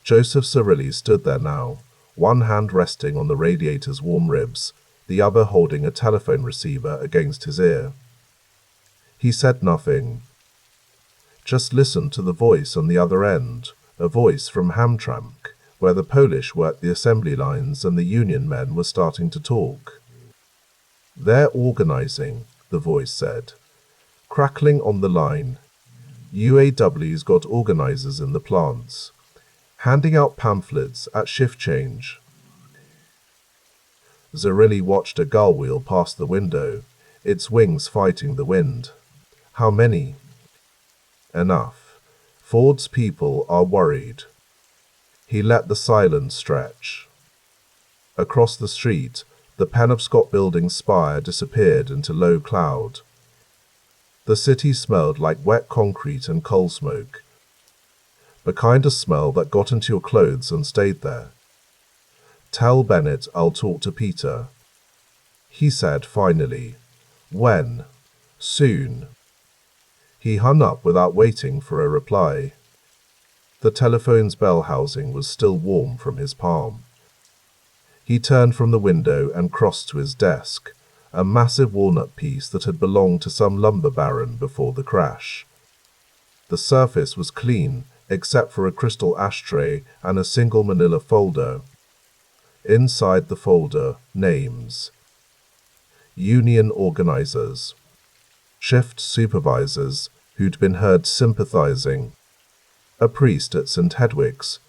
Joseph Zerilli stood there now, one hand resting on the radiator's warm ribs, the other holding a telephone receiver against his ear. He said nothing. Just listened to the voice on the other end, a voice from Hamtramck, where the Polish were at the assembly lines and the Union men were starting to talk. "They're organizing," the voice said. Crackling on the line. UAW's got organizers in the plants, handing out pamphlets at shift change. Zerilli watched a gull wheel past the window, its wings fighting the wind. How many? Enough. Ford's people are worried. He let the silence stretch. Across the street, the Penobscot building's spire disappeared into low cloud. The city smelled like wet concrete and coal smoke. The kind of smell that got into your clothes and stayed there. "Tell Bennett I'll talk to Peter," he said finally. "When?" "Soon." He hung up without waiting for a reply. The telephone's bell housing was still warm from his palm. He turned from the window and crossed to his desk, a massive walnut piece that had belonged to some lumber baron before the crash. The surface was clean, except for a crystal ashtray and a single manila folder. Inside the folder, names. Union organizers. Shift supervisors who'd been heard sympathizing. A priest at St. Hedwig's,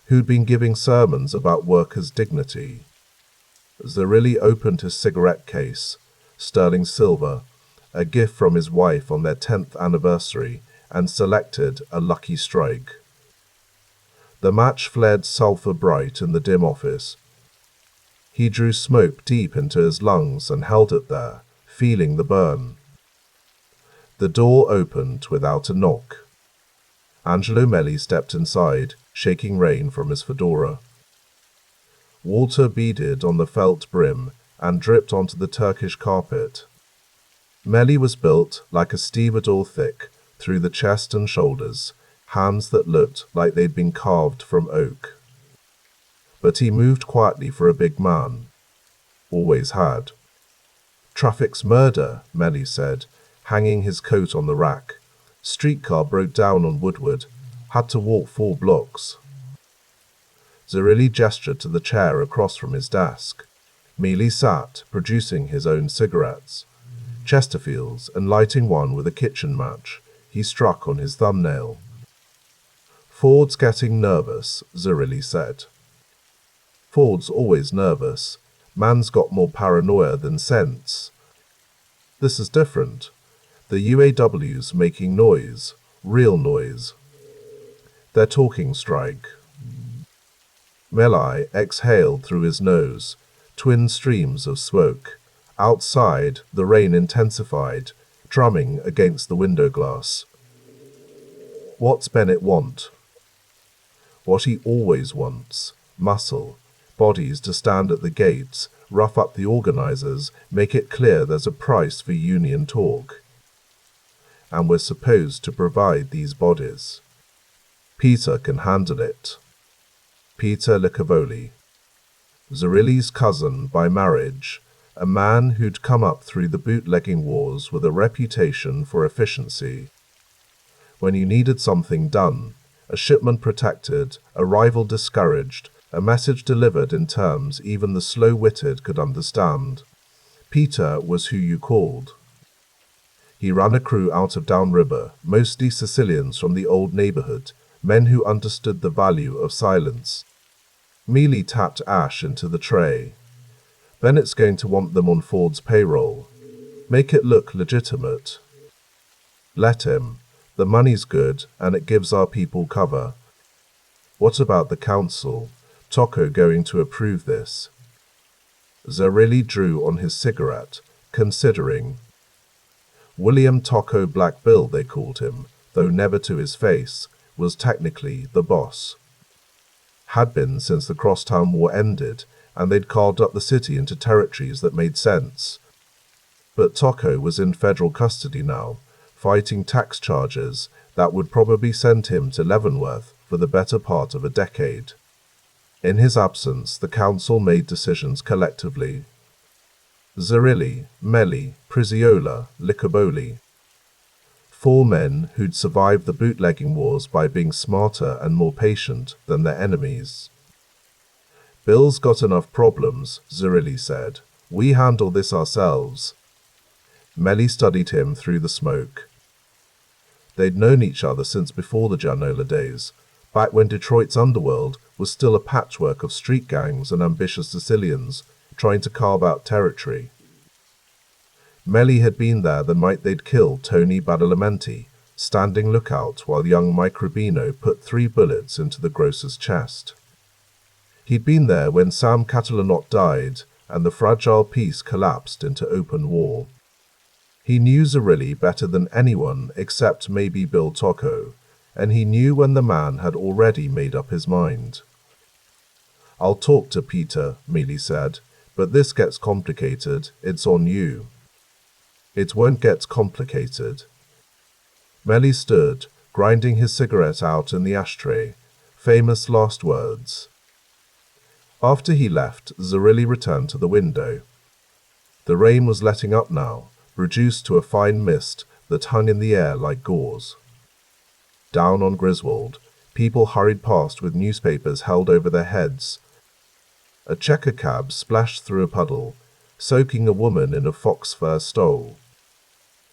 who'd been giving sermons about workers' dignity. Zerilli opened his cigarette case, sterling silver, a gift from his wife on their 10th anniversary, and selected a lucky strike. The match flared sulphur bright in the dim office. He drew smoke deep into his lungs and held it there, feeling the burn. The door opened without a knock. Angelo Melli stepped inside, shaking rain from his fedora. Water beaded on the felt brim and dripped onto the Turkish carpet. Melli was built like a stevedore thick, through the chest and shoulders, hands that looked like they'd been carved from oak. But he moved quietly for a big man. Always had. "Traffic's murder," Melli said, hanging his coat on the rack. "Streetcar broke down on Woodward. Had to walk 4 blocks." Zerilli gestured to the chair across from his desk. Mealy sat, producing his own cigarettes. Chesterfields, and lighting one with a kitchen match, he struck on his thumbnail. "Ford's getting nervous," Zerilli said. "Ford's always nervous. Man's got more paranoia than sense. This is different. The UAW's making noise, real noise. They're talking strike." Melli exhaled through his nose, twin streams of smoke. Outside, the rain intensified, drumming against the window glass. "What's Bennett want?" "What he always wants. Muscle. Bodies to stand at the gates, rough up the organizers, make it clear there's a price for union talk. And we're supposed to provide these bodies. Peter can handle it." Peter Licavoli. Zerilli's cousin by marriage, a man who'd come up through the bootlegging wars with a reputation for efficiency. When you needed something done, a shipment protected, a rival discouraged, a message delivered in terms even the slow-witted could understand, Peter was who you called. He ran a crew out of downriver, mostly Sicilians from the old neighborhood, men who understood the value of silence. Mealy tapped ash into the tray. "Bennett's going to want them on Ford's payroll. Make it look legitimate." "Let him. The money's good, and it gives our people cover." "What about the council? Tocco going to approve this?" Zerilli drew on his cigarette, considering. William Tocco Black Bill, they called him, though never to his face, was technically the boss. Had been since the Crosstown War ended, and they'd carved up the city into territories that made sense. But Tocco was in federal custody now, fighting tax charges that would probably send him to Leavenworth for the better part of a decade. In his absence, the council made decisions collectively. Zerilli, Melli, Priziola, Licoboli. 4 men who'd survived the bootlegging wars by being smarter and more patient than their enemies. Bill's got enough problems, Zerilli said. We handle this ourselves. Melli studied him through the smoke. They'd known each other since before the Janola days, back when Detroit's underworld was still a patchwork of street gangs and ambitious Sicilians trying to carve out territory. Melli had been there the night they'd killed Tony Badalamenti, standing lookout while young Mike Rubino put 3 bullets into the grocer's chest. He'd been there when Sam Catalanot died and the fragile peace collapsed into open war. He knew Zerilli better than anyone except maybe Bill Tocco, and he knew when the man had already made up his mind. I'll talk to Peter, Melli said, but this gets complicated, it's on you. It won't get complicated. Melli stood, grinding his cigarette out in the ashtray. Famous last words. After he left, Zerilli returned to the window. The rain was letting up now, reduced to a fine mist that hung in the air like gauze. Down on Griswold, people hurried past with newspapers held over their heads. A checker cab splashed through a puddle, soaking a woman in a fox fur stole.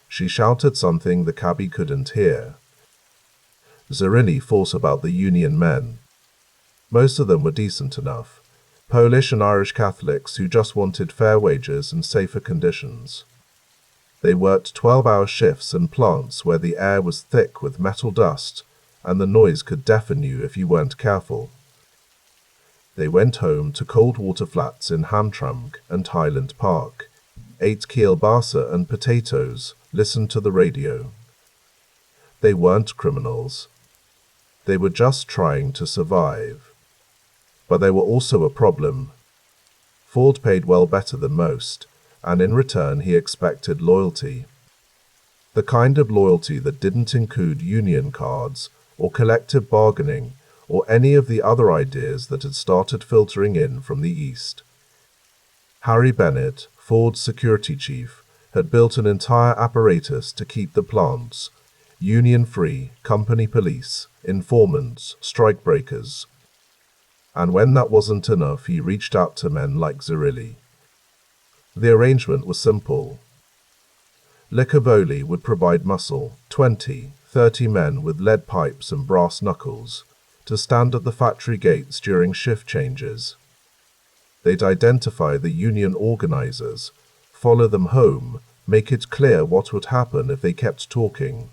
She shouted something the cabbie couldn't hear. Zerilli thought about the union men. Most of them were decent enough, Polish and Irish Catholics who just wanted fair wages and safer conditions. They worked 12-hour shifts in plants where the air was thick with metal dust and the noise could deafen you if you weren't careful. They went home to cold water flats in Hamtramck and Highland Park, ate kielbasa and potatoes, listened to the radio. They weren't criminals. They were just trying to survive. But they were also a problem. Ford paid well better than most, and in return he expected loyalty. The kind of loyalty that didn't include union cards, or collective bargaining, or any of the other ideas that had started filtering in from the East. Harry Bennett, Ford's security chief, had built an entire apparatus to keep the plants, union-free, company police, informants, strikebreakers. And when that wasn't enough, he reached out to men like Zerilli. The arrangement was simple. Licoboli would provide muscle, 20, 30 men with lead pipes and brass knuckles, to stand at the factory gates during shift changes. They'd identify the union organizers, follow them home, make it clear what would happen if they kept talking.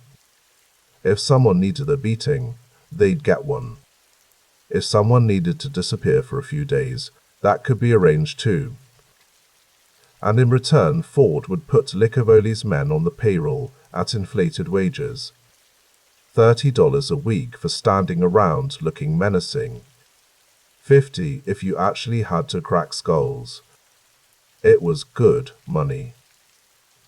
If someone needed a beating, they'd get one. If someone needed to disappear for a few days, that could be arranged too. And in return, Ford would put Licoboli's men on the payroll at inflated wages. $30 a week for standing around looking menacing. $50 if you actually had to crack skulls. It was good money.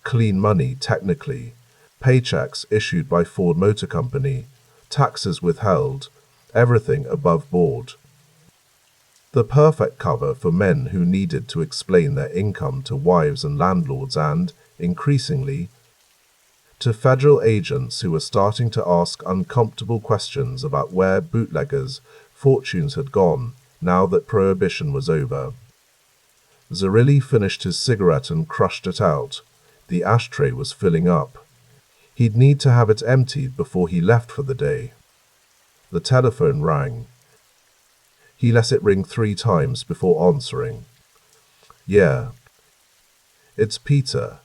Clean money, technically. Paychecks issued by Ford Motor Company, taxes withheld, everything above board. The perfect cover for men who needed to explain their income to wives and landlords and, increasingly, to federal agents who were starting to ask uncomfortable questions about where bootleggers' fortunes had gone now that prohibition was over. Zerilli finished his cigarette and crushed it out. The ashtray was filling up. He'd need to have it emptied before he left for the day. The telephone rang. He let it ring 3 times before answering. Yeah. It's Peter.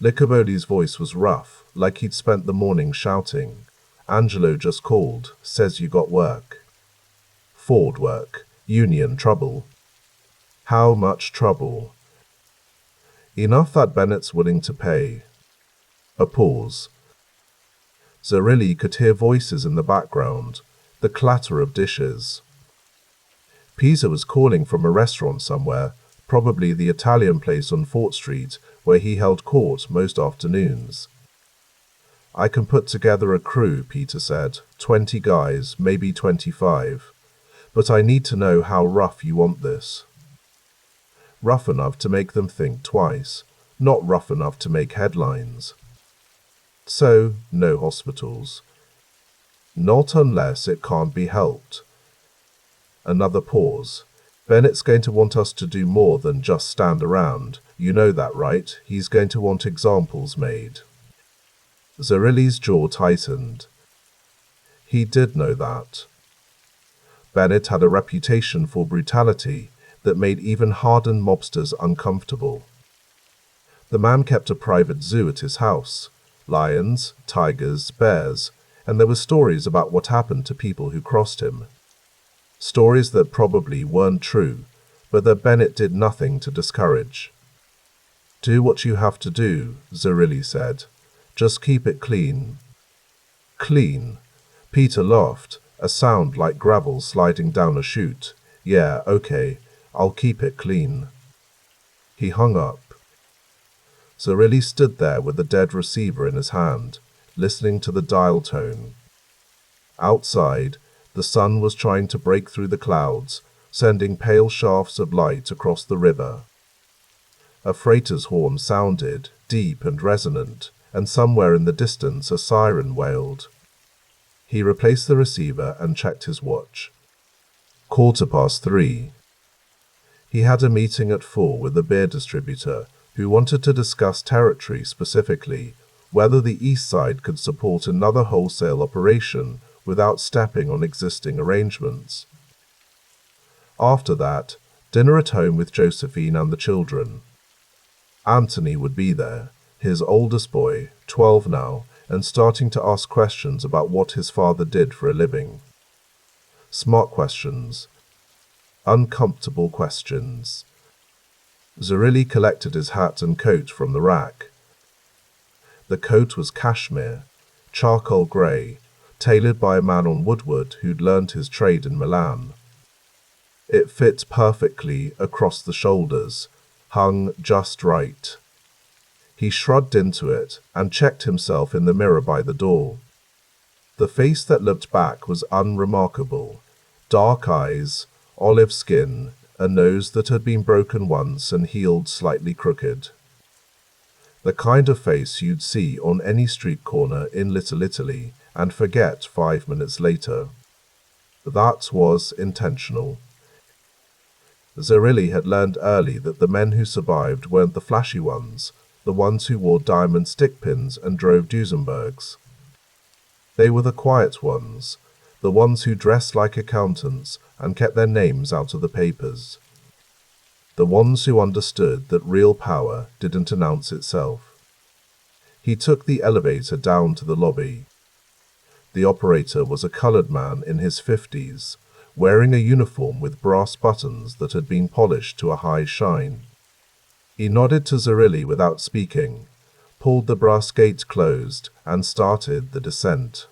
Licoboli's voice was rough, like he'd spent the morning shouting. Angelo just called, says you got work. Ford work. Union trouble. How much trouble? Enough that Bennett's willing to pay. A pause. Zerilli could hear voices in the background, the clatter of dishes. Pisa was calling from a restaurant somewhere, probably the Italian place on Fort Street where he held court most afternoons. I can put together a crew, Peter said, 20 guys, maybe 25. But I need to know how rough you want this. Rough enough to make them think twice, not rough enough to make headlines. So, no hospitals. Not unless it can't be helped. Another pause. Bennett's going to want us to do more than just stand around. You know that, right? He's going to want examples made. Zerilli's jaw tightened. He did know that. Bennett had a reputation for brutality that made even hardened mobsters uncomfortable. The man kept a private zoo at his house. Lions, tigers, bears, and there were stories about what happened to people who crossed him. Stories that probably weren't true, but that Bennett did nothing to discourage. Do what you have to do, Zerilli said. Just keep it clean. Clean? Peter laughed, a sound like gravel sliding down a chute. Yeah, okay, I'll keep it clean. He hung up. Zerilli stood there with the dead receiver in his hand, listening to the dial tone. Outside, the sun was trying to break through the clouds, sending pale shafts of light across the river. A freighter's horn sounded, deep and resonant, and somewhere in the distance a siren wailed. He replaced the receiver and checked his watch. 3:15. He had a meeting at 4 with a beer distributor who wanted to discuss territory, specifically whether the East Side could support another wholesale operation without stepping on existing arrangements. After that, dinner at home with Josephine and the children. Anthony would be there, his oldest boy, 12 now, and starting to ask questions about what his father did for a living. Smart questions. Uncomfortable questions. Zerilli collected his hat and coat from the rack. The coat was cashmere, charcoal grey, tailored by a man on Woodward who'd learned his trade in Milan. It fit perfectly across the shoulders, hung just right. He shrugged into it and checked himself in the mirror by the door. The face that looked back was unremarkable. Dark eyes, olive skin, a nose that had been broken once and healed slightly crooked. The kind of face you'd see on any street corner in Little Italy and forget 5 minutes later. That was intentional. Zerilli had learned early that the men who survived weren't the flashy ones, the ones who wore diamond stick pins and drove Duesenbergs. They were the quiet ones, the ones who dressed like accountants and kept their names out of the papers. The ones who understood that real power didn't announce itself. He took the elevator down to the lobby. The operator was a colored man in his 50s, wearing a uniform with brass buttons that had been polished to a high shine. He nodded to Zerilli without speaking, pulled the brass gate closed, and started the descent.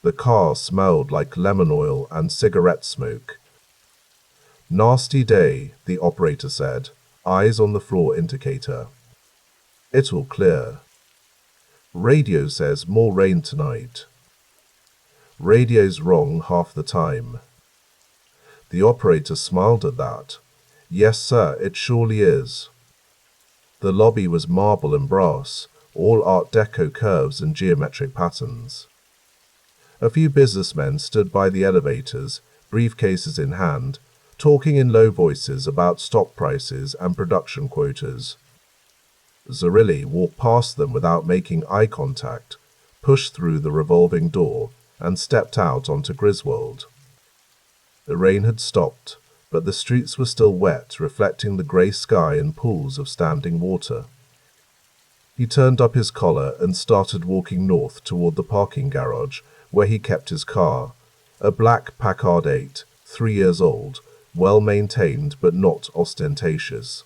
The car smelled like lemon oil and cigarette smoke. Nasty day, the operator said, eyes on the floor indicator. It'll clear. Radio says more rain tonight. Radio's wrong half the time. The operator smiled at that. Yes, sir, it surely is. The lobby was marble and brass, all Art Deco curves and geometric patterns. A few businessmen stood by the elevators, briefcases in hand, talking in low voices about stock prices and production quotas. Zerilli walked past them without making eye contact, pushed through the revolving door, and stepped out onto Griswold. The rain had stopped, but the streets were still wet, reflecting the grey sky and pools of standing water. He turned up his collar and started walking north toward the parking garage where he kept his car, a black Packard 8, 3 years old, well-maintained but not ostentatious.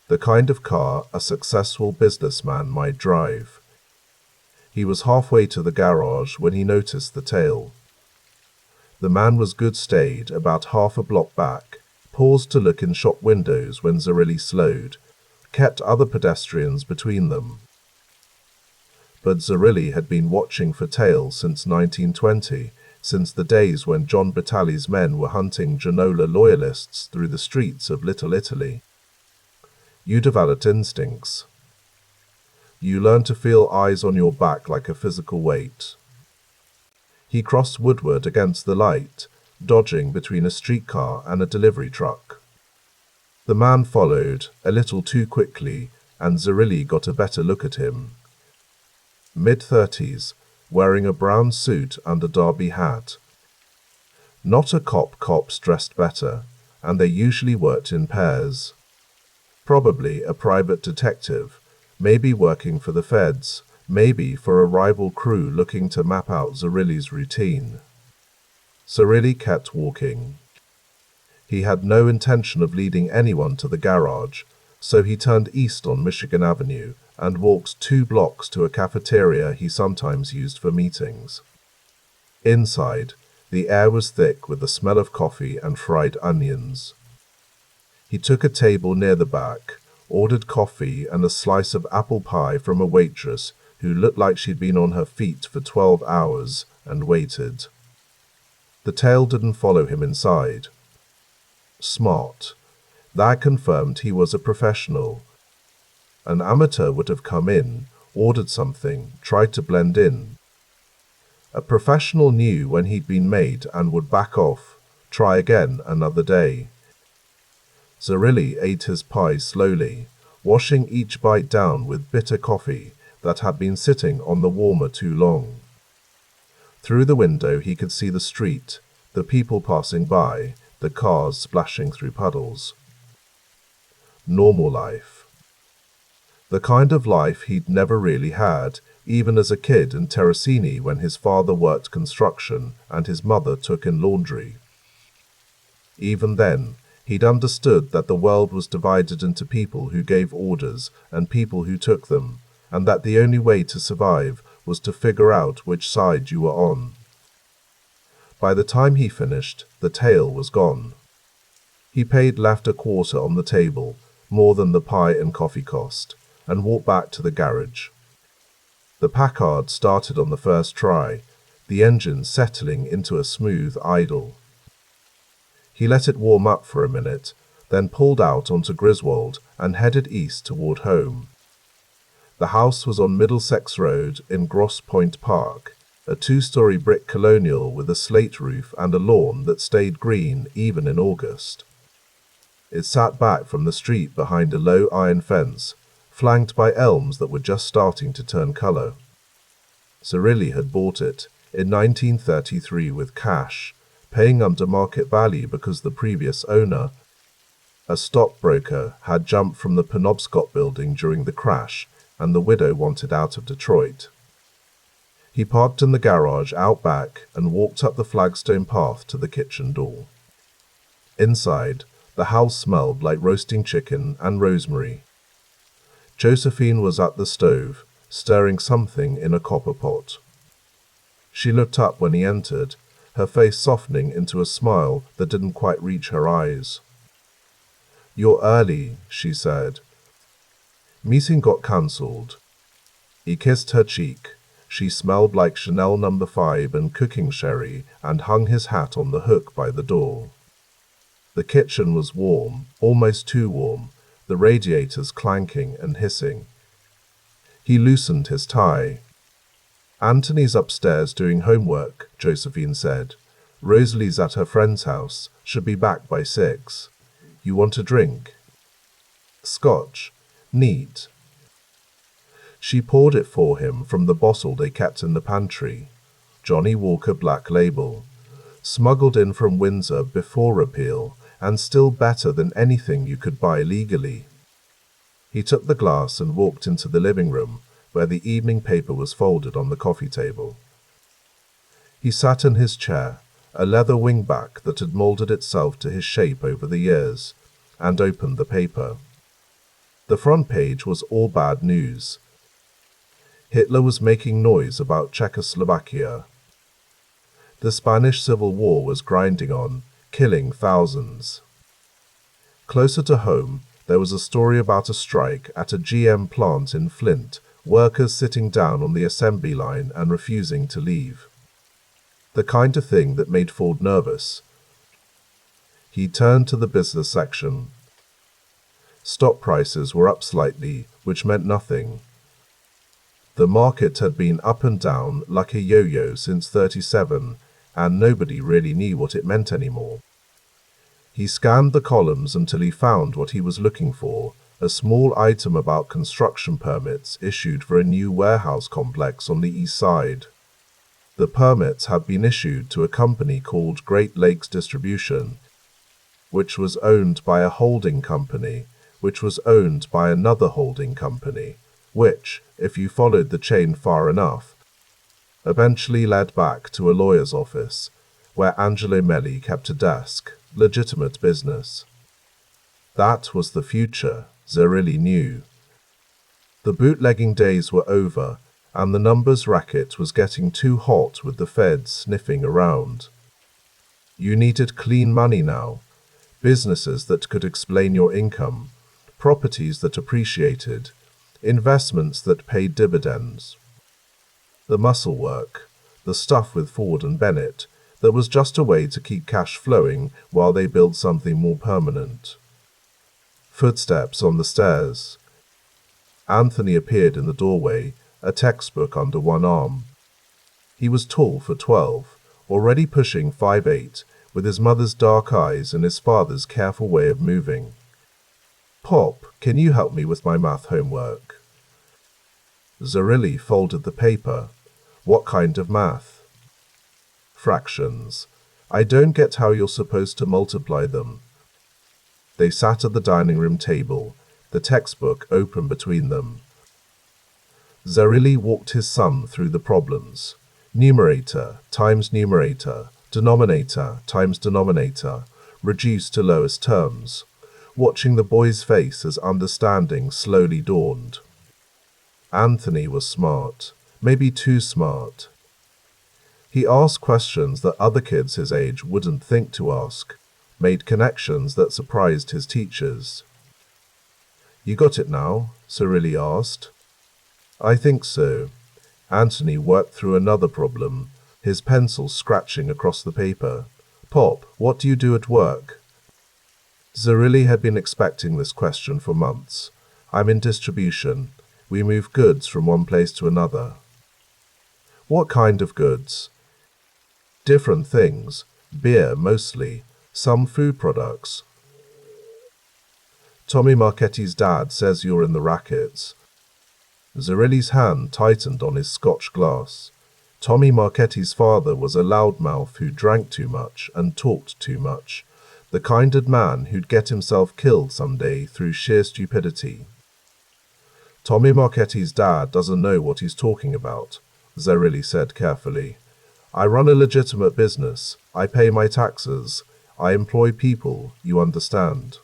The kind of car a successful businessman might drive. He was halfway to the garage when he noticed the tail. The man was good stayed, about half a block back, paused to look in shop windows when Zerilli slowed, kept other pedestrians between them. But Zerilli had been watching for tails since 1920, since the days when John Batali's men were hunting Genola loyalists through the streets of Little Italy. You develop instincts. You learn to feel eyes on your back like a physical weight. He crossed Woodward against the light, dodging between a streetcar and a delivery truck. The man followed, a little too quickly, and Zerilli got a better look at him. Mid-30s, wearing a brown suit and a derby hat. Not a cop. Cops dressed better, and they usually worked in pairs. Probably a private detective, maybe working for the feds, maybe for a rival crew looking to map out Zerilli's routine. Zerilli kept walking. He had no intention of leading anyone to the garage, so he turned east on Michigan Avenue and walked 2 blocks to a cafeteria he sometimes used for meetings. Inside, the air was thick with the smell of coffee and fried onions. He took a table near the back, ordered coffee and a slice of apple pie from a waitress who looked like she'd been on her feet for 12 hours, and waited. The tail didn't follow him inside. Smart. That confirmed he was a professional. An amateur would have come in, ordered something, tried to blend in. A professional knew when he'd been made and would back off, try again another day. Zerilli ate his pie slowly, washing each bite down with bitter coffee that had been sitting on the warmer too long. Through the window he could see the street, the people passing by, the cars splashing through puddles. Normal life. The kind of life he'd never really had, even as a kid in Terracini when his father worked construction and his mother took in laundry. Even then, he'd understood that the world was divided into people who gave orders and people who took them, and that the only way to survive was to figure out which side you were on. By the time he finished, the tail was gone. He left a quarter on the table, more than the pie and coffee cost, and walked back to the garage. The Packard started on the first try, the engine settling into a smooth idle. He let it warm up for a minute, then pulled out onto Griswold and headed east toward home. The house was on Middlesex Road in Grosse Pointe Park, a 2-story brick colonial with a slate roof and a lawn that stayed green even in August. It sat back from the street behind a low iron fence, flanked by elms that were just starting to turn color. Zerilli had bought it in 1933 with cash, paying under market value because the previous owner, a stockbroker, had jumped from the Penobscot building during the crash, and the widow wanted out of Detroit. He parked in the garage out back and walked up the flagstone path to the kitchen door. Inside, the house smelled like roasting chicken and rosemary. Josephine was at the stove, stirring something in a copper pot. She looked up when he entered, her face softening into a smile that didn't quite reach her eyes. "You're early," she said. "Meeting got cancelled." He kissed her cheek. She smelled like Chanel No. 5 and cooking sherry, and hung his hat on the hook by the door. The kitchen was warm, almost too warm, the radiators clanking and hissing. He loosened his tie. "Anthony's upstairs doing homework," Josephine said. "Rosalie's at her friend's house, should be back by 6. You want a drink?" "Scotch. Neat." She poured it for him from the bottle they kept in the pantry. Johnny Walker Black Label. Smuggled in from Windsor before repeal, and still better than anything you could buy legally. He took the glass and walked into the living room, where the evening paper was folded on the coffee table. He sat in his chair, a leather wingback that had molded itself to his shape over the years, and opened the paper. The front page was all bad news. Hitler was making noise about Czechoslovakia. The Spanish Civil War was grinding on, killing thousands. Closer to home, there was a story about a strike at a GM plant in Flint, workers sitting down on the assembly line and refusing to leave. The kind of thing that made Ford nervous. He turned to the business section. Stock prices were up slightly, which meant nothing. The market had been up and down like a yo-yo since '37, and nobody really knew what it meant anymore. He scanned the columns until he found what he was looking for, a small item about construction permits issued for a new warehouse complex on the east side. The permits had been issued to a company called Great Lakes Distribution, which was owned by a holding company, which was owned by another holding company, which, if you followed the chain far enough, eventually led back to a lawyer's office, where Angelo Melli kept a desk. Legitimate business. That was the future, Zerilli knew. The bootlegging days were over, and the numbers racket was getting too hot with the feds sniffing around. You needed clean money now, businesses that could explain your income, properties that appreciated, investments that paid dividends. The muscle work, the stuff with Ford and Bennett, that was just a way to keep cash flowing while they built something more permanent. Footsteps on the stairs. Anthony appeared in the doorway, a textbook under one arm. He was tall for 12, already pushing 5'8", with his mother's dark eyes and his father's careful way of moving. "Pop, can you help me with my math homework?" Zerilli folded the paper. "What kind of math?" "Fractions. I don't get how you're supposed to multiply them." They sat at the dining room table, the textbook open between them. Zerilli walked his son through the problems. Numerator times numerator, denominator times denominator, reduced to lowest terms, watching the boy's face as understanding slowly dawned. Anthony was smart, maybe too smart. He asked questions that other kids his age wouldn't think to ask, made connections that surprised his teachers. "You got it now?" Zerilli asked. "I think so." Anthony worked through another problem, his pencil scratching across the paper. "Pop, what do you do at work?" Zerilli had been expecting this question for months. "I'm in distribution. We move goods from one place to another." "What kind of goods?" "Different things. Beer, mostly. Some food products." "Tommy Marchetti's dad says you're in the rackets." Zerilli's hand tightened on his scotch glass. Tommy Marchetti's father was a loudmouth who drank too much and talked too much, the kind of man who'd get himself killed someday through sheer stupidity. "Tommy Marchetti's dad doesn't know what he's talking about," Zerilli said carefully. "I run a legitimate business. I pay my taxes. I employ people, you understand."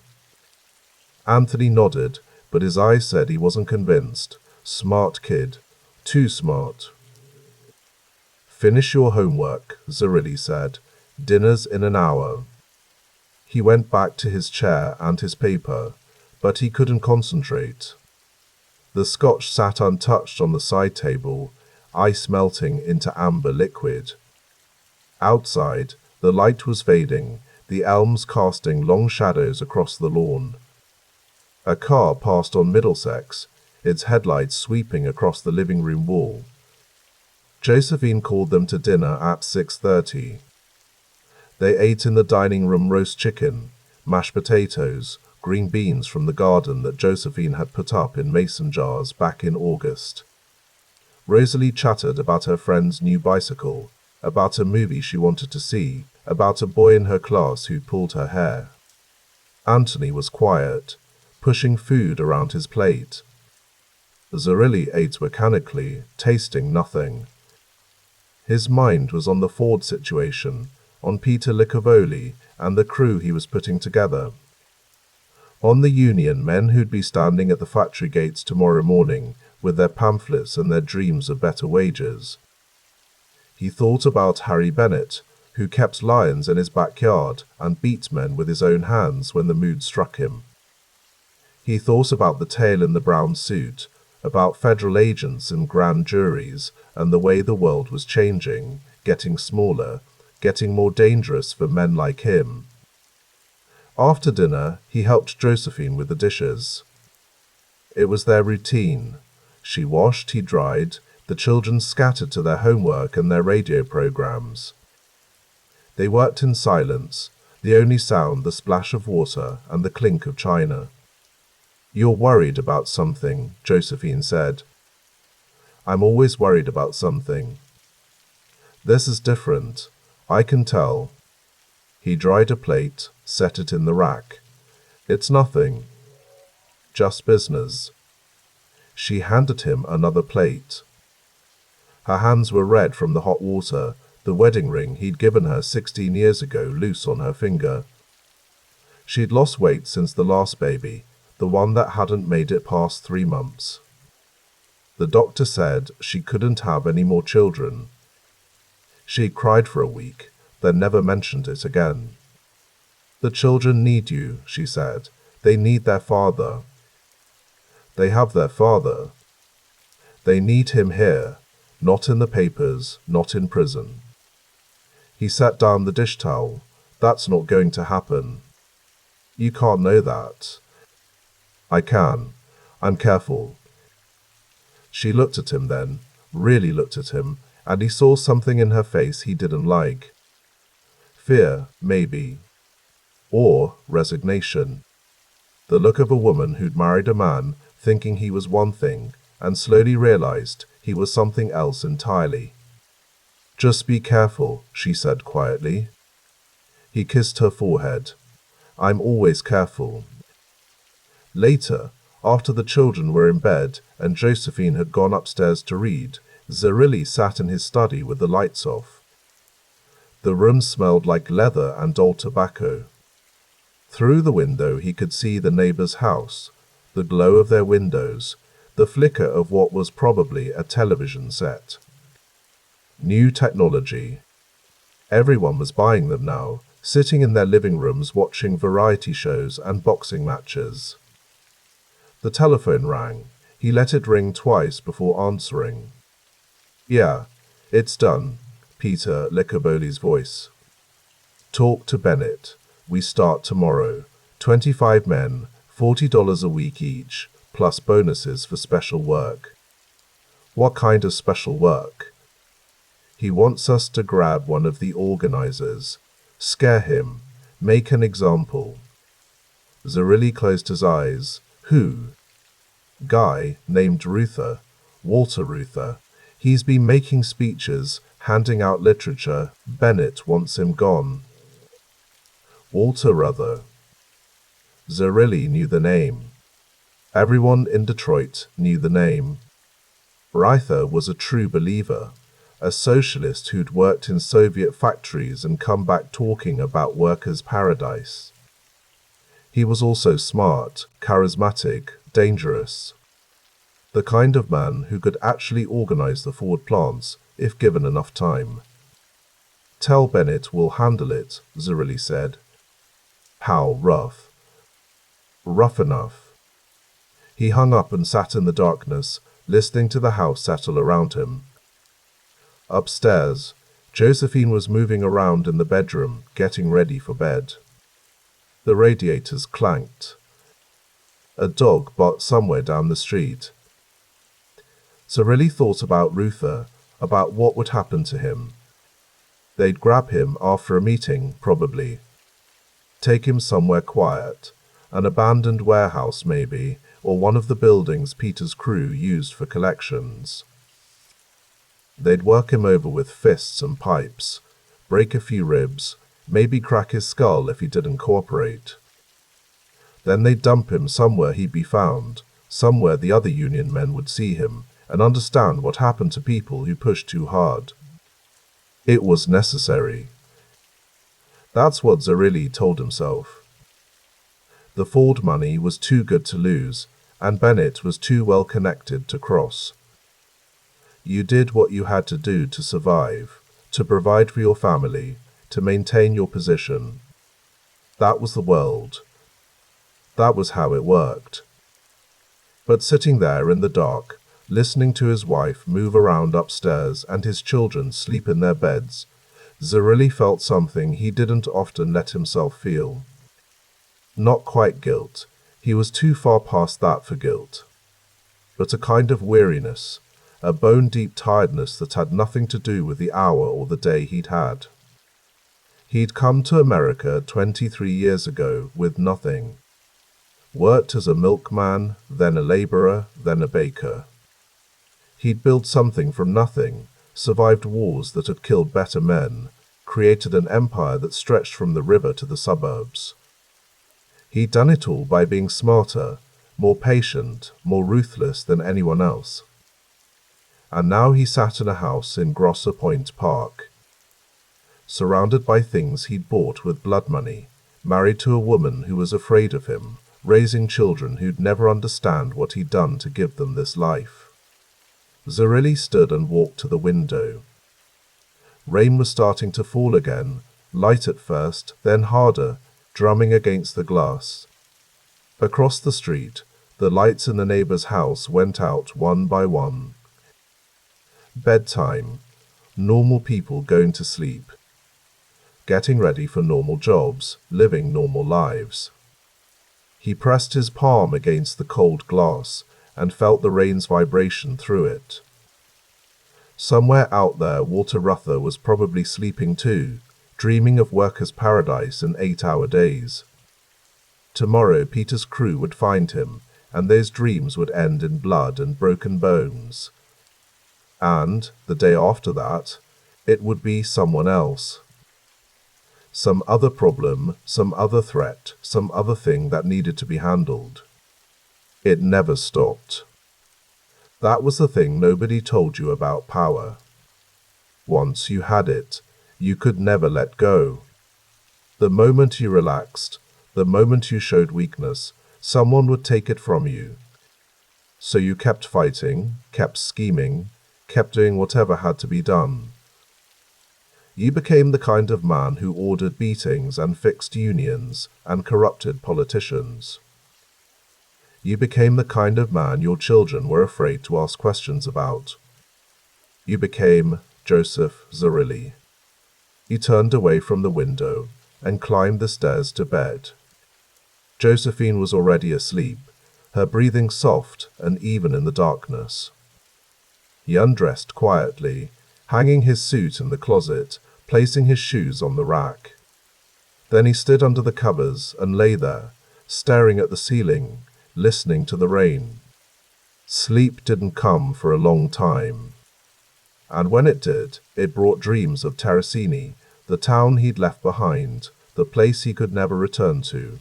Anthony nodded, but his eyes said he wasn't convinced. Smart kid. Too smart. "Finish your homework," Zerilli said. "Dinner's in an hour." He went back to his chair and his paper, but he couldn't concentrate. The scotch sat untouched on the side table, ice melting into amber liquid. Outside, the light was fading, the elms casting long shadows across the lawn. A car passed on Middlesex, its headlights sweeping across the living room wall. Josephine called them to dinner at 6:30. They ate in the dining room roast chicken, mashed potatoes, green beans from the garden that Josephine had put up in mason jars back in August. Rosalie chattered about her friend's new bicycle, about a movie she wanted to see, about a boy in her class who pulled her hair. Anthony was quiet, pushing food around his plate. Zerilli ate mechanically, tasting nothing. His mind was on the Ford situation, on Peter Licavoli and the crew he was putting together. On the union men who'd be standing at the factory gates tomorrow morning with their pamphlets and their dreams of better wages. He thought about Harry Bennett, who kept lions in his backyard and beat men with his own hands when the mood struck him. He thought about the tail in the brown suit, about federal agents and grand juries and the way the world was changing, getting smaller, getting more dangerous for men like him. After dinner, he helped Josephine with the dishes. It was their routine. She washed, he dried, the children scattered to their homework and their radio programs. They worked in silence, the only sound the splash of water and the clink of china. "You're worried about something," Josephine said. "I'm always worried about something. This is different. I can tell." He dried a plate, set it in the rack. "It's nothing. Just business." She handed him another plate. Her hands were red from the hot water, the wedding ring he'd given her 16 years ago loose on her finger. She'd lost weight since the last baby, the one that hadn't made it past 3 months. The doctor said she couldn't have any more children. She cried for a week, then never mentioned it again. "The children need you," she said. "They need their father." "They have their father. They need him here, not in the papers, not in prison." He set down the dish towel. "That's not going to happen." "You can't know that." "I can. I'm careful." She looked at him then, really looked at him, and he saw something in her face he didn't like. Fear, maybe. Or resignation. The look of a woman who'd married a man thinking he was one thing and slowly realized he was something else entirely. "Just be careful," she said quietly. He kissed her forehead. "I'm always careful." Later, after the children were in bed and Josephine had gone upstairs to read, Zerilli sat in his study with the lights off. The room smelled like leather and old tobacco. Through the window he could see the neighbor's house, the glow of their windows, the flicker of what was probably a television set. New technology. Everyone was buying them now, sitting in their living rooms watching variety shows and boxing matches. The telephone rang. He let it ring twice before answering. "Yeah, it's done," Peter Lickerboli's voice. "Talk to Bennett. We start tomorrow. 25 men, $40 a week each, plus bonuses for special work." "What kind of special work?" "He wants us to grab one of the organizers, scare him, make an example." Zerilli closed his eyes. "Who?" "Guy named Ruther, Walter Ruther. He's been making speeches, handing out literature. Bennett wants him gone." "Walter Ruther." Zerilli knew the name. Everyone in Detroit knew the name. Ruther was a true believer, a socialist who'd worked in Soviet factories and come back talking about workers' paradise. He was also smart, charismatic, dangerous. The kind of man who could actually organize the Ford plants if given enough time. "Tell Bennett we'll handle it," Zerilli said. "How rough?" "Rough enough." He hung up and sat in the darkness, listening to the house settle around him. Upstairs, Josephine was moving around in the bedroom, getting ready for bed. The radiators clanked. A dog barked somewhere down the street. Zerilli thought about Ruther, about what would happen to him. They'd grab him after a meeting, probably. Take him somewhere quiet, an abandoned warehouse maybe, or one of the buildings Peter's crew used for collections. They'd work him over with fists and pipes, break a few ribs, maybe crack his skull if he didn't cooperate. Then they'd dump him somewhere he'd be found, somewhere the other union men would see him and understand what happened to people who pushed too hard. It was necessary. That's what Zerilli told himself. The Ford money was too good to lose, and Bennett was too well connected to cross. You did what you had to do to survive, to provide for your family, to maintain your position. That was the world. That was how it worked. But sitting there in the dark, listening to his wife move around upstairs and his children sleep in their beds, Zerilli felt something he didn't often let himself feel. Not quite guilt. He was too far past that for guilt. But a kind of weariness, a bone-deep tiredness that had nothing to do with the hour or the day he'd had. He'd come to America 23 years ago with nothing. Worked as a milkman, then a laborer, then a baker. He'd built something from nothing, survived wars that had killed better men, created an empire that stretched from the river to the suburbs. He'd done it all by being smarter, more patient, more ruthless than anyone else. And now he sat in a house in Grosser Point Park, surrounded by things he'd bought with blood money, married to a woman who was afraid of him, raising children who'd never understand what he'd done to give them this life. Zerilli stood and walked to the window. Rain was starting to fall again, light at first, then harder, drumming against the glass. Across the street, the lights in the neighbor's house went out one by one. Bedtime. Normal people going to sleep. Getting ready for normal jobs, living normal lives. He pressed his palm against the cold glass and felt the rain's vibration through it. Somewhere out there, Walter Ruther was probably sleeping too, dreaming of workers' paradise and 8-hour days. Tomorrow Peter's crew would find him, and those dreams would end in blood and broken bones. And, the day after that, it would be someone else. Some other problem, some other threat, some other thing that needed to be handled. It never stopped. That was the thing nobody told you about power. Once you had it, you could never let go. The moment you relaxed, the moment you showed weakness, someone would take it from you. So you kept fighting, kept scheming, kept doing whatever had to be done. You became the kind of man who ordered beatings and fixed unions and corrupted politicians. You became the kind of man your children were afraid to ask questions about. You became Joseph Zerilli. He turned away from the window and climbed the stairs to bed. Josephine was already asleep, her breathing soft and even in the darkness. He undressed quietly, hanging his suit in the closet, placing his shoes on the rack. Then he stood under the covers and lay there, staring at the ceiling, listening to the rain. Sleep didn't come for a long time. And when it did, it brought dreams of Terracini, the town he'd left behind, the place he could never return to.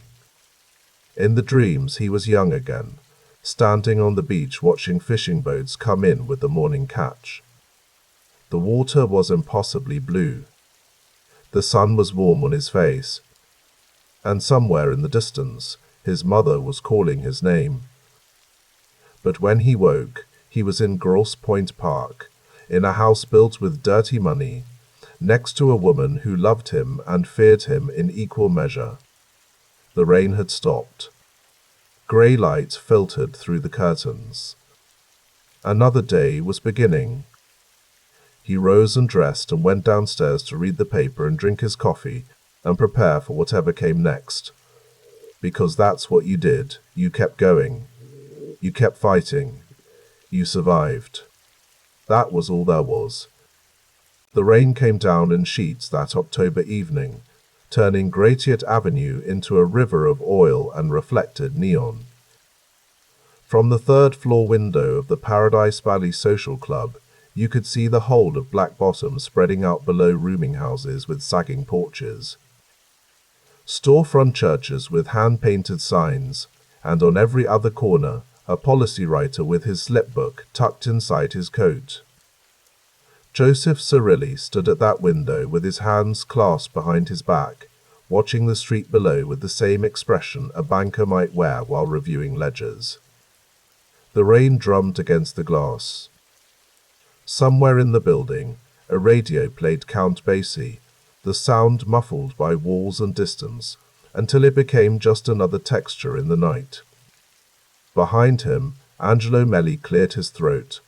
In the dreams he was young again, standing on the beach watching fishing boats come in with the morning catch. The water was impossibly blue. The sun was warm on his face, and somewhere in the distance, his mother was calling his name. But when he woke, he was in Grosse Pointe Park, in a house built with dirty money, next to a woman who loved him and feared him in equal measure. The rain had stopped. Grey light filtered through the curtains. Another day was beginning. He rose and dressed and went downstairs to read the paper and drink his coffee and prepare for whatever came next. Because that's what you did. You kept going. You kept fighting. You survived. That was all there was. The rain came down in sheets that October evening, turning Gratiot Avenue into a river of oil and reflected neon. From the third-floor window of the Paradise Valley Social Club, you could see the whole of Black Bottom spreading out below rooming houses with sagging porches. Storefront churches with hand-painted signs, and on every other corner, a policy writer with his slipbook tucked inside his coat. Joseph Zerilli stood at that window with his hands clasped behind his back, watching the street below with the same expression a banker might wear while reviewing ledgers. The rain drummed against the glass. Somewhere in the building, a radio played Count Basie, the sound muffled by walls and distance, until it became just another texture in the night. Behind him, Angelo Melli cleared his throat.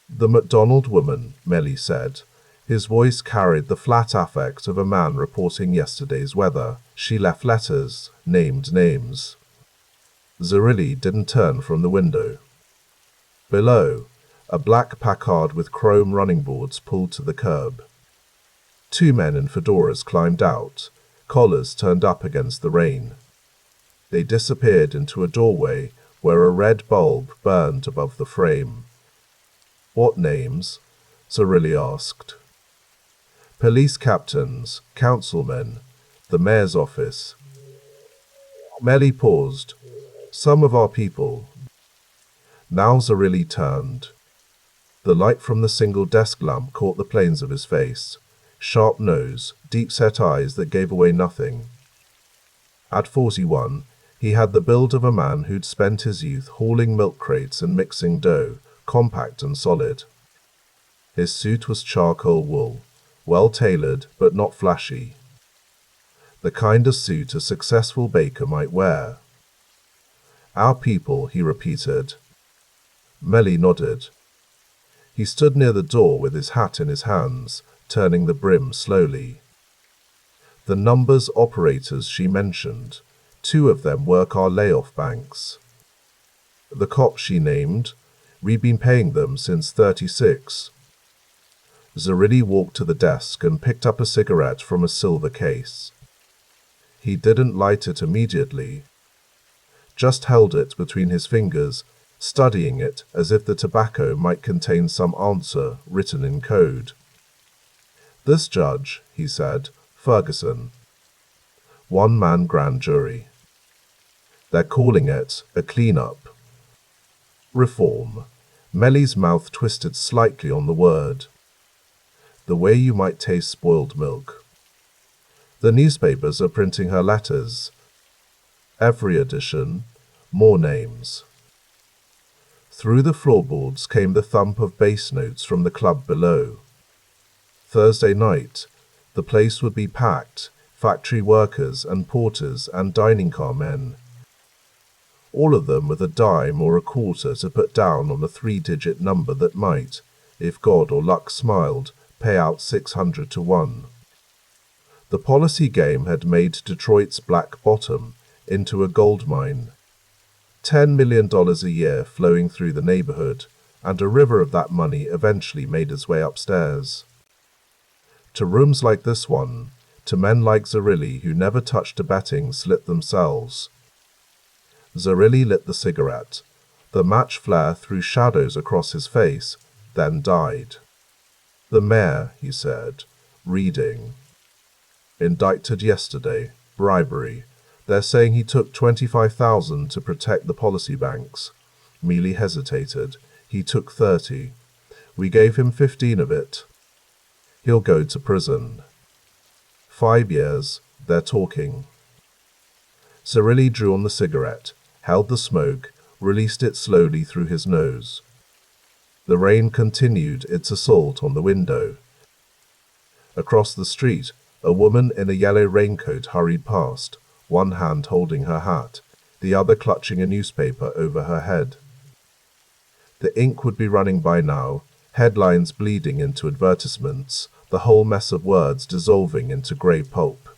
"The MacDonald woman," Melli said, His voice carried the flat affect of a man reporting yesterday's weather. She left letters, named names. Zerilli didn't turn from the window. Below, a black Packard with chrome running boards pulled to the curb. Two men in fedoras climbed out, collars turned up against the rain. They disappeared into a doorway where a red bulb burned above the frame. "What names?" Zerilli asked. "Police captains, councilmen, the mayor's office." Melly paused. "Some of our people." Now Zerilli turned. The light from the single desk lamp caught the planes of his face. Sharp nose, deep-set eyes that gave away nothing. At 41, he had the build of a man who'd spent his youth hauling milk crates and mixing dough, compact and solid. His suit was charcoal wool, well-tailored but not flashy. The kind of suit a successful baker might wear. "Our people," he repeated. Melly nodded. He stood near the door with his hat in his hands, turning the brim slowly. "The numbers operators she mentioned, 2 of them work our layoff banks. The cops she named, we've been paying them since 36. Zerilli walked to the desk and picked up a cigarette from a silver case. He didn't light it immediately, just held it between his fingers, studying it as if the tobacco might contain some answer written in code. "This judge," he said, "Ferguson. One-man grand jury. They're calling it a clean-up. Reform." Melly's mouth twisted slightly on the word. "The way you might taste spoiled milk. The newspapers are printing her letters. Every edition, more names." Through the floorboards came the thump of bass notes from the club below. Thursday night, the place would be packed, factory workers and porters and dining car men. All of them with a dime or a quarter to put down on a 3-digit number that might, if God or luck smiled, pay out 600 to 1. The policy game had made Detroit's Black Bottom into a gold mine. $10 million a year flowing through the neighborhood, and a river of that money eventually made its way upstairs. To rooms like this one, to men like Zerilli who never touched a betting slit themselves. Zerilli lit the cigarette. The match flare threw shadows across his face, then died. "The mayor," he said, reading. "Indicted yesterday, bribery. They're saying he took $25,000 to protect the policy banks." Mealy hesitated. "He took 30. We gave him 15 of it. He'll go to prison. 5 years, they're talking." Zerilli drew on the cigarette, held the smoke, released it slowly through his nose. The rain continued its assault on the window. Across the street, a woman in a yellow raincoat hurried past, one hand holding her hat, the other clutching a newspaper over her head. The ink would be running by now, headlines bleeding into advertisements, the whole mess of words dissolving into grey pulp.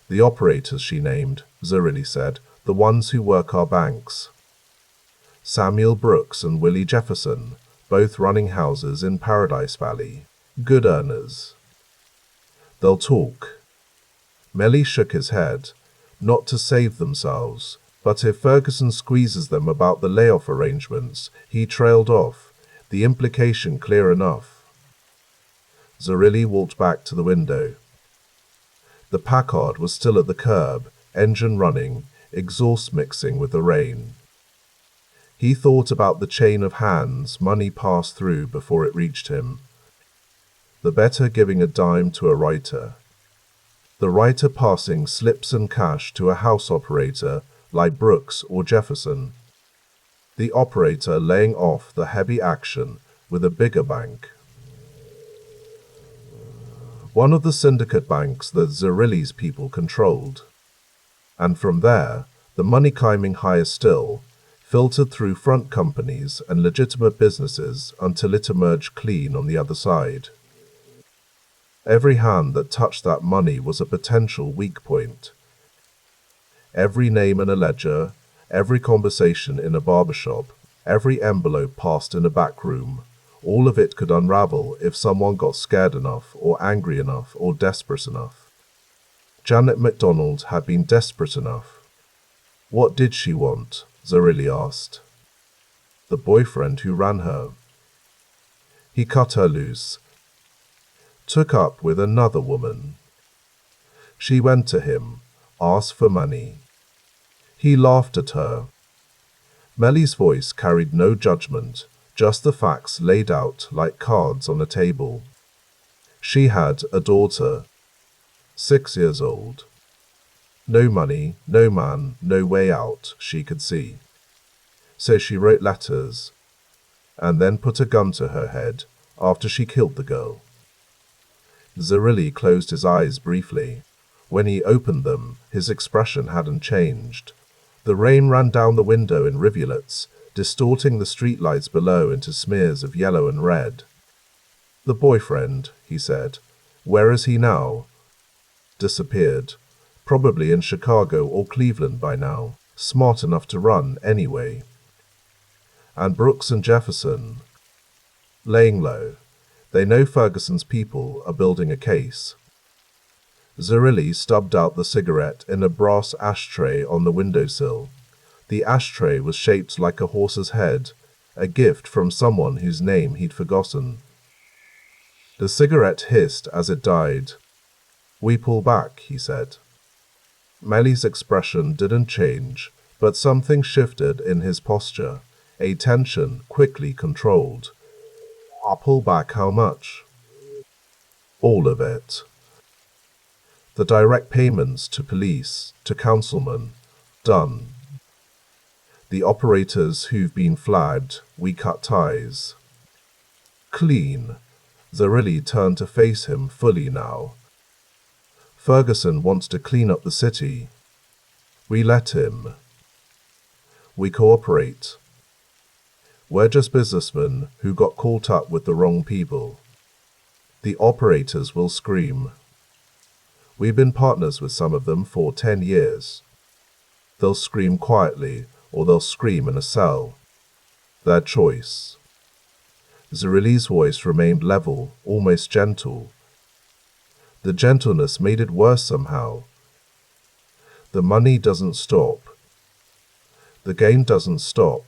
"The operators she named," Zerilli said, "the ones who work our banks. Samuel Brooks and Willie Jefferson, both running houses in Paradise Valley. Good earners. They'll talk." Melly shook his head. "Not to save themselves, but if Ferguson squeezes them about the layoff arrangements," he trailed off, "the implication clear enough." Zerilli walked back to the window. The Packard was still at the curb, engine running, exhaust mixing with the rain. He thought about the chain of hands money passed through before it reached him. The better giving a dime to a writer. The writer passing slips and cash to a house operator like Brooks or Jefferson. The operator laying off the heavy action with a bigger bank. One of the syndicate banks that Zerilli's people controlled. And from there, the money climbing higher still, filtered through front companies and legitimate businesses until it emerged clean on the other side. Every hand that touched that money was a potential weak point. Every name in a ledger, every conversation in a barbershop, every envelope passed in a back room, all of it could unravel if someone got scared enough or angry enough or desperate enough. Janet MacDonald had been desperate enough. What did she want? Zerilli asked. The boyfriend who ran her. He cut her loose, took up with another woman. She went to him, asked for money. He laughed at her. Melly's voice carried no judgment, just the facts laid out like cards on a table. She had a daughter, 6 years old. No money, no man, no way out, she could see. So she wrote letters, and then put a gun to her head after she killed the girl. Zerilli closed his eyes briefly. When he opened them, his expression hadn't changed. The rain ran down the window in rivulets, distorting the streetlights below into smears of yellow and red. The boyfriend, he said. Where is he now? Disappeared. Probably in Chicago or Cleveland by now. Smart enough to run anyway. And Brooks and Jefferson? Laying low. They know Ferguson's people are building a case. Zerilli stubbed out the cigarette in a brass ashtray on the windowsill. The ashtray was shaped like a horse's head, a gift from someone whose name he'd forgotten. The cigarette hissed as it died. We pull back, he said. Melly's expression didn't change, but something shifted in his posture, a tension quickly controlled. I'll pull back how much? All of it. The direct payments to police, to councilmen, done. The operators who've been flagged, we cut ties. Clean. Zerilli turned to face him fully now. Ferguson wants to clean up the city. We let him. We cooperate. We're just businessmen who got caught up with the wrong people. The operators will scream. We've been partners with some of them for 10 years. They'll scream quietly, or they'll scream in a cell. Their choice. Zerilli's voice remained level, almost gentle. The gentleness made it worse somehow. The money doesn't stop. The game doesn't stop.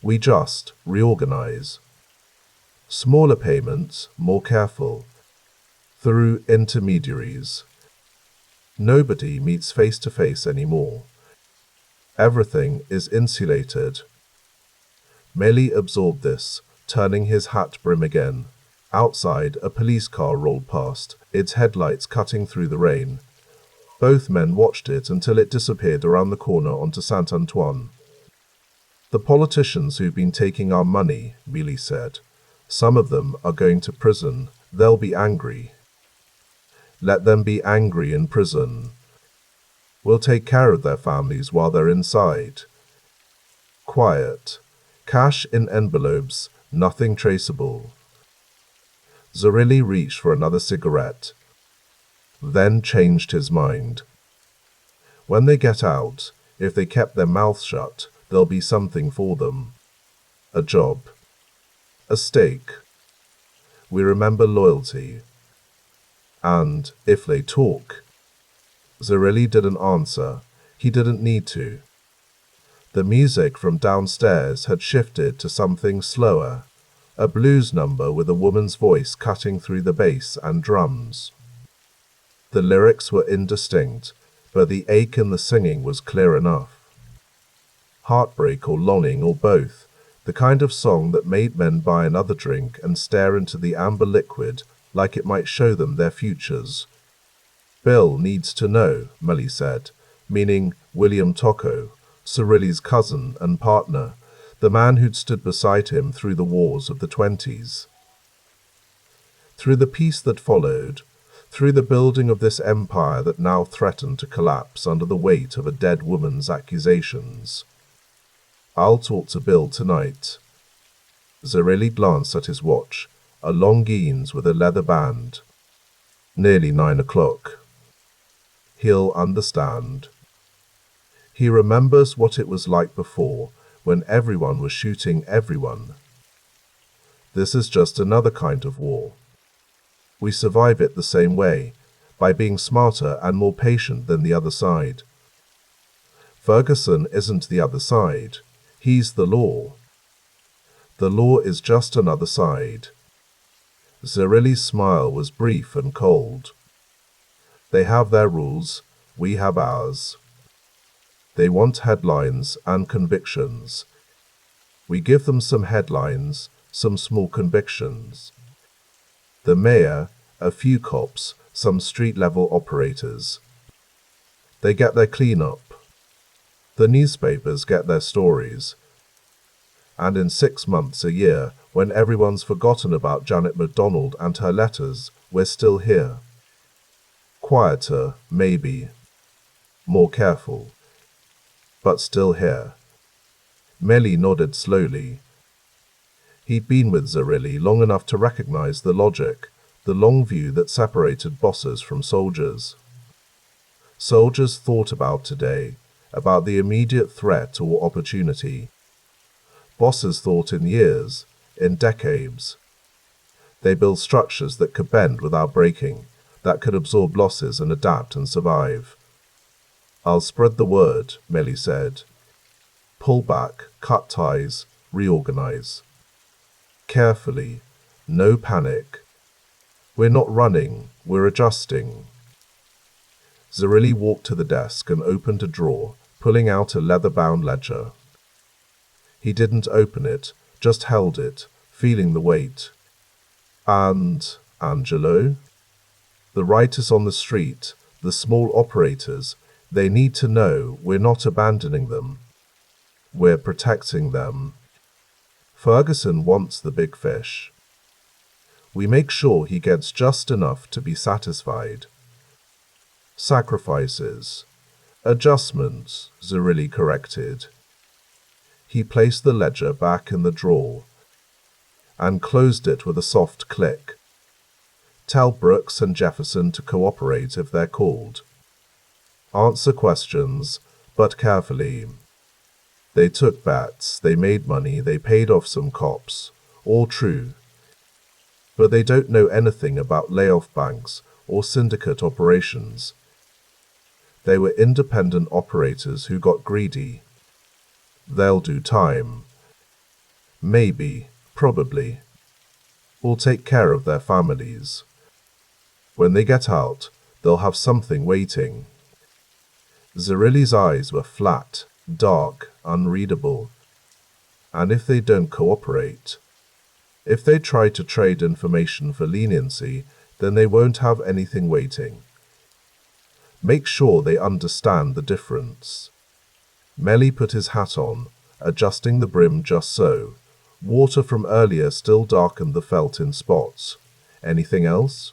We just reorganize. Smaller payments, more careful. Through intermediaries. Nobody meets face to face anymore. Everything is insulated. Melly absorbed this, turning his hat brim again. Outside, a police car rolled past, its headlights cutting through the rain. Both men watched it until it disappeared around the corner onto Saint Antoine. The politicians who've been taking our money, Mealy said. Some of them are going to prison. They'll be angry. Let them be angry in prison. We'll take care of their families while they're inside. Quiet. Cash in envelopes, nothing traceable. Zerilli reached for another cigarette, then changed his mind. When they get out, if they kept their mouths shut, there'll be something for them. A job. A stake. We remember loyalty. And if they talk. Zerilli didn't answer. He didn't need to. The music from downstairs had shifted to something slower, a blues number with a woman's voice cutting through the bass and drums. The lyrics were indistinct, but the ache in the singing was clear enough. Heartbreak or longing or both, the kind of song that made men buy another drink and stare into the amber liquid like it might show them their futures. Bill needs to know, Melly said, meaning William Tocco, Zerilli's cousin and partner, the man who'd stood beside him through the wars of the 20s. Through the peace that followed, through the building of this empire that now threatened to collapse under the weight of a dead woman's accusations. I'll talk to Bill tonight. Zerilli glanced at his watch, a Longines with a leather band. Nearly 9 o'clock. He'll understand. He remembers what it was like before, when everyone was shooting everyone. This is just another kind of war. We survive it the same way, by being smarter and more patient than the other side. Ferguson isn't the other side. He's the law. The law is just another side. Zerilli's smile was brief and cold. They have their rules, we have ours. They want headlines and convictions. We give them some headlines, some small convictions. The mayor, a few cops, some street-level operators. They get their cleanup. The newspapers get their stories. And in 6 months, a year, when everyone's forgotten about Janet MacDonald and her letters, we're still here. Quieter, maybe. More careful. But still here. Melly nodded slowly. He'd been with Zerilli long enough to recognize the logic, the long view that separated bosses from soldiers. Soldiers thought about today, about the immediate threat or opportunity. Bosses thought in years, in decades. They built structures that could bend without breaking, that could absorb losses and adapt and survive. I'll spread the word, Melly said. Pull back, cut ties, reorganize. Carefully, no panic. We're not running, we're adjusting. Zerilli walked to the desk and opened a drawer, pulling out a leather-bound ledger. He didn't open it, just held it, feeling the weight. And Angelo? The writers on the street, the small operators, they need to know we're not abandoning them. We're protecting them. Ferguson wants the big fish. We make sure he gets just enough to be satisfied. Sacrifices. Adjustments, Zerilli corrected. He placed the ledger back in the drawer and closed it with a soft click. Tell Brooks and Jefferson to cooperate if they're called. Answer questions, but carefully. They took bets, they made money, they paid off some cops. All true. But they don't know anything about layoff banks or syndicate operations. They were independent operators who got greedy. They'll do time. Maybe, probably. Will take care of their families. When they get out, they'll have something waiting. Zerilli's eyes were flat, dark, unreadable. And if they don't cooperate, if they try to trade information for leniency, then they won't have anything waiting. Make sure they understand the difference. Melly put his hat on, adjusting the brim just so. Water from earlier still darkened the felt in spots. Anything else?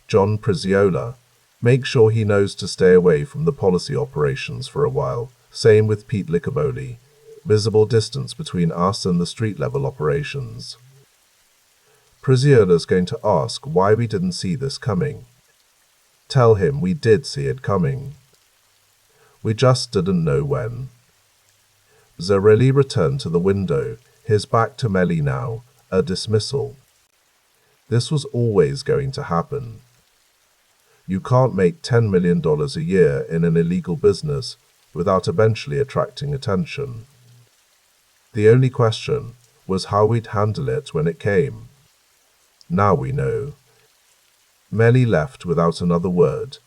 John Priziola. Make sure he knows to stay away from the policy operations for a while. Same with Pete Licaboli. Visible distance between us and the street-level operations. Priziola's going to ask why we didn't see this coming. Tell him we did see it coming. We just didn't know when. Zerilli returned to the window, his back to Melly now, a dismissal. This was always going to happen. You can't make $10 million a year in an illegal business without eventually attracting attention. The only question was how we'd handle it when it came. Now we know. Melly left without another word,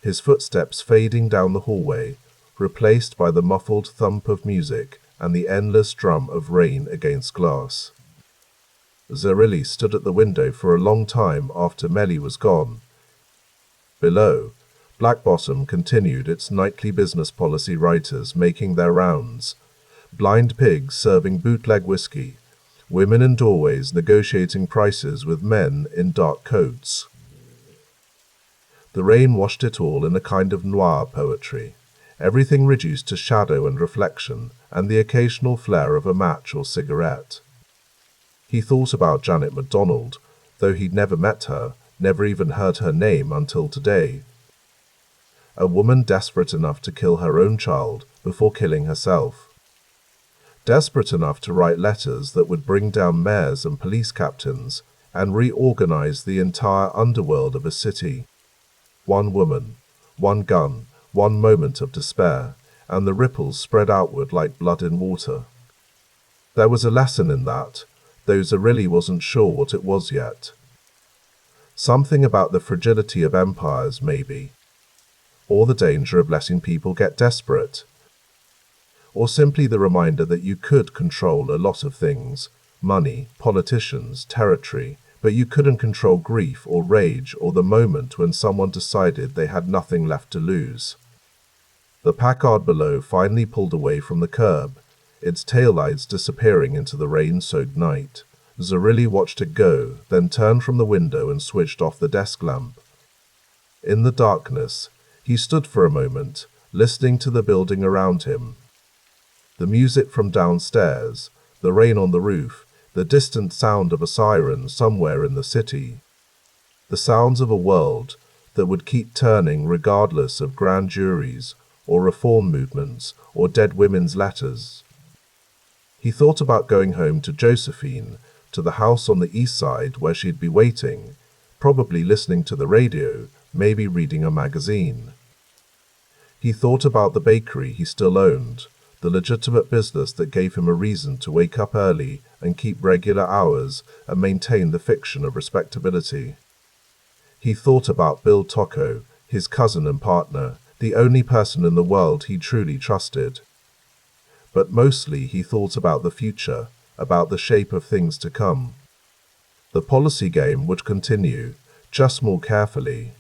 his footsteps fading down the hallway, replaced by the muffled thump of music and the endless drum of rain against glass. Zerilli stood at the window for a long time after Melly was gone. Below, Black Bottom continued its nightly business policy writers making their rounds, blind pigs serving bootleg whiskey, women in doorways negotiating prices with men in dark coats. The rain washed it all in a kind of noir poetry, everything reduced to shadow and reflection and the occasional flare of a match or cigarette. He thought about Janet MacDonald, though he'd never met her, never even heard her name until today. A woman desperate enough to kill her own child before killing herself. Desperate enough to write letters that would bring down mayors and police captains and reorganize the entire underworld of a city. One woman, one gun, one moment of despair, and the ripples spread outward like blood in water. There was a lesson in that, though Zerilli wasn't sure what it was yet. Something about the fragility of empires, maybe. Or the danger of letting people get desperate. Or simply the reminder that you could control a lot of things, money, politicians, territory, but you couldn't control grief or rage or the moment when someone decided they had nothing left to lose. The Packard below finally pulled away from the curb, its taillights disappearing into the rain-soaked night. Zerilli watched it go, then turned from the window and switched off the desk lamp. In the darkness, he stood for a moment, listening to the building around him. The music from downstairs, the rain on the roof, the distant sound of a siren somewhere in the city. The sounds of a world that would keep turning regardless of grand juries, or reform movements, or dead women's letters. He thought about going home to Josephine, to the house on the east side where she'd be waiting, probably listening to the radio, maybe reading a magazine. He thought about the bakery he still owned, the legitimate business that gave him a reason to wake up early and keep regular hours and maintain the fiction of respectability. He thought about Bill Tocco, his cousin and partner, the only person in the world he truly trusted. But mostly he thought about the future, about the shape of things to come. The policy game would continue, just more carefully.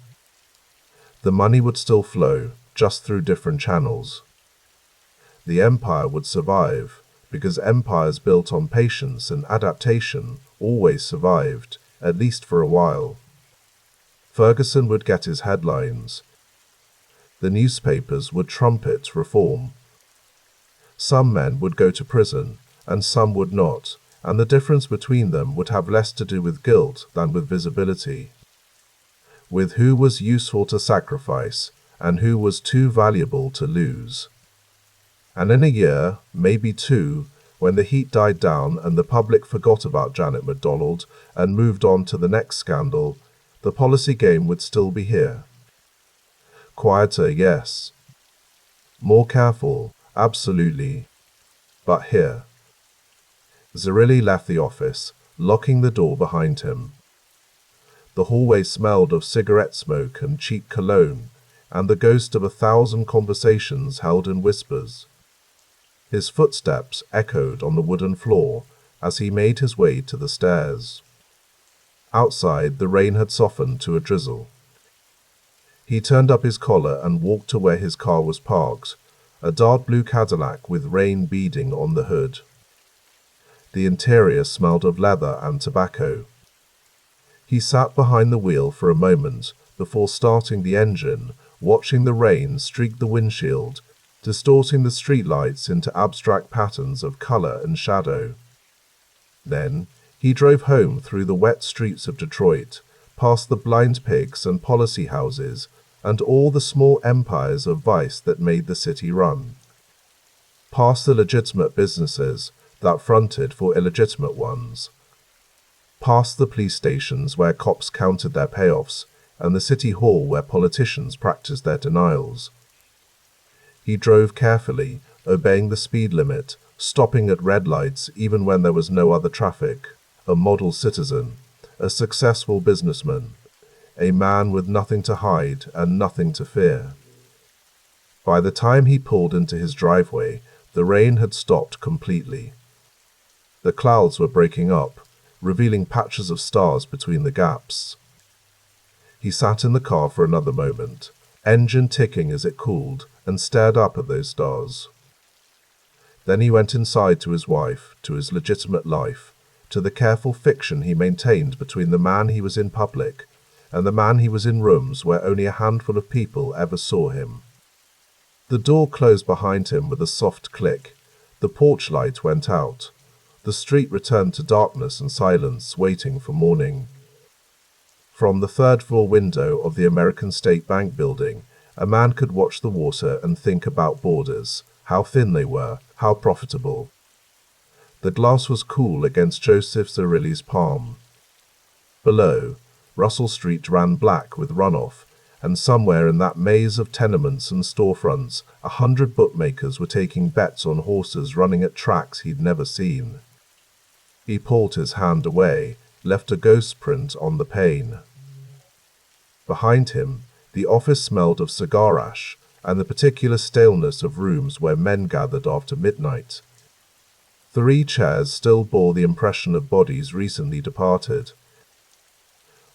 The money would still flow, just through different channels. The empire would survive, because empires built on patience and adaptation always survived, at least for a while. Ferguson would get his headlines. The newspapers would trumpet reform. Some men would go to prison, and some would not, and the difference between them would have less to do with guilt than with visibility. With who was useful to sacrifice, and who was too valuable to lose. And in a year, maybe two, when the heat died down and the public forgot about Janet MacDonald and moved on to the next scandal, the policy game would still be here. Quieter, yes. More careful, absolutely. But here. Zerilli left the office, locking the door behind him. The hallway smelled of cigarette smoke and cheap cologne, and the ghost of 1,000 conversations held in whispers. His footsteps echoed on the wooden floor as he made his way to the stairs. Outside, the rain had softened to a drizzle. He turned up his collar and walked to where his car was parked, a dark blue Cadillac with rain beading on the hood. The interior smelled of leather and tobacco. He sat behind the wheel for a moment before starting the engine, watching the rain streak the windshield, distorting the streetlights into abstract patterns of color and shadow. Then, he drove home through the wet streets of Detroit, past the blind pigs and policy houses, and all the small empires of vice that made the city run. Past the legitimate businesses that fronted for illegitimate ones. Past the police stations where cops counted their payoffs, and the city hall where politicians practiced their denials. He drove carefully, obeying the speed limit, stopping at red lights even when there was no other traffic, a model citizen, a successful businessman, a man with nothing to hide and nothing to fear. By the time he pulled into his driveway, the rain had stopped completely. The clouds were breaking up, revealing patches of stars between the gaps. He sat in the car for another moment, engine ticking as it cooled, and stared up at those stars. Then he went inside to his wife, to his legitimate life, to the careful fiction he maintained between the man he was in public and the man he was in rooms where only a handful of people ever saw him. The door closed behind him with a soft click. The porch light went out. The street returned to darkness and silence, waiting for morning. From the third-floor window of the American State Bank building, a man could watch the water and think about borders, how thin they were, how profitable. The glass was cool against Joseph Zerilli's palm. Below, Russell Street ran black with runoff, and somewhere in that maze of tenements and storefronts, 100 bookmakers were taking bets on horses running at tracks he'd never seen. He pulled his hand away, left a ghost print on the pane. Behind him, the office smelled of cigar ash and the particular staleness of rooms where men gathered after midnight. 3 chairs still bore the impression of bodies recently departed.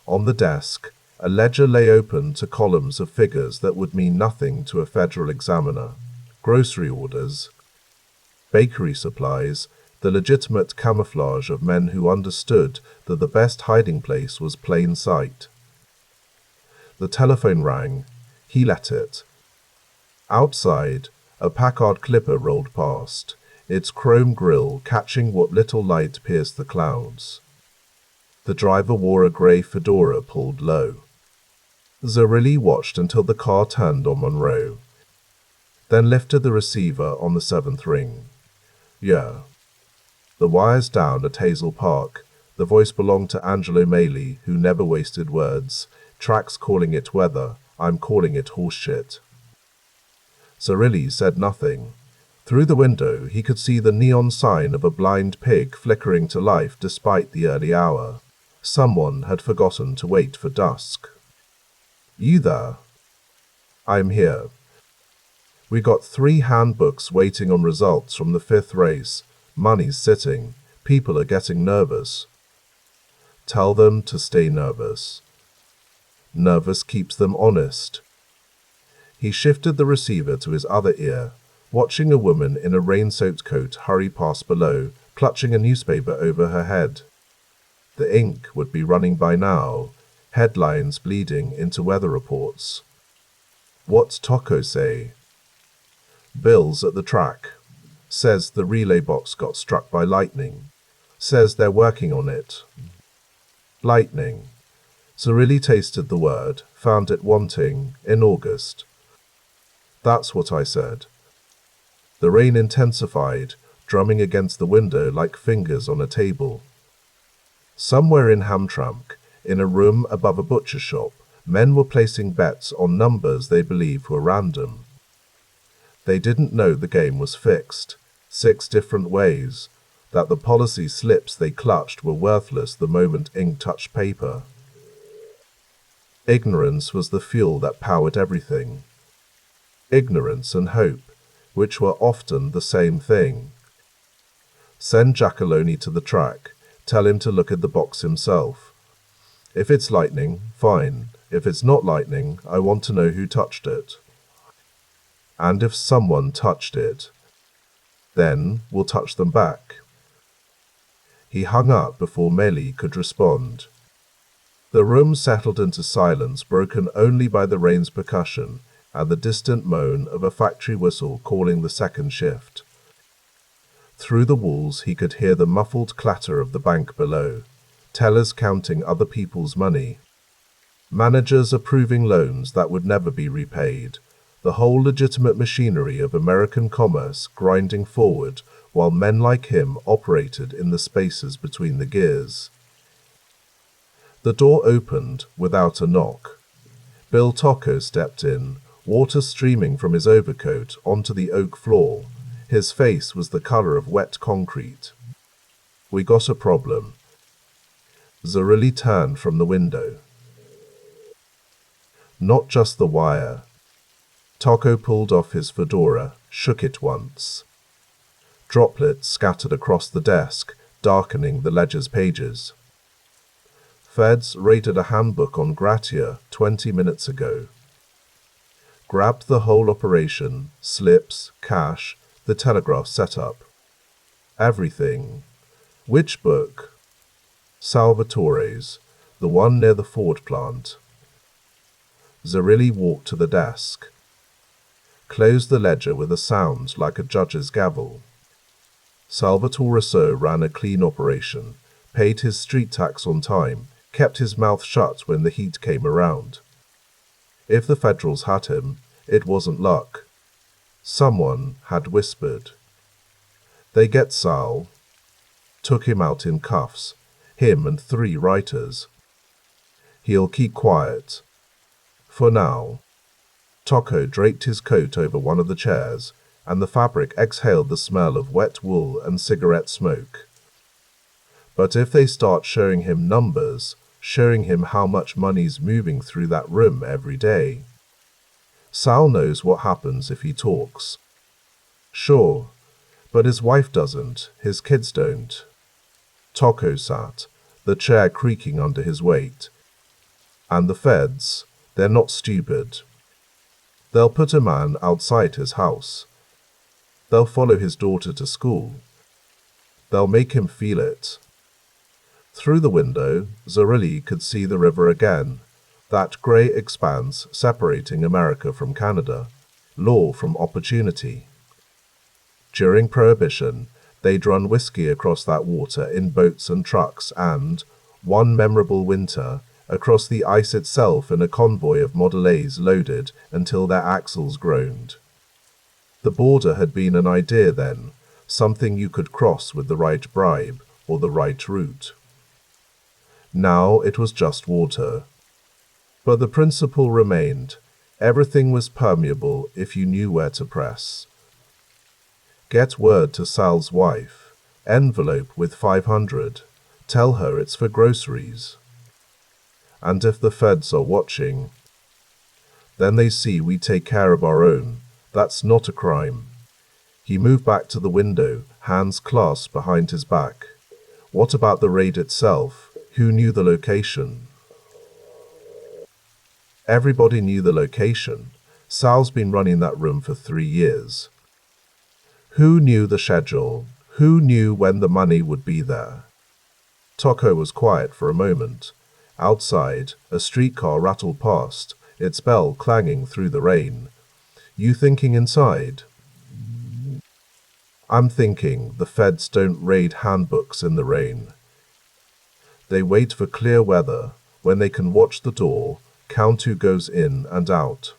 On the desk, a ledger lay open to columns of figures that would mean nothing to a federal examiner. Grocery orders, bakery supplies, the legitimate camouflage of men who understood that the best hiding place was plain sight. The telephone rang. He let it. Outside, a Packard Clipper rolled past, its chrome grille catching what little light pierced the clouds. The driver wore a grey fedora pulled low. Zerilli watched until the car turned on Monroe, then lifted the receiver on the 7th ring. Yeah. The wires down at Hazel Park. The voice belonged to Angelo Maley, who never wasted words. Tracks calling it weather, I'm calling it horseshit. Zerilli said nothing. Through the window he could see the neon sign of a blind pig flickering to life despite the early hour. Someone had forgotten to wait for dusk. You there? I'm here. We got 3 handbooks waiting on results from the 5th race. Money's sitting. People are getting nervous. Tell them to stay nervous. Nervous keeps them honest. He shifted the receiver to his other ear, watching a woman in a rain-soaked coat hurry past below, clutching a newspaper over her head. The ink would be running by now, headlines bleeding into weather reports. What's Tocco say? Bill's at the track. Says the relay box got struck by lightning. Says they're working on it. Lightning. Zerilli tasted the word, found it wanting, in August. That's what I said. The rain intensified, drumming against the window like fingers on a table. Somewhere in Hamtramck, in a room above a butcher shop, men were placing bets on numbers they believed were random. They didn't know the game was fixed, 6 different ways, that the policy slips they clutched were worthless the moment ink touched paper. Ignorance was the fuel that powered everything. Ignorance and hope, which were often the same thing. Send Giacalone to the track, tell him to look at the box himself. If it's lightning, fine. If it's not lightning, I want to know who touched it. And if someone touched it, then we'll touch them back. He hung up before Melly could respond. The room settled into silence, broken only by the rain's percussion and the distant moan of a factory whistle calling the second shift. Through the walls he could hear the muffled clatter of the bank below, tellers counting other people's money, managers approving loans that would never be repaid, the whole legitimate machinery of American commerce grinding forward while men like him operated in the spaces between the gears. The door opened without a knock. Bill Tocco stepped in, water streaming from his overcoat onto the oak floor. His face was the color of wet concrete. We got a problem. Zerilli turned from the window. Not just the wire. Tocco pulled off his fedora, shook it once. Droplets scattered across the desk, darkening the ledger's pages. Feds raided a handbook on Gratia 20 minutes ago. Grabbed the whole operation, slips, cash, the telegraph setup. Everything. Which book? Salvatore's, the one near the Ford plant. Zerilli walked to the desk. Closed the ledger with a sound like a judge's gavel. Salvatore Rousseau ran a clean operation, paid his street tax on time, kept his mouth shut when the heat came around. If the Federals had him, it wasn't luck. Someone had whispered. They get Sal. Took him out in cuffs, him and 3 writers. He'll keep quiet. For now. Tocco draped his coat over one of the chairs, and the fabric exhaled the smell of wet wool and cigarette smoke. But if they start showing him numbers, showing him how much money's moving through that room every day, Sal knows what happens if he talks. Sure, but his wife doesn't, his kids don't. Tocco sat, the chair creaking under his weight. And the feds, they're not stupid. They'll put a man outside his house. They'll follow his daughter to school. They'll make him feel it. Through the window, Zerilli could see the river again, that grey expanse separating America from Canada, law from opportunity. During Prohibition, they'd run whiskey across that water in boats and trucks and, one memorable winter, across the ice itself in a convoy of Model A's loaded until their axles groaned. The border had been an idea then, something you could cross with the right bribe or the right route. Now it was just water. But the principle remained. Everything was permeable if you knew where to press. Get word to Sal's wife. Envelope with 500. Tell her it's for groceries. And if the feds are watching, then they see we take care of our own. That's not a crime. He moved back to the window, hands clasped behind his back. What about the raid itself? Who knew the location? Everybody knew the location. Sal's been running that room for 3 years. Who knew the schedule? Who knew when the money would be there? Tocco was quiet for a moment. Outside, a streetcar rattled past, its bell clanging through the rain. You thinking inside? I'm thinking the feds don't raid handbooks in the rain. They wait for clear weather, when they can watch the door, count who goes in and out.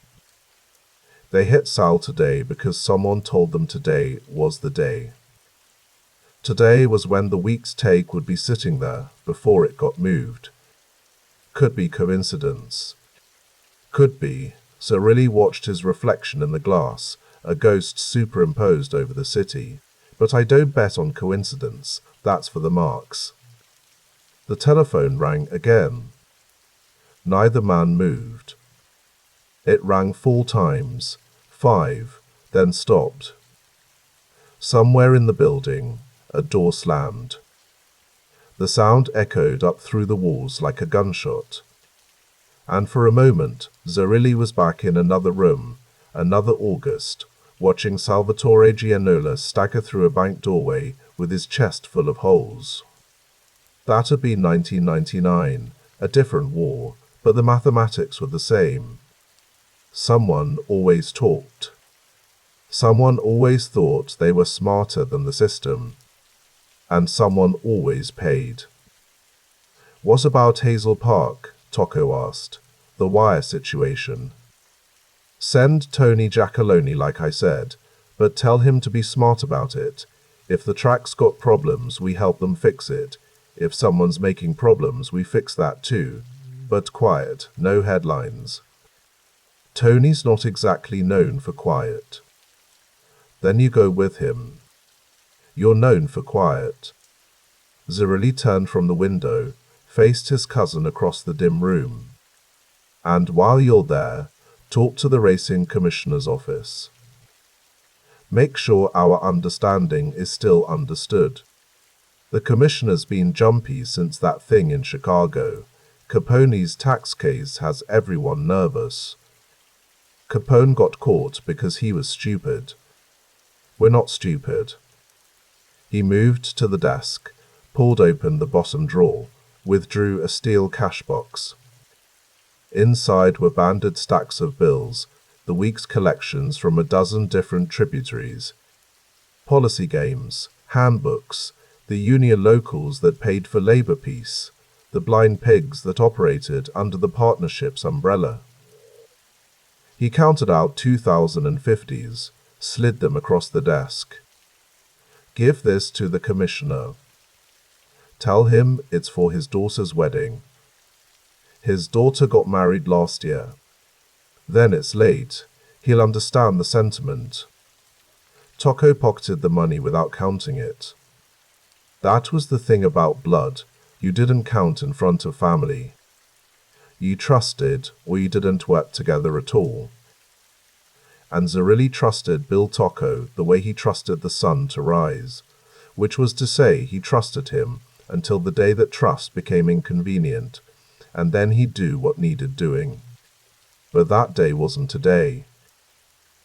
They hit Sal today because someone told them today was the day. Today was when the week's take would be sitting there before it got moved. Could be coincidence. Could be. Zerilli watched his reflection in the glass, a ghost superimposed over the city. But I don't bet on coincidence. That's for the marks. The telephone rang again. Neither man moved. It rang 4 times, 5, then stopped. Somewhere in the building, a door slammed. The sound echoed up through the walls like a gunshot. And for a moment, Zerilli was back in another room, another August, watching Salvatore Gianola stagger through a bank doorway with his chest full of holes. That had been 1999, a different war, but the mathematics were the same. Someone always talked. Someone always thought they were smarter than the system. And someone always paid. What about Hazel Park? Tocco asked. The wire situation. Send Tony Giacalone like I said, but tell him to be smart about it. If the track's got problems, we help them fix it. If someone's making problems, we fix that too. But quiet, no headlines. Tony's not exactly known for quiet. Then you go with him. You're known for quiet. Zerilli turned from the window, faced his cousin across the dim room. And while you're there, talk to the racing commissioner's office. Make sure our understanding is still understood. The commissioner's been jumpy since that thing in Chicago. Capone's tax case has everyone nervous. Capone got caught because he was stupid. We're not stupid. He moved to the desk, pulled open the bottom drawer, withdrew a steel cash box. Inside were banded stacks of bills, the week's collections from a dozen different tributaries. Policy games, handbooks, the union locals that paid for labor peace, the blind pigs that operated under the partnership's umbrella. He counted out 2050s, slid them across the desk. Give this to the commissioner. Tell him it's for his daughter's wedding. His daughter got married last year. Then it's late. He'll understand the sentiment. Toko pocketed the money without counting it. That was the thing about blood. You didn't count in front of family. You trusted, or you didn't work together at all. And Zerilli trusted Bill Toko the way he trusted the sun to rise, which was to say he trusted him until the day that trust became inconvenient, and then he'd do what needed doing. But that day wasn't today.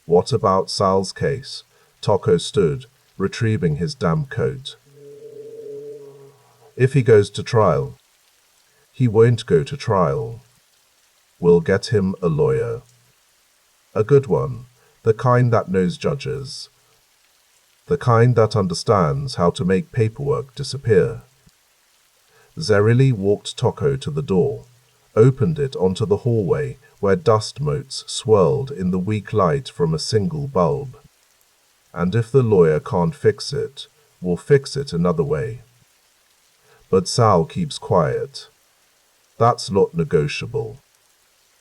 What about Sal's case? Toko stood, retrieving his damp coat. If he goes to trial. He won't go to trial. We'll get him a lawyer. A good one, the kind that knows judges. The kind that understands how to make paperwork disappear. Zerilli walked Toko to the door, opened it onto the hallway where dust motes swirled in the weak light from a single bulb. And if the lawyer can't fix it, we'll fix it another way. But Sal keeps quiet. That's not negotiable.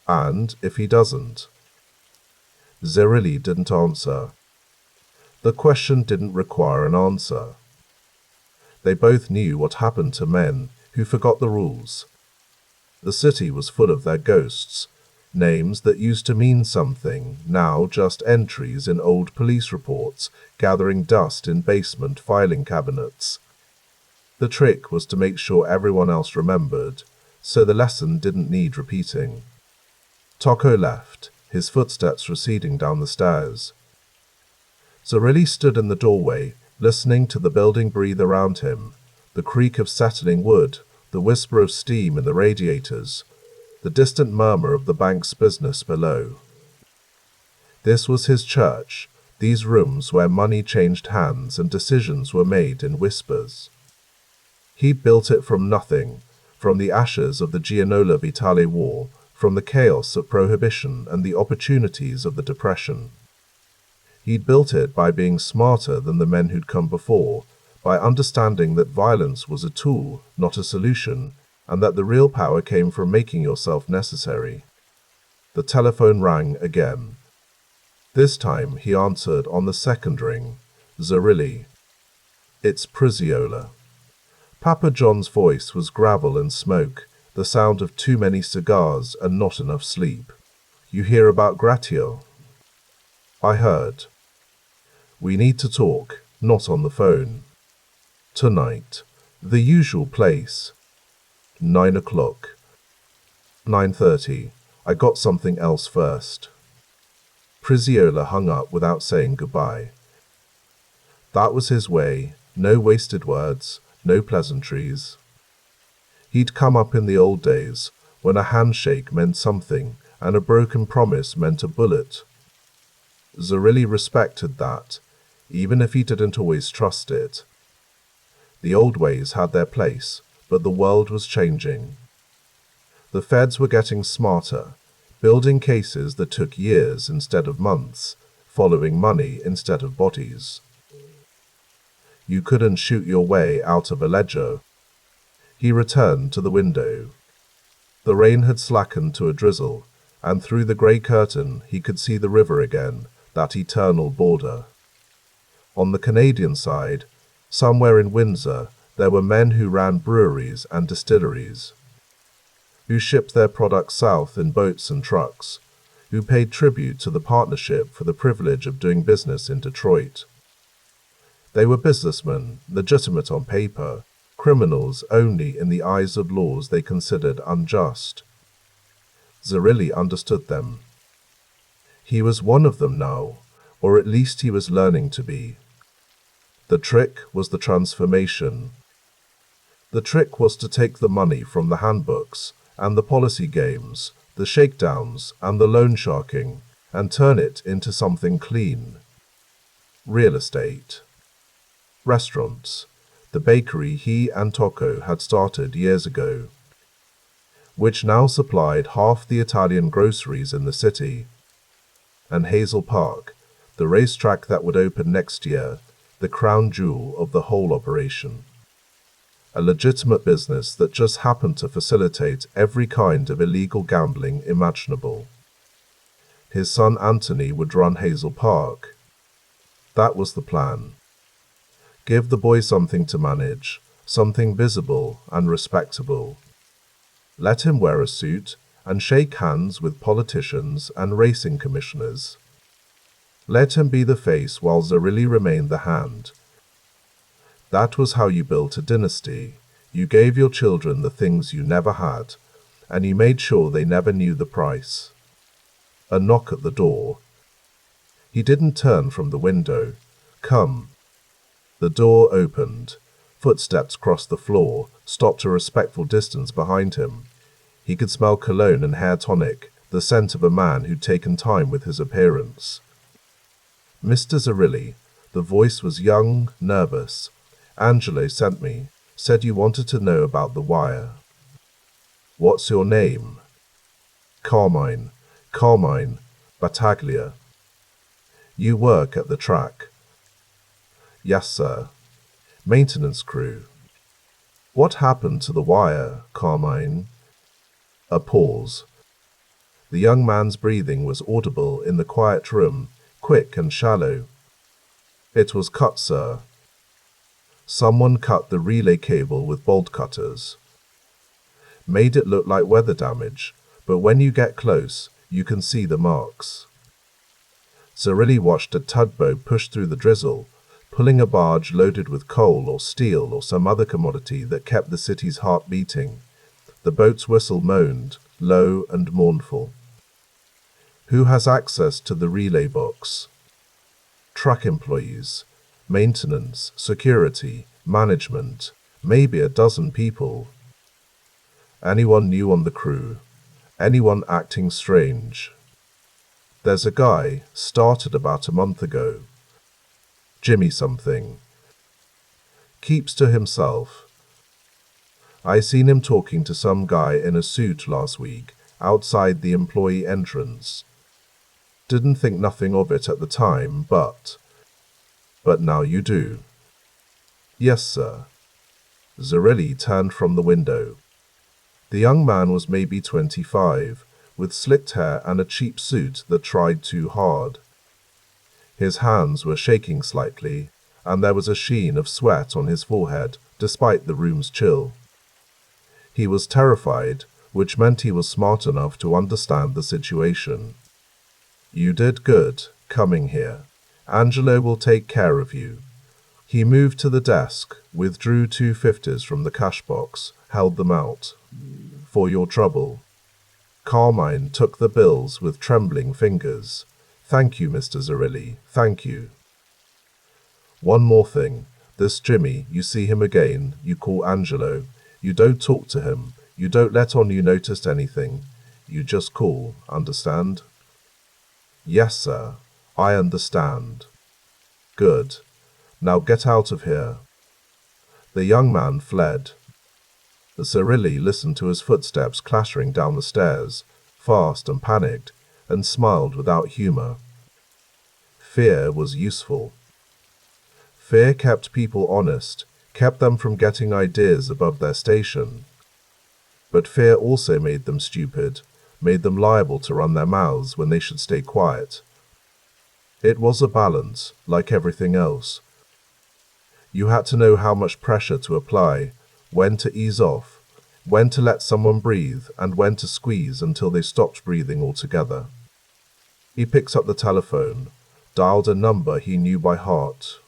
And if he doesn't? Zerilli didn't answer. The question didn't require an answer. They both knew what happened to men who forgot the rules. The city was full of their ghosts, names that used to mean something, now just entries in old police reports, gathering dust in basement filing cabinets. The trick was to make sure everyone else remembered, so the lesson didn't need repeating. Toko left, his footsteps receding down the stairs. Zerilli stood in the doorway, listening to the building breathe around him, the creak of settling wood, the whisper of steam in the radiators, the distant murmur of the bank's business below. This was his church, these rooms where money changed hands and decisions were made in whispers. He built it from nothing, from the ashes of the Gianola Vitale War, from the chaos of Prohibition and the opportunities of the Depression. He'd built it by being smarter than the men who'd come before, by understanding that violence was a tool, not a solution, and that the real power came from making yourself necessary. The telephone rang again. This time he answered on the second ring. Zerilli. It's Priziola. Papa John's voice was gravel and smoke, the sound of too many cigars and not enough sleep. You hear about Gratio? I heard. We need to talk, not on the phone. Tonight. The usual place. 9 o'clock. 9:30. I got something else first. Priziola hung up without saying goodbye. That was his way, no wasted words, no pleasantries. He'd come up in the old days, when a handshake meant something and a broken promise meant a bullet. Zerilli respected that, even if he didn't always trust it. The old ways had their place, but the world was changing. The feds were getting smarter, building cases that took years instead of months, following money instead of bodies. You couldn't shoot your way out of a ledger. He returned to the window. The rain had slackened to a drizzle, and through the grey curtain he could see the river again, that eternal border. On the Canadian side, somewhere in Windsor, there were men who ran breweries and distilleries, who shipped their products south in boats and trucks, who paid tribute to the partnership for the privilege of doing business in Detroit. They were businessmen, legitimate on paper, criminals only in the eyes of laws they considered unjust. Zerilli understood them. He was one of them now, or at least he was learning to be. The trick was the transformation. The trick was to take the money from the handbooks and the policy games, the shakedowns and the loan sharking, and turn it into something clean. Real estate. Restaurants. The bakery he and Toko had started years ago. which now supplied half the Italian groceries in the city. And Hazel Park, the racetrack that would open next year, the crown jewel of the whole operation. A legitimate business that just happened to facilitate every kind of illegal gambling imaginable. His son Anthony would run Hazel Park. That was the plan. Give the boy something to manage, something visible and respectable. Let him wear a suit and shake hands with politicians and racing commissioners. Let him be the face while Zerilli remained the hand. That was how you built a dynasty. You gave your children the things you never had, and you made sure they never knew the price. A knock at the door. He didn't turn from the window. Come. The door opened. Footsteps crossed the floor, stopped a respectful distance behind him. He could smell cologne and hair tonic, the scent of a man who'd taken time with his appearance. Mr. Zerilli, the voice was young, nervous. Angelo sent me, said you wanted to know about the wire. What's your name? Carmine Battaglia. You work at the track? Yes, sir. Maintenance crew. What happened to the wire, Carmine? A pause. The young man's breathing was audible in the quiet room, quick and shallow. It was cut, sir. Someone cut the relay cable with bolt cutters. Made it look like weather damage, but when you get close, you can see the marks. Zerilli watched a tugboat push through the drizzle, pulling a barge loaded with coal or steel or some other commodity that kept the city's heart beating. The boat's whistle moaned, low and mournful. Who has access to the relay box? Track employees. Maintenance, security, management, maybe a dozen people. Anyone new on the crew? Anyone acting strange? There's a guy, started about a month ago. Jimmy something. Keeps to himself. I seen him talking to some guy in a suit last week, outside the employee entrance. Didn't think nothing of it at the time, but now you do. Yes, sir. Zerilli turned from the window. The young man was maybe 25, with slicked hair and a cheap suit that tried too hard. His hands were shaking slightly, and there was a sheen of sweat on his forehead, despite the room's chill. He was terrified, which meant he was smart enough to understand the situation. You did good, coming here. Angelo will take care of you. He moved to the desk, withdrew 250s from the cash box, held them out. For your trouble. Carmine took the bills with trembling fingers. Thank you, Mr. Zerilli, thank you. One more thing. This Jimmy, you see him again, you call Angelo. You don't talk to him. You don't let on you noticed anything. You just call, understand? Yes, sir. I understand. Good. Now get out of here. The young man fled. Zerilli listened to his footsteps clattering down the stairs, fast and panicked, and smiled without humor. Fear was useful. Fear kept people honest, kept them from getting ideas above their station. But fear also made them stupid, made them liable to run their mouths when they should stay quiet. It was a balance, like everything else. You had to know how much pressure to apply, when to ease off, when to let someone breathe, and when to squeeze until they stopped breathing altogether. He picked up the telephone, dialed a number he knew by heart.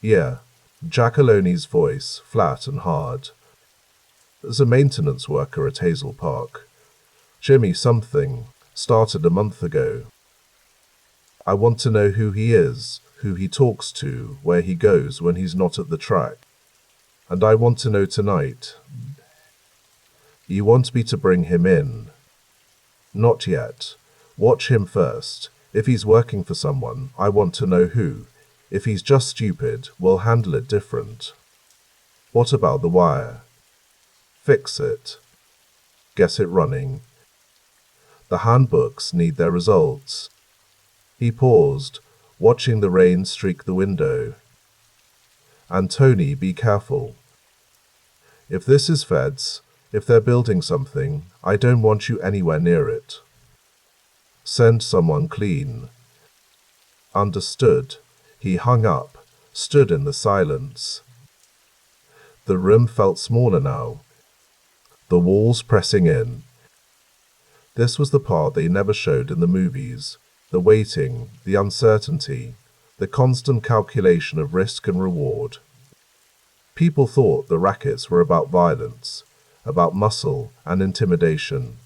Yeah, Giacaloni's voice, flat and hard. As a maintenance worker at Hazel Park. Jimmy something, started a month ago. I want to know who he is, who he talks to, where he goes when he's not at the track. And I want to know tonight. You want me to bring him in? Not yet. Watch him first. If he's working for someone, I want to know who. If he's just stupid, we'll handle it different. What about the wire? Fix it. Guess it running. The handbooks need their results. He paused, watching the rain streak the window. And Tony, be careful. If this is feds, if they're building something, I don't want you anywhere near it. Send someone clean. Understood. He hung up, stood in the silence. The room felt smaller now, the walls pressing in. This was the part they never showed in the movies, the waiting, the uncertainty, the constant calculation of risk and reward. People thought the rackets were about violence, about muscle and intimidation.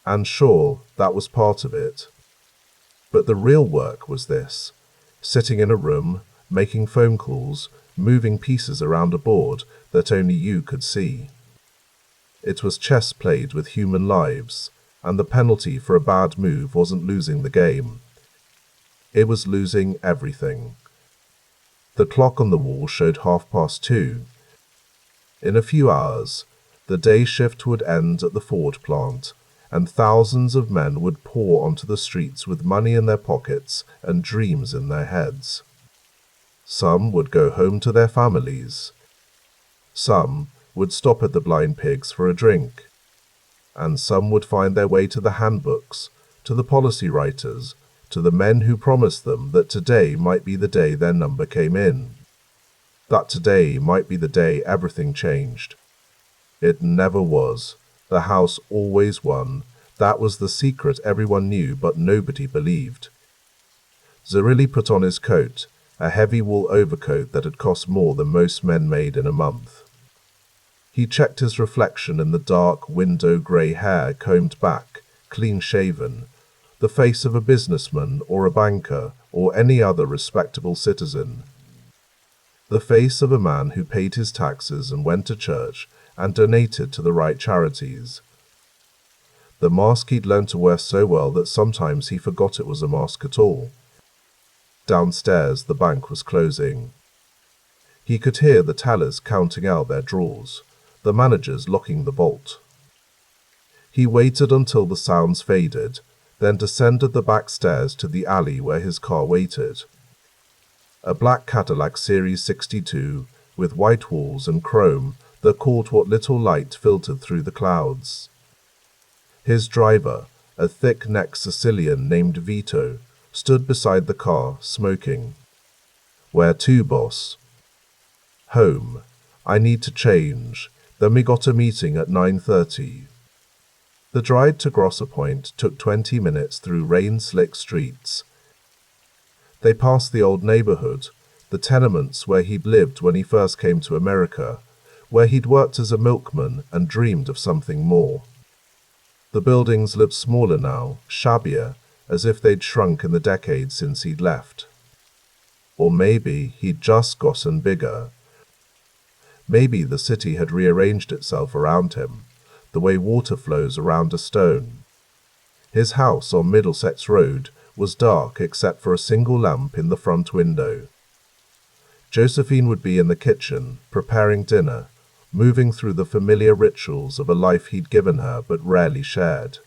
And sure, that was part of it. But the real work was this: sitting in a room, making phone calls, moving pieces around a board that only you could see. It was chess played with human lives, and the penalty for a bad move wasn't losing the game. It was losing everything. The clock on the wall showed 2:30. In a few hours, the day shift would end at the Ford plant, and thousands of men would pour onto the streets with money in their pockets and dreams in their heads. Some would go home to their families. Some would stop at the Blind Pigs for a drink. And some would find their way to the handbooks, to the policy writers, to the men who promised them that today might be the day their number came in. That today might be the day everything changed. It never was. The house always won. That was the secret everyone knew but nobody believed. Zerilli put on his coat, a heavy wool overcoat that had cost more than most men made in a month. He checked his reflection in the dark window grey hair combed back, clean-shaven, the face of a businessman or a banker or any other respectable citizen. The face of a man who paid his taxes and went to church and donated to the right charities. The mask he'd learned to wear so well that sometimes he forgot it was a mask at all. Downstairs, the bank was closing. He could hear the tellers counting out their drawers, the managers locking the vault. He waited until the sounds faded, then descended the back stairs to the alley where his car waited. A black Cadillac Series 62, with white walls and chrome that caught what little light filtered through the clouds. His driver, a thick-necked Sicilian named Vito, stood beside the car, smoking. "Where to, boss?" "Home. I need to change. Then we got a meeting at 9:30. The drive to Grosser Point took 20 minutes through rain-slick streets. They passed the old neighborhood, the tenements where he'd lived when he first came to America, where he'd worked as a milkman and dreamed of something more. The buildings looked smaller now, shabbier, as if they'd shrunk in the decades since he'd left. Or maybe he'd just gotten bigger. Maybe the city had rearranged itself around him, the way water flows around a stone. His house on Middlesex Road was dark except for a single lamp in the front window. Josephine would be in the kitchen, preparing dinner, moving through the familiar rituals of a life he'd given her but rarely shared.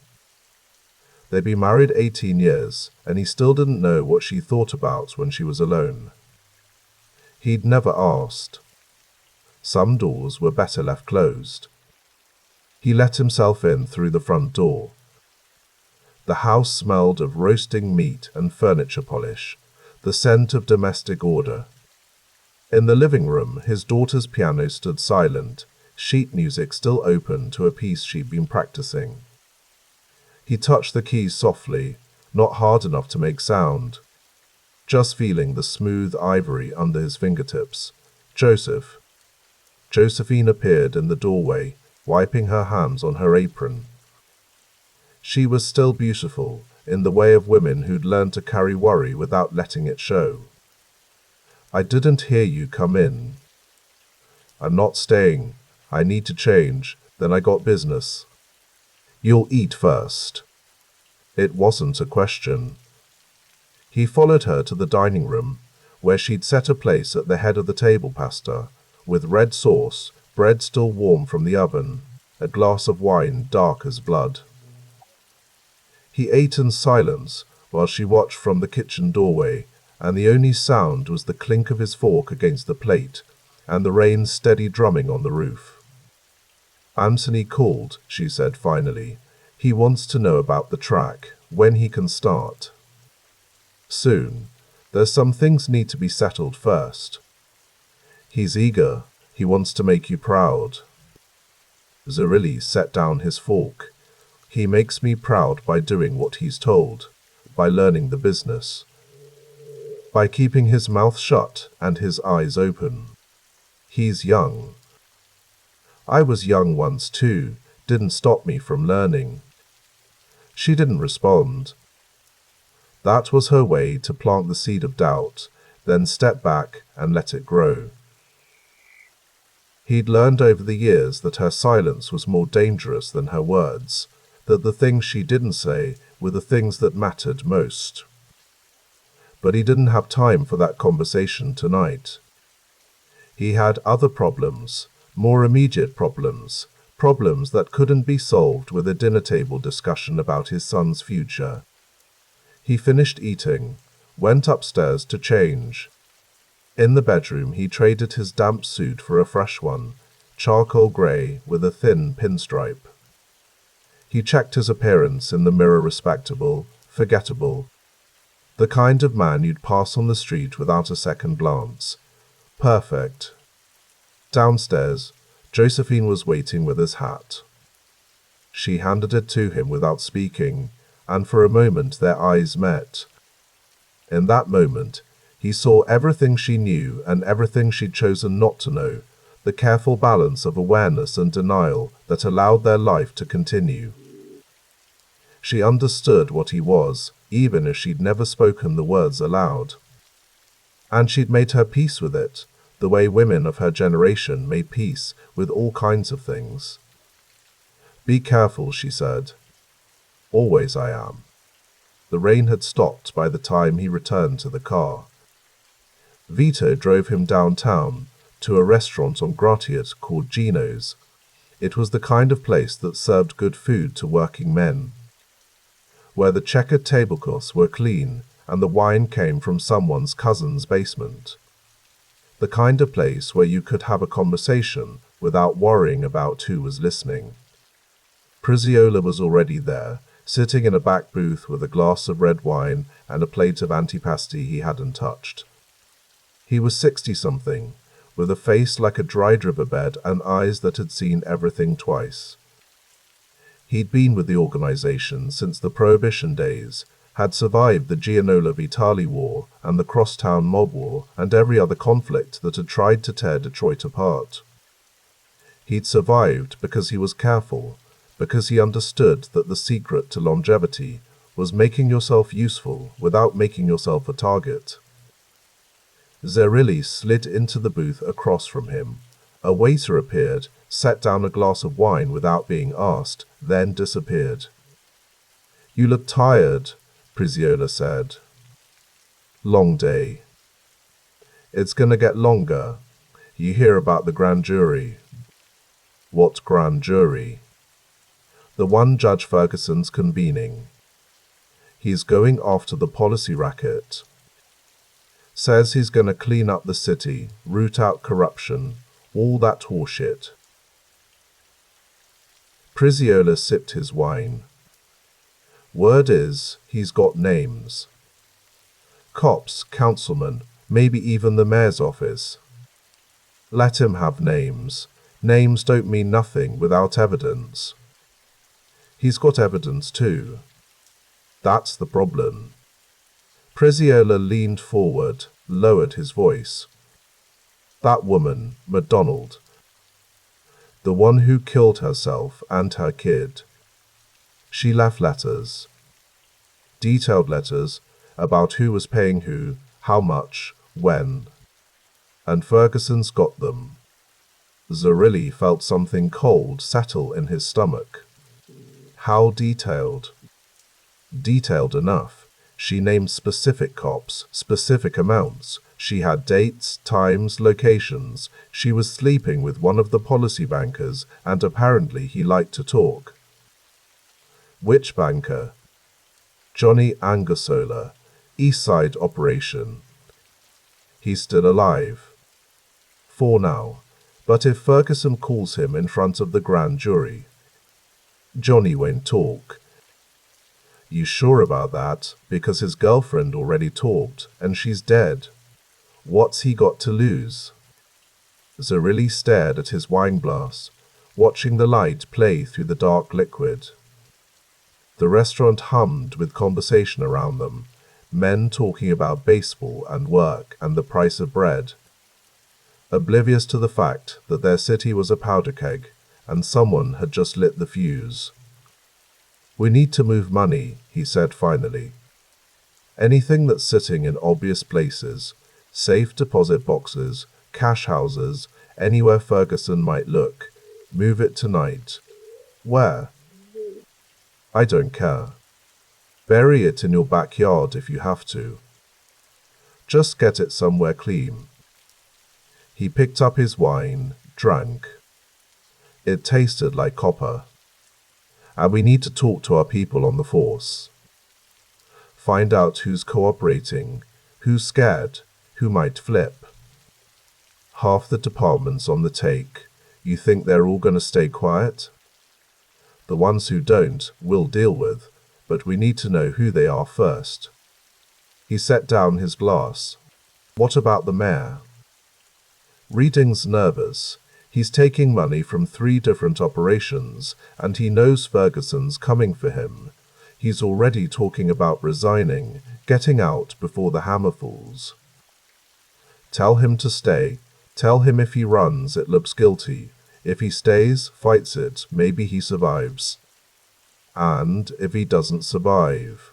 They'd been married 18 years, and he still didn't know what she thought about when she was alone. He'd never asked. Some doors were better left closed. He let himself in through the front door. The house smelled of roasting meat and furniture polish, the scent of domestic order. In the living room, his daughter's piano stood silent, sheet music still open to a piece she'd been practicing. He touched the keys softly, not hard enough to make sound, just feeling the smooth ivory under his fingertips. "Joseph." Josephine appeared in the doorway, wiping her hands on her apron. She was still beautiful, in the way of women who'd learned to carry worry without letting it show. "I didn't hear you come in." "I'm not staying. I need to change. Then I got business." "You'll eat first." It wasn't a question. He followed her to the dining room, where she'd set a place at the head of the table pasta, with red sauce, bread still warm from the oven, a glass of wine dark as blood. He ate in silence while she watched from the kitchen doorway, and the only sound was the clink of his fork against the plate and the rain's steady drumming on the roof. "Anthony called," she said finally. "He wants to know about the track, when he can start." "Soon. There's some things need to be settled first." "He's eager. He wants to make you proud." Zerilli set down his fork. "He makes me proud by doing what he's told, by learning the business, by keeping his mouth shut and his eyes open. He's young. I was young once too, didn't stop me from learning." She didn't respond. That was her way to plant the seed of doubt, then step back and let it grow. He'd learned over the years that her silence was more dangerous than her words, that the things she didn't say were the things that mattered most. But he didn't have time for that conversation tonight. He had other problems, more immediate problems, problems that couldn't be solved with a dinner table discussion about his son's future. He finished eating, went upstairs to change. In the bedroom, he traded his damp suit for a fresh one, charcoal grey with a thin pinstripe. He checked his appearance in the mirror, respectable, forgettable, the kind of man you'd pass on the street without a second glance. Perfect. Downstairs, Josephine was waiting with his hat. She handed it to him without speaking, and for a moment their eyes met. In that moment, he saw everything she knew and everything she'd chosen not to know, the careful balance of awareness and denial that allowed their life to continue. She understood what he was, even if she'd never spoken the words aloud. And she'd made her peace with it, the way women of her generation made peace with all kinds of things. "Be careful," she said. "Always I am." The rain had stopped by the time he returned to the car. Vito drove him downtown to a restaurant on Gratiot called Gino's. It was the kind of place that served good food to working men, where the checkered tablecloths were clean and the wine came from someone's cousin's basement. The kind of place where you could have a conversation without worrying about who was listening. Priziola was already there, sitting in a back booth with a glass of red wine and a plate of antipasti he hadn't touched. He was 60-something, with a face like a dried riverbed and eyes that had seen everything twice. He'd been with the organization since the Prohibition days, had survived the Gianola Vitali War and the Crosstown Mob War and every other conflict that had tried to tear Detroit apart. He'd survived because he was careful, because he understood that the secret to longevity was making yourself useful without making yourself a target. Zerilli slid into the booth across from him. A waiter appeared, set down a glass of wine without being asked, then disappeared. "You look tired," Priziola said. "Long day." "It's gonna get longer. You hear about the grand jury." "What grand jury?" "The one Judge Ferguson's convening. He's going after the policy racket. Says he's gonna clean up the city, root out corruption, all that horseshit." Priziola sipped his wine. "Word is, he's got names. Cops, councilmen, maybe even the mayor's office. Let him have names. Names don't mean nothing without evidence. He's got evidence too. That's the problem." Priziola leaned forward, lowered his voice. "That woman, MacDonald. The one who killed herself and her kid. She left letters. Detailed letters about who was paying who, how much, when. And Ferguson's got them." Zerilli felt something cold settle in his stomach. How detailed? Detailed enough. She named specific cops, specific amounts. She had dates, times, locations. She was sleeping with one of the policy bankers, and apparently he liked to talk. Which banker? Johnny Angersola, East Side operation. He's still alive. For now. But if Ferguson calls him in front of the grand jury, Johnny won't talk. You sure about that? Because his girlfriend already talked, and she's dead. What's he got to lose? Zerilli stared at his wine glass, watching the light play through the dark liquid. The restaurant hummed with conversation around them, men talking about baseball and work and the price of bread, oblivious to the fact that their city was a powder keg and someone had just lit the fuse. We need to move money, he said finally. Anything that's sitting in obvious places, safe deposit boxes, cash houses, anywhere Ferguson might look, move it tonight. Where? I don't care. Bury it in your backyard if you have to. Just get it somewhere clean. He picked up his wine, drank. It tasted like copper. And we need to talk to our people on the force. Find out who's cooperating, who's scared, who might flip. Half the department's on the take. You think they're all going to stay quiet? The ones who don't, we'll deal with, but we need to know who they are first. He set down his glass. What about the mayor? Reading's nervous. He's taking money from 3 different operations, and he knows Ferguson's coming for him. He's already talking about resigning, getting out before the hammer falls. Tell him to stay. Tell him if he runs, it looks guilty. If he stays, fights it, maybe he survives. And if he doesn't survive,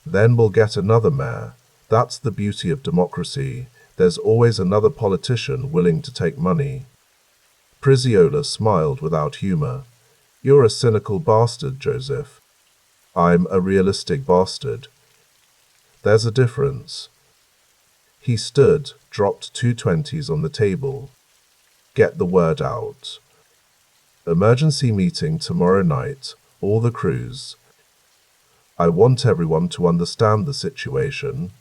then we'll get another mayor. That's the beauty of democracy. There's always another politician willing to take money. Prisiola smiled without humor. You're a cynical bastard, Joseph. I'm a realistic bastard. There's a difference. He stood, dropped 2 20s on the table. Get the word out. Emergency meeting tomorrow night, all the crews. I want everyone to understand the situation.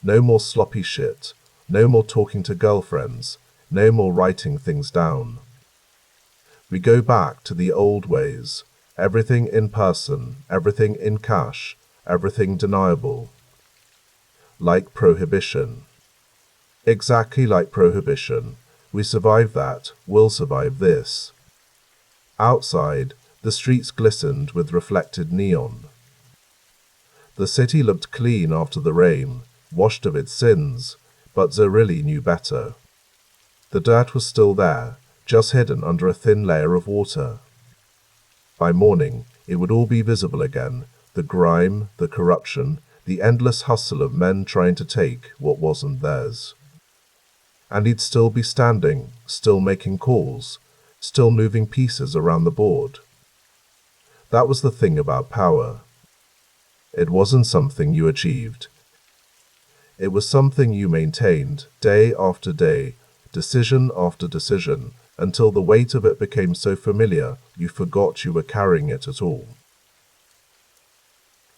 No more sloppy shit, no more talking to girlfriends, no more writing things down. We go back to the old ways, everything in person, everything in cash, everything deniable. Like prohibition. Exactly like prohibition. We survived that, we'll survive this. Outside, the streets glistened with reflected neon. The city looked clean after the rain, washed of its sins, but Zerilli knew better. The dirt was still there, just hidden under a thin layer of water. By morning, it would all be visible again, the grime, the corruption, the endless hustle of men trying to take what wasn't theirs. And he'd still be standing, still making calls, still moving pieces around the board. That was the thing about power. It wasn't something you achieved. It was something you maintained, day after day, decision after decision, until the weight of it became so familiar you forgot you were carrying it at all.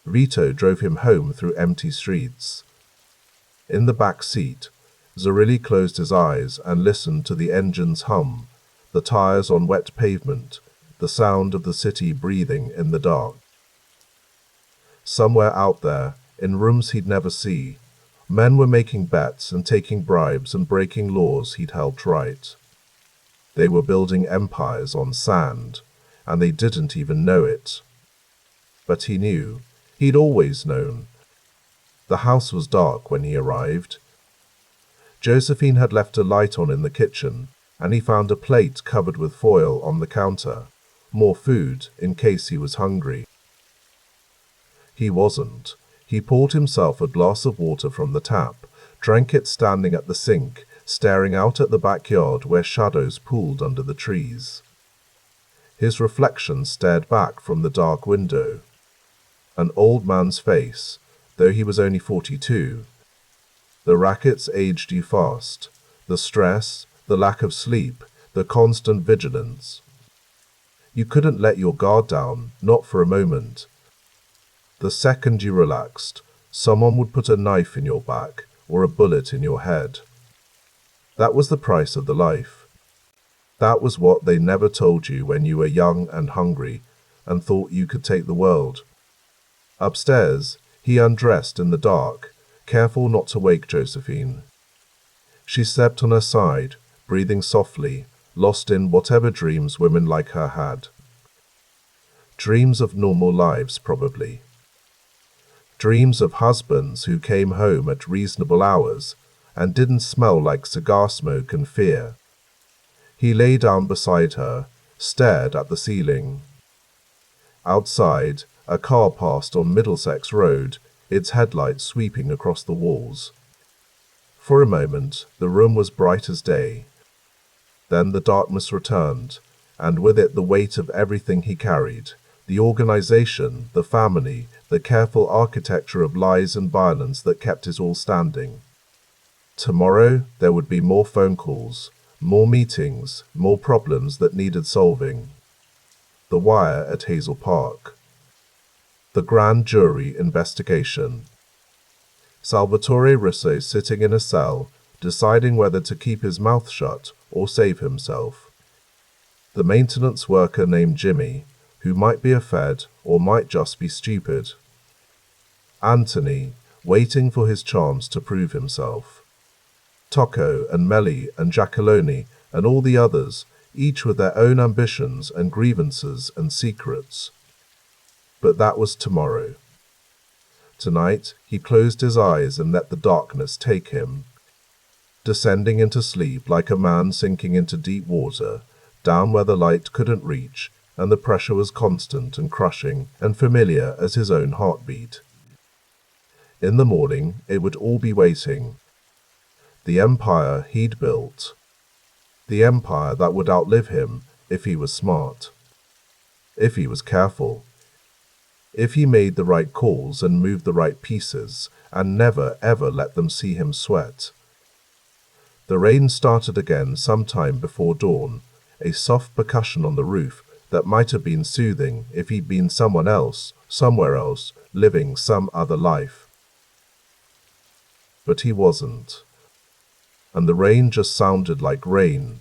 Vito drove him home through empty streets. In the back seat, Zerilli closed his eyes and listened to the engine's hum, the tires on wet pavement, the sound of the city breathing in the dark. Somewhere out there, in rooms he'd never see, men were making bets and taking bribes and breaking laws he'd held right. They were building empires on sand, and they didn't even know it. But he knew. He'd always known. The house was dark when he arrived. Josephine had left a light on in the kitchen, and he found a plate covered with foil on the counter, more food in case he was hungry. He wasn't. He poured himself a glass of water from the tap, drank it standing at the sink, staring out at the backyard where shadows pooled under the trees. His reflection stared back from the dark window. An old man's face, though he was only 42. The rackets aged you fast. The stress, the lack of sleep, the constant vigilance. You couldn't let your guard down, not for a moment. The second you relaxed, someone would put a knife in your back or a bullet in your head. That was the price of the life. That was what they never told you when you were young and hungry and thought you could take the world. Upstairs, he undressed in the dark, careful not to wake Josephine. She slept on her side, breathing softly, lost in whatever dreams women like her had. Dreams of normal lives, probably. Dreams of husbands who came home at reasonable hours and didn't smell like cigar smoke and fear. He lay down beside her, stared at the ceiling. Outside, a car passed on Middlesex Road, its headlights sweeping across the walls. For a moment, the room was bright as day. Then the darkness returned, and with it the weight of everything he carried, the organization, the family, the careful architecture of lies and violence that kept it all standing. Tomorrow, there would be more phone calls, more meetings, more problems that needed solving. The wire at Hazel Park. The grand jury investigation. Salvatore Russo sitting in a cell, deciding whether to keep his mouth shut or save himself. The maintenance worker named Jimmy, who might be a Fed or might just be stupid. Anthony, waiting for his chance to prove himself. Tocco and Melly and Giacalone and all the others, each with their own ambitions and grievances and secrets. But that was tomorrow. Tonight, he closed his eyes and let the darkness take him, descending into sleep like a man sinking into deep water, down where the light couldn't reach, and the pressure was constant and crushing and familiar as his own heartbeat. In the morning, it would all be waiting. The empire he'd built. The empire that would outlive him if he was smart. If he was careful. If he made the right calls and moved the right pieces, and never ever let them see him sweat. The rain started again sometime before dawn, a soft percussion on the roof that might have been soothing if he'd been someone else, somewhere else, living some other life. But he wasn't. And the rain just sounded like rain,